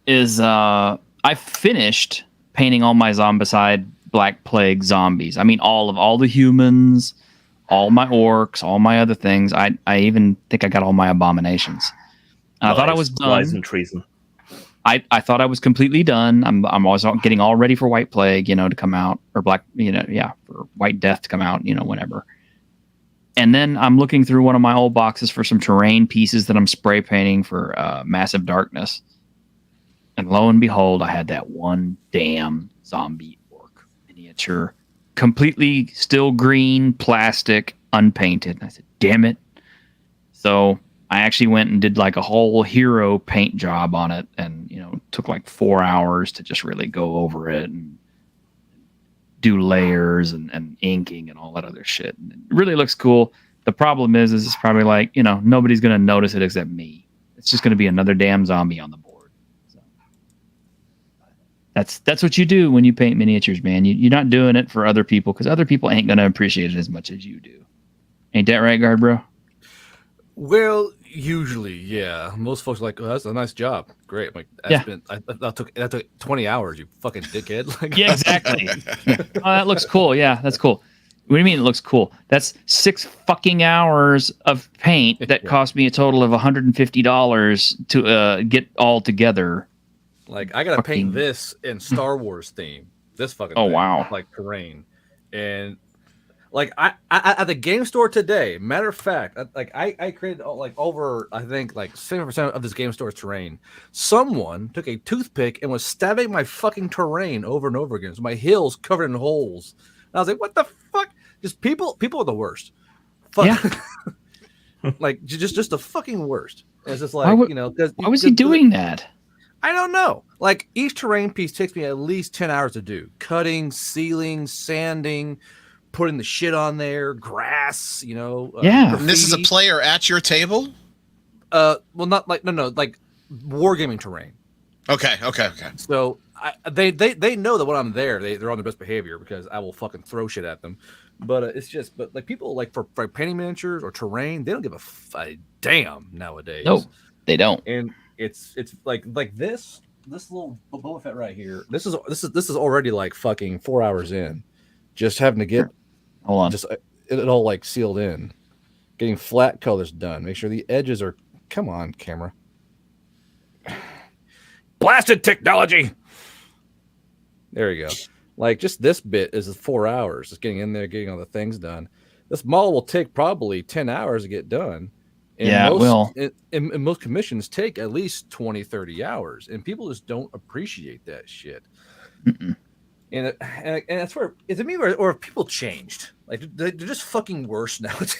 I finished painting all my zombicide Black Plague zombies. I mean, all the humans, all my orcs, all my other things. I even think I got all my abominations. And I thought I was done. Lies and treason. I thought I was completely done. I'm always getting all ready for White Plague, to come out, or Black, for White Death to come out, whenever. And then I'm looking through one of my old boxes for some terrain pieces that I'm spray painting for Massive Darkness. And lo and behold, I had that one damn zombie orc miniature, completely still green, plastic, unpainted. And I said, damn it. So I actually went and did like a whole hero paint job on it, and took like 4 hours to just really go over it and do layers and inking and all that other shit. And it really looks cool. The problem is it's probably like, nobody's gonna notice it except me. It's just gonna be another damn zombie on the board. So that's what you do when you paint miniatures, man. You're not doing it for other people, because other people ain't gonna appreciate it as much as you do. Ain't that right, Guard Bro? Well, usually, yeah. Most folks are like, oh, that's a nice job. Great. I'm like, that took 20 hours, you fucking dickhead. Like, Yeah, exactly. Oh, that looks cool. Yeah, that's cool. What do you mean it looks cool? That's 6 fucking hours of paint that cost me a total of $150 to get all together. Like, I gotta paint this in Star Wars theme. This fucking Oh, thing, wow. like terrain. And like I at the game store today, matter of fact, I created like over, I think, like 70% of this game store's terrain. Someone took a toothpick and was stabbing my fucking terrain over and over again. So my hills covered in holes. And I was like, what the fuck? Just people are the worst. Fuck. Yeah. Like just the fucking worst. And it's just like, why was he doing that? I don't know. Like, each terrain piece takes me at least 10 hours to do. Cutting, sealing, sanding, putting the shit on there, grass, Yeah. And this is a player at your table? Well, not like, no, like wargaming terrain. Okay. So they know that when I'm there, they're on their best behavior, because I will fucking throw shit at them. But but like people like for painting miniatures or terrain, they don't give a damn nowadays. No, they don't. And it's like this little Boba Fett right here. This is already like fucking 4 hours in, just having to get hold on, just it all like sealed in, getting flat colors done. Make sure the edges are. Come on, camera. Blasted technology. There you go. Like, just this bit is 4 hours, just getting in there, getting all the things done. This model will take probably 10 hours to get done. And yeah, it will. And most commissions take at least 20, 30 hours. And people just don't appreciate that shit. Mm-mm. And that's where, is it me or have people changed? Like, they're just fucking worse nowadays.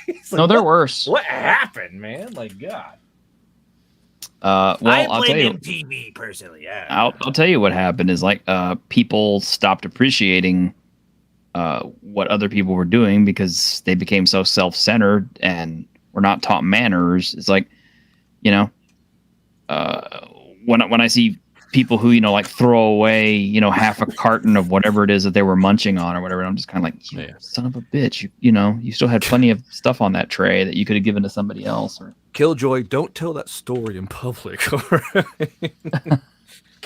Like, no, they're worse. What happened, man? Like, God. Well, I'll tell you. MTV personally. Yeah. I'll tell you what happened is like people stopped appreciating what other people were doing, because they became so self-centered and were not taught manners. It's like, when I see people who like throw away half a carton of whatever it is that they were munching on or whatever, I'm just kind of like, son of a bitch, you still had plenty of stuff on that tray that you could have given to somebody else. Or Killjoy, don't tell that story in public. All right?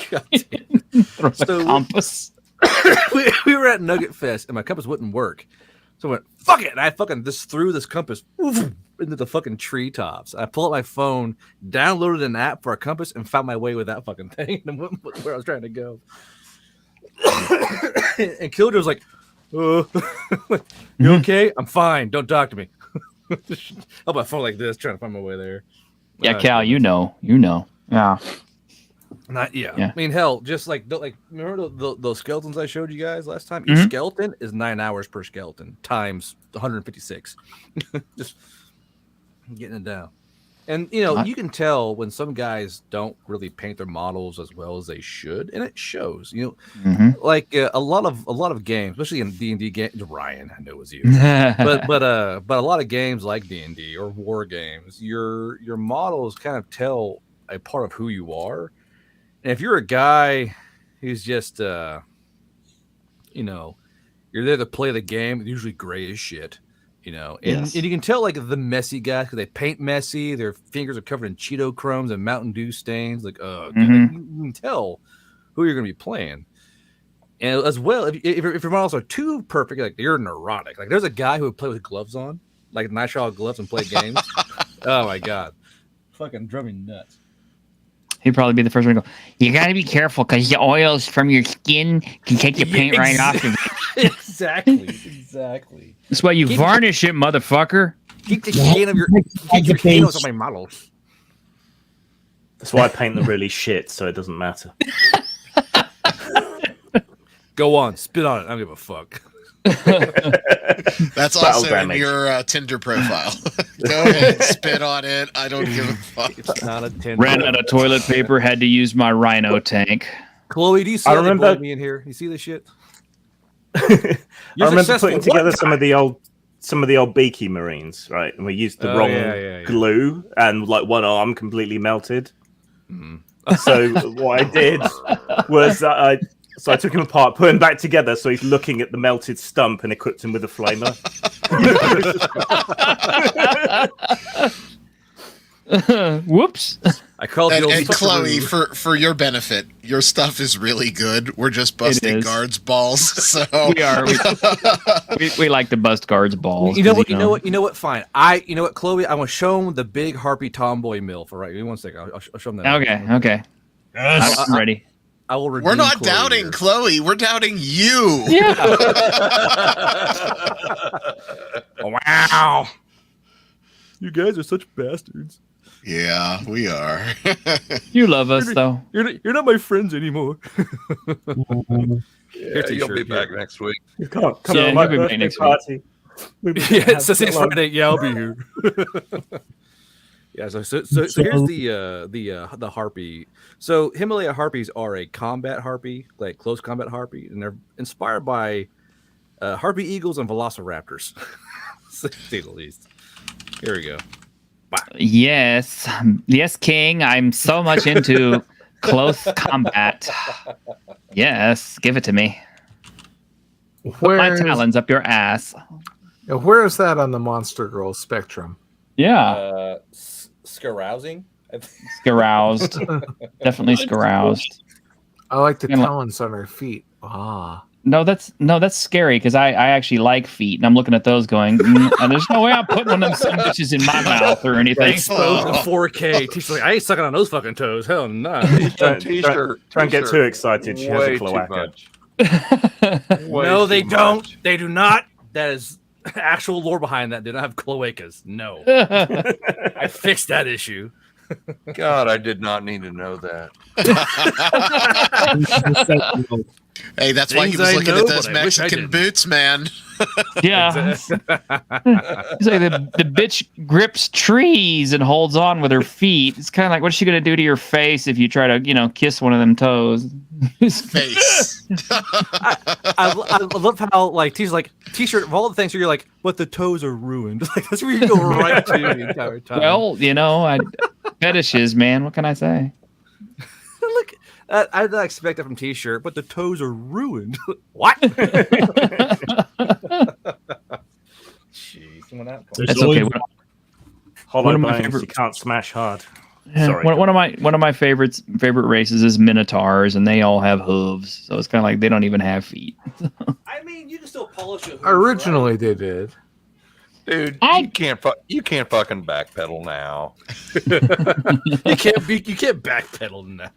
God damn. Throw the compass. we were at Nugget Fest and my compass wouldn't work. So I went, fuck it. And I fucking just threw this compass into the fucking treetops. I pulled out my phone, downloaded an app for a compass, and found my way with that fucking thing and went where I was trying to go. and Killjoy's like, you okay? I'm fine. Don't talk to me. I'll my phone like this, trying to find my way there. Yeah, Cal, you know. Yeah. Yeah. Yeah. I mean, hell, just like remember those skeletons I showed you guys last time? Mhm. Each skeleton is 9 hours per skeleton times 156. Just getting it down. And you can tell when some guys don't really paint their models as well as they should, and it shows. Like a lot of games, especially in D&D games. Ryan, I know it was you, but a lot of games like D&D or war games, your models kind of tell a part of who you are. And if you're a guy who's just you're there to play the game, usually gray as shit. And you can tell like the messy guys because they paint messy. Their fingers are covered in Cheeto crumbs and Mountain Dew stains. Like, you can tell who you're going to be playing. And as well, if your models are too perfect, like you're neurotic. Like there's a guy who would play with gloves on, like nitrile gloves, and play games. Oh my god, fucking drove me nuts. He'd probably be the first one to go, you gotta be careful because the oils from your skin can take your paint right off of it. Exactly. That's why you varnish it, motherfucker. Keep the skin of your nails on my models. That's why I paint them really shit, so it doesn't matter. Go on, spit on it. I don't give a fuck. That's also in your Tinder profile. Go ahead, spit on it. I don't give a fuck. It's not a Tinder. Ran out of toilet paper, had to use my rhino tank. Chloe, do you see me in here? You see this shit? I remember putting together some of the old Beaky Marines, right? And we used the wrong glue, and like one arm completely melted. So what I did was I took him apart, put him back together, so he's looking at the melted stump, and equipped him with a flamer. Whoops! I called and Chloe, for your benefit, your stuff is really good. We're just busting guards' balls, so we are. We like to bust guards' balls. You know what? Fine. You know what, Chloe? I want to show him the big harpy tomboy milf. All right, give me 1 second. I'll show him that. Okay. I'm ready. I will. We're not doubting Chloe. We're doubting you. Yeah. Wow. You guys are such bastards. Yeah, we are. You love us, though. You're not my friends anymore. You'll be back next week. Come on, my birthday next party. It's Friday. Yeah, I'll be here. Yeah, so here's the harpy. So Himalaya harpies are a combat harpy, like close combat harpy, and they're inspired by harpy eagles and velociraptors, to say the least. Here we go. Bye. Yes, King. I'm so much into close combat. Yes, give it to me. Put my talons up your ass. Where is that on the Monster Girl spectrum? Yeah. Scarousing? Scaroused. Definitely scaroused. I like the talons on her feet. No, that's scary because I actually like feet, and I'm looking at those going, there's no way I'm putting one of them some bitches in my mouth or anything. Exposed in 4K. Teacher's like, I ain't sucking on those fucking toes. Hell no. Don't get too excited. She has a cloaca. No, they don't. They do not. That is actual lore behind that. They don't have cloacas. No. I fixed that issue. God, I did not need to know that. Hey, that's why he was looking at those Mexican boots, man. Yeah. It's like the bitch grips trees and holds on with her feet. It's kind of like, what's she going to do to your face if you try to, kiss one of them toes? Face. I love how, like, T-shirt, of all the things where you're like, but the toes are ruined. Like, that's where you go right to the entire time. Well, fetishes, man. What can I say? Look, I did not expect that from T-shirt, but the toes are ruined. What? Jeez, that's okay. Hollow bones, you can't smash hard. Sorry. One of my favorite races is Minotaurs, and they all have hooves, so it's kind of like they don't even have feet. I mean, you can still polish a hoof. Originally, right? They did. Dude, you can't fucking backpedal now. you can't backpedal now.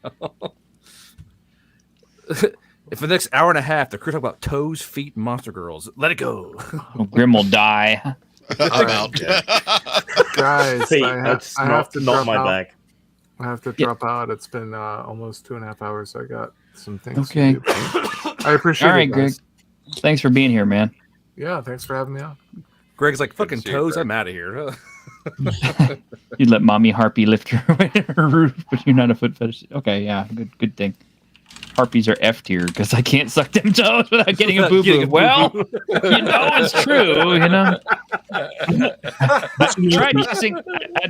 If for the next hour and a half the crew talk about toes, feet, and monster girls, let it go. Grim will die. I'm out. Guys, See, I that's have to not drop my out. bag. I have to drop out. It's been almost 2.5 hours. I got some things Okay. to do. I appreciate All right, it, Greg. guys. Thanks for being here, man. Yeah, thanks for having me on. Greg's like, fucking see you, toes, Greg. I'm out of here. You let mommy harpy lift your roof, but you're not a foot fetish. Okay, yeah, good thing. Harpies are F tier because I can't suck them toes without getting a boo boo. Well, you know it's true. You know, I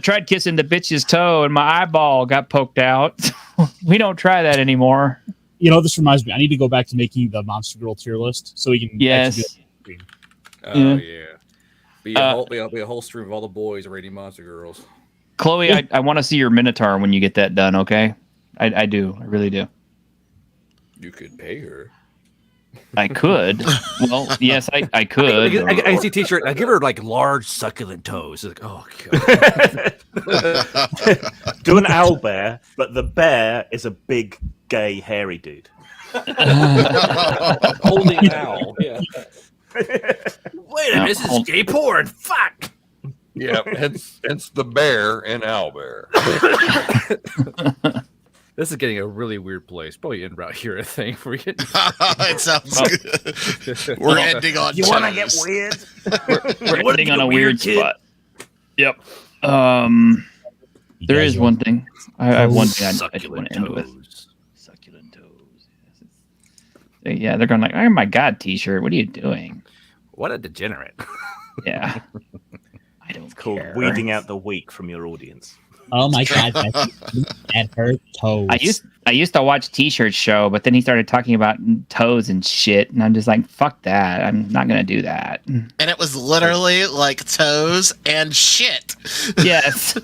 tried kissing the bitch's toe and my eyeball got poked out. We don't try that anymore. You know, this reminds me. I need to go back to making the Monster Girl tier list so we can. Yes. actually do it. Oh, yeah. Be a whole stream of all the boys rating monster girls. Chloe, I want to see your Minotaur when you get that done. Okay, I do. I really do. You could pay her. I could. Well, yes, I could. I see a t-shirt. I give her like large succulent toes. It's like, oh god. Do an owl bear, but the bear is a big, gay, hairy dude. Holding an owl. Yeah. Wait a minute, this is gay porn. Fuck. Yeah, hence the bear in Owlbear. This is getting a really weird place. Probably in route here, I think. We're getting... It sounds good. We're ending on. You want to get weird? We're ending on a weird spot. Yep. There is one thing. I have one thing I do want to end with. Succulent toes. Yeah, they're going like, oh my god, t-shirt. What are you doing? What a degenerate. Yeah. I don't care. Weeding out the weak from your audience. Oh my god, at her toes. I used to watch T-shirt show, but then he started talking about toes and shit, and I'm just like, fuck that. I'm not gonna do that. And it was literally like toes and shit. Yes.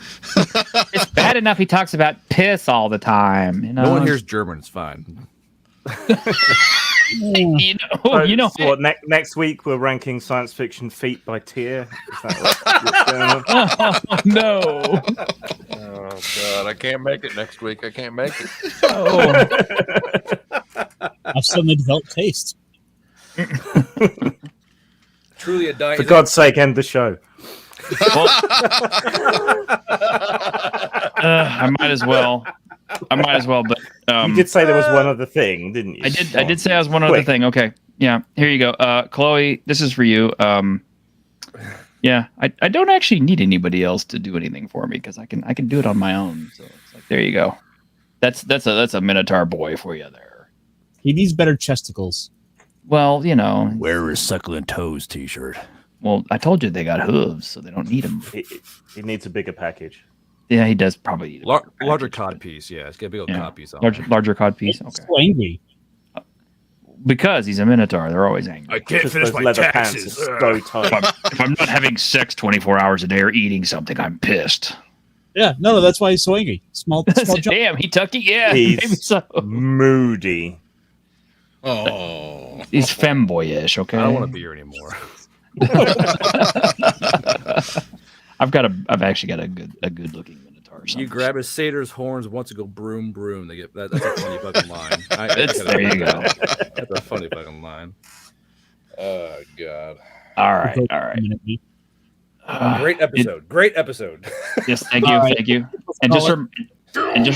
It's bad enough he talks about piss all the time. You know? No one hears German. It's fine. You know. So what, next week we're ranking science fiction feet by tier. Is that what's going on? Oh, no. Oh god, I can't make it next week. I can't make it. Oh. I've suddenly developed taste. Truly a diet. For God's sake, end the show. Well, I might as well. But you did say there was one other thing, didn't you? I did say I was one other thing. Okay. Yeah. Here you go. Chloe, this is for you. Yeah, I don't actually need anybody else to do anything for me because I can do it on my own. So it's like, there you go. That's a Minotaur boy for you there. He needs better chesticles. Well, you know. Wear a succulent toes t-shirt. Well, I told you they got hooves, so they don't need them. He needs a bigger package. Yeah, he does probably need a larger cod piece. Yeah, it's got a big old cod piece on larger cod piece. Okay. So angry. Because he's a Minotaur, they're always angry. I can't finish my taxes. So tight. If I'm not having sex 24 hours a day or eating something, I'm pissed. Yeah, no, that's why he's so angry. Small jump. Damn, he took it. Yeah, He's maybe so. Moody. Oh, He's femboyish. Okay, I don't want to be here anymore. I've actually got a good looking Minotaur. You grab a satyr's horns, wants to go broom broom. They get that's a funny fucking line. There you go. That's a funny fucking line. Oh god. All right. Great episode. Great episode. Yes, thank you, thank you. And just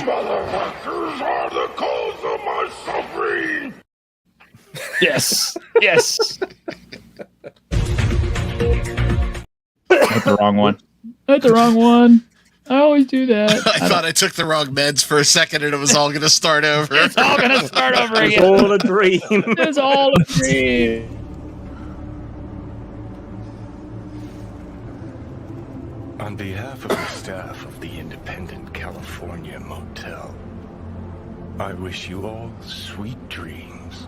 Motherfuckers are the cause of my suffering. yes. That's the wrong one. I always do that. I thought I took the wrong meds for a second and it was all going to start over. It's all going to start over again. It's all a dream. It's all a dream. On behalf of the staff of the Independent California Motel, I wish you all sweet dreams.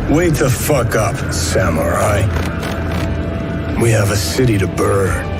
Wait the fuck up, samurai. We have a city to burn.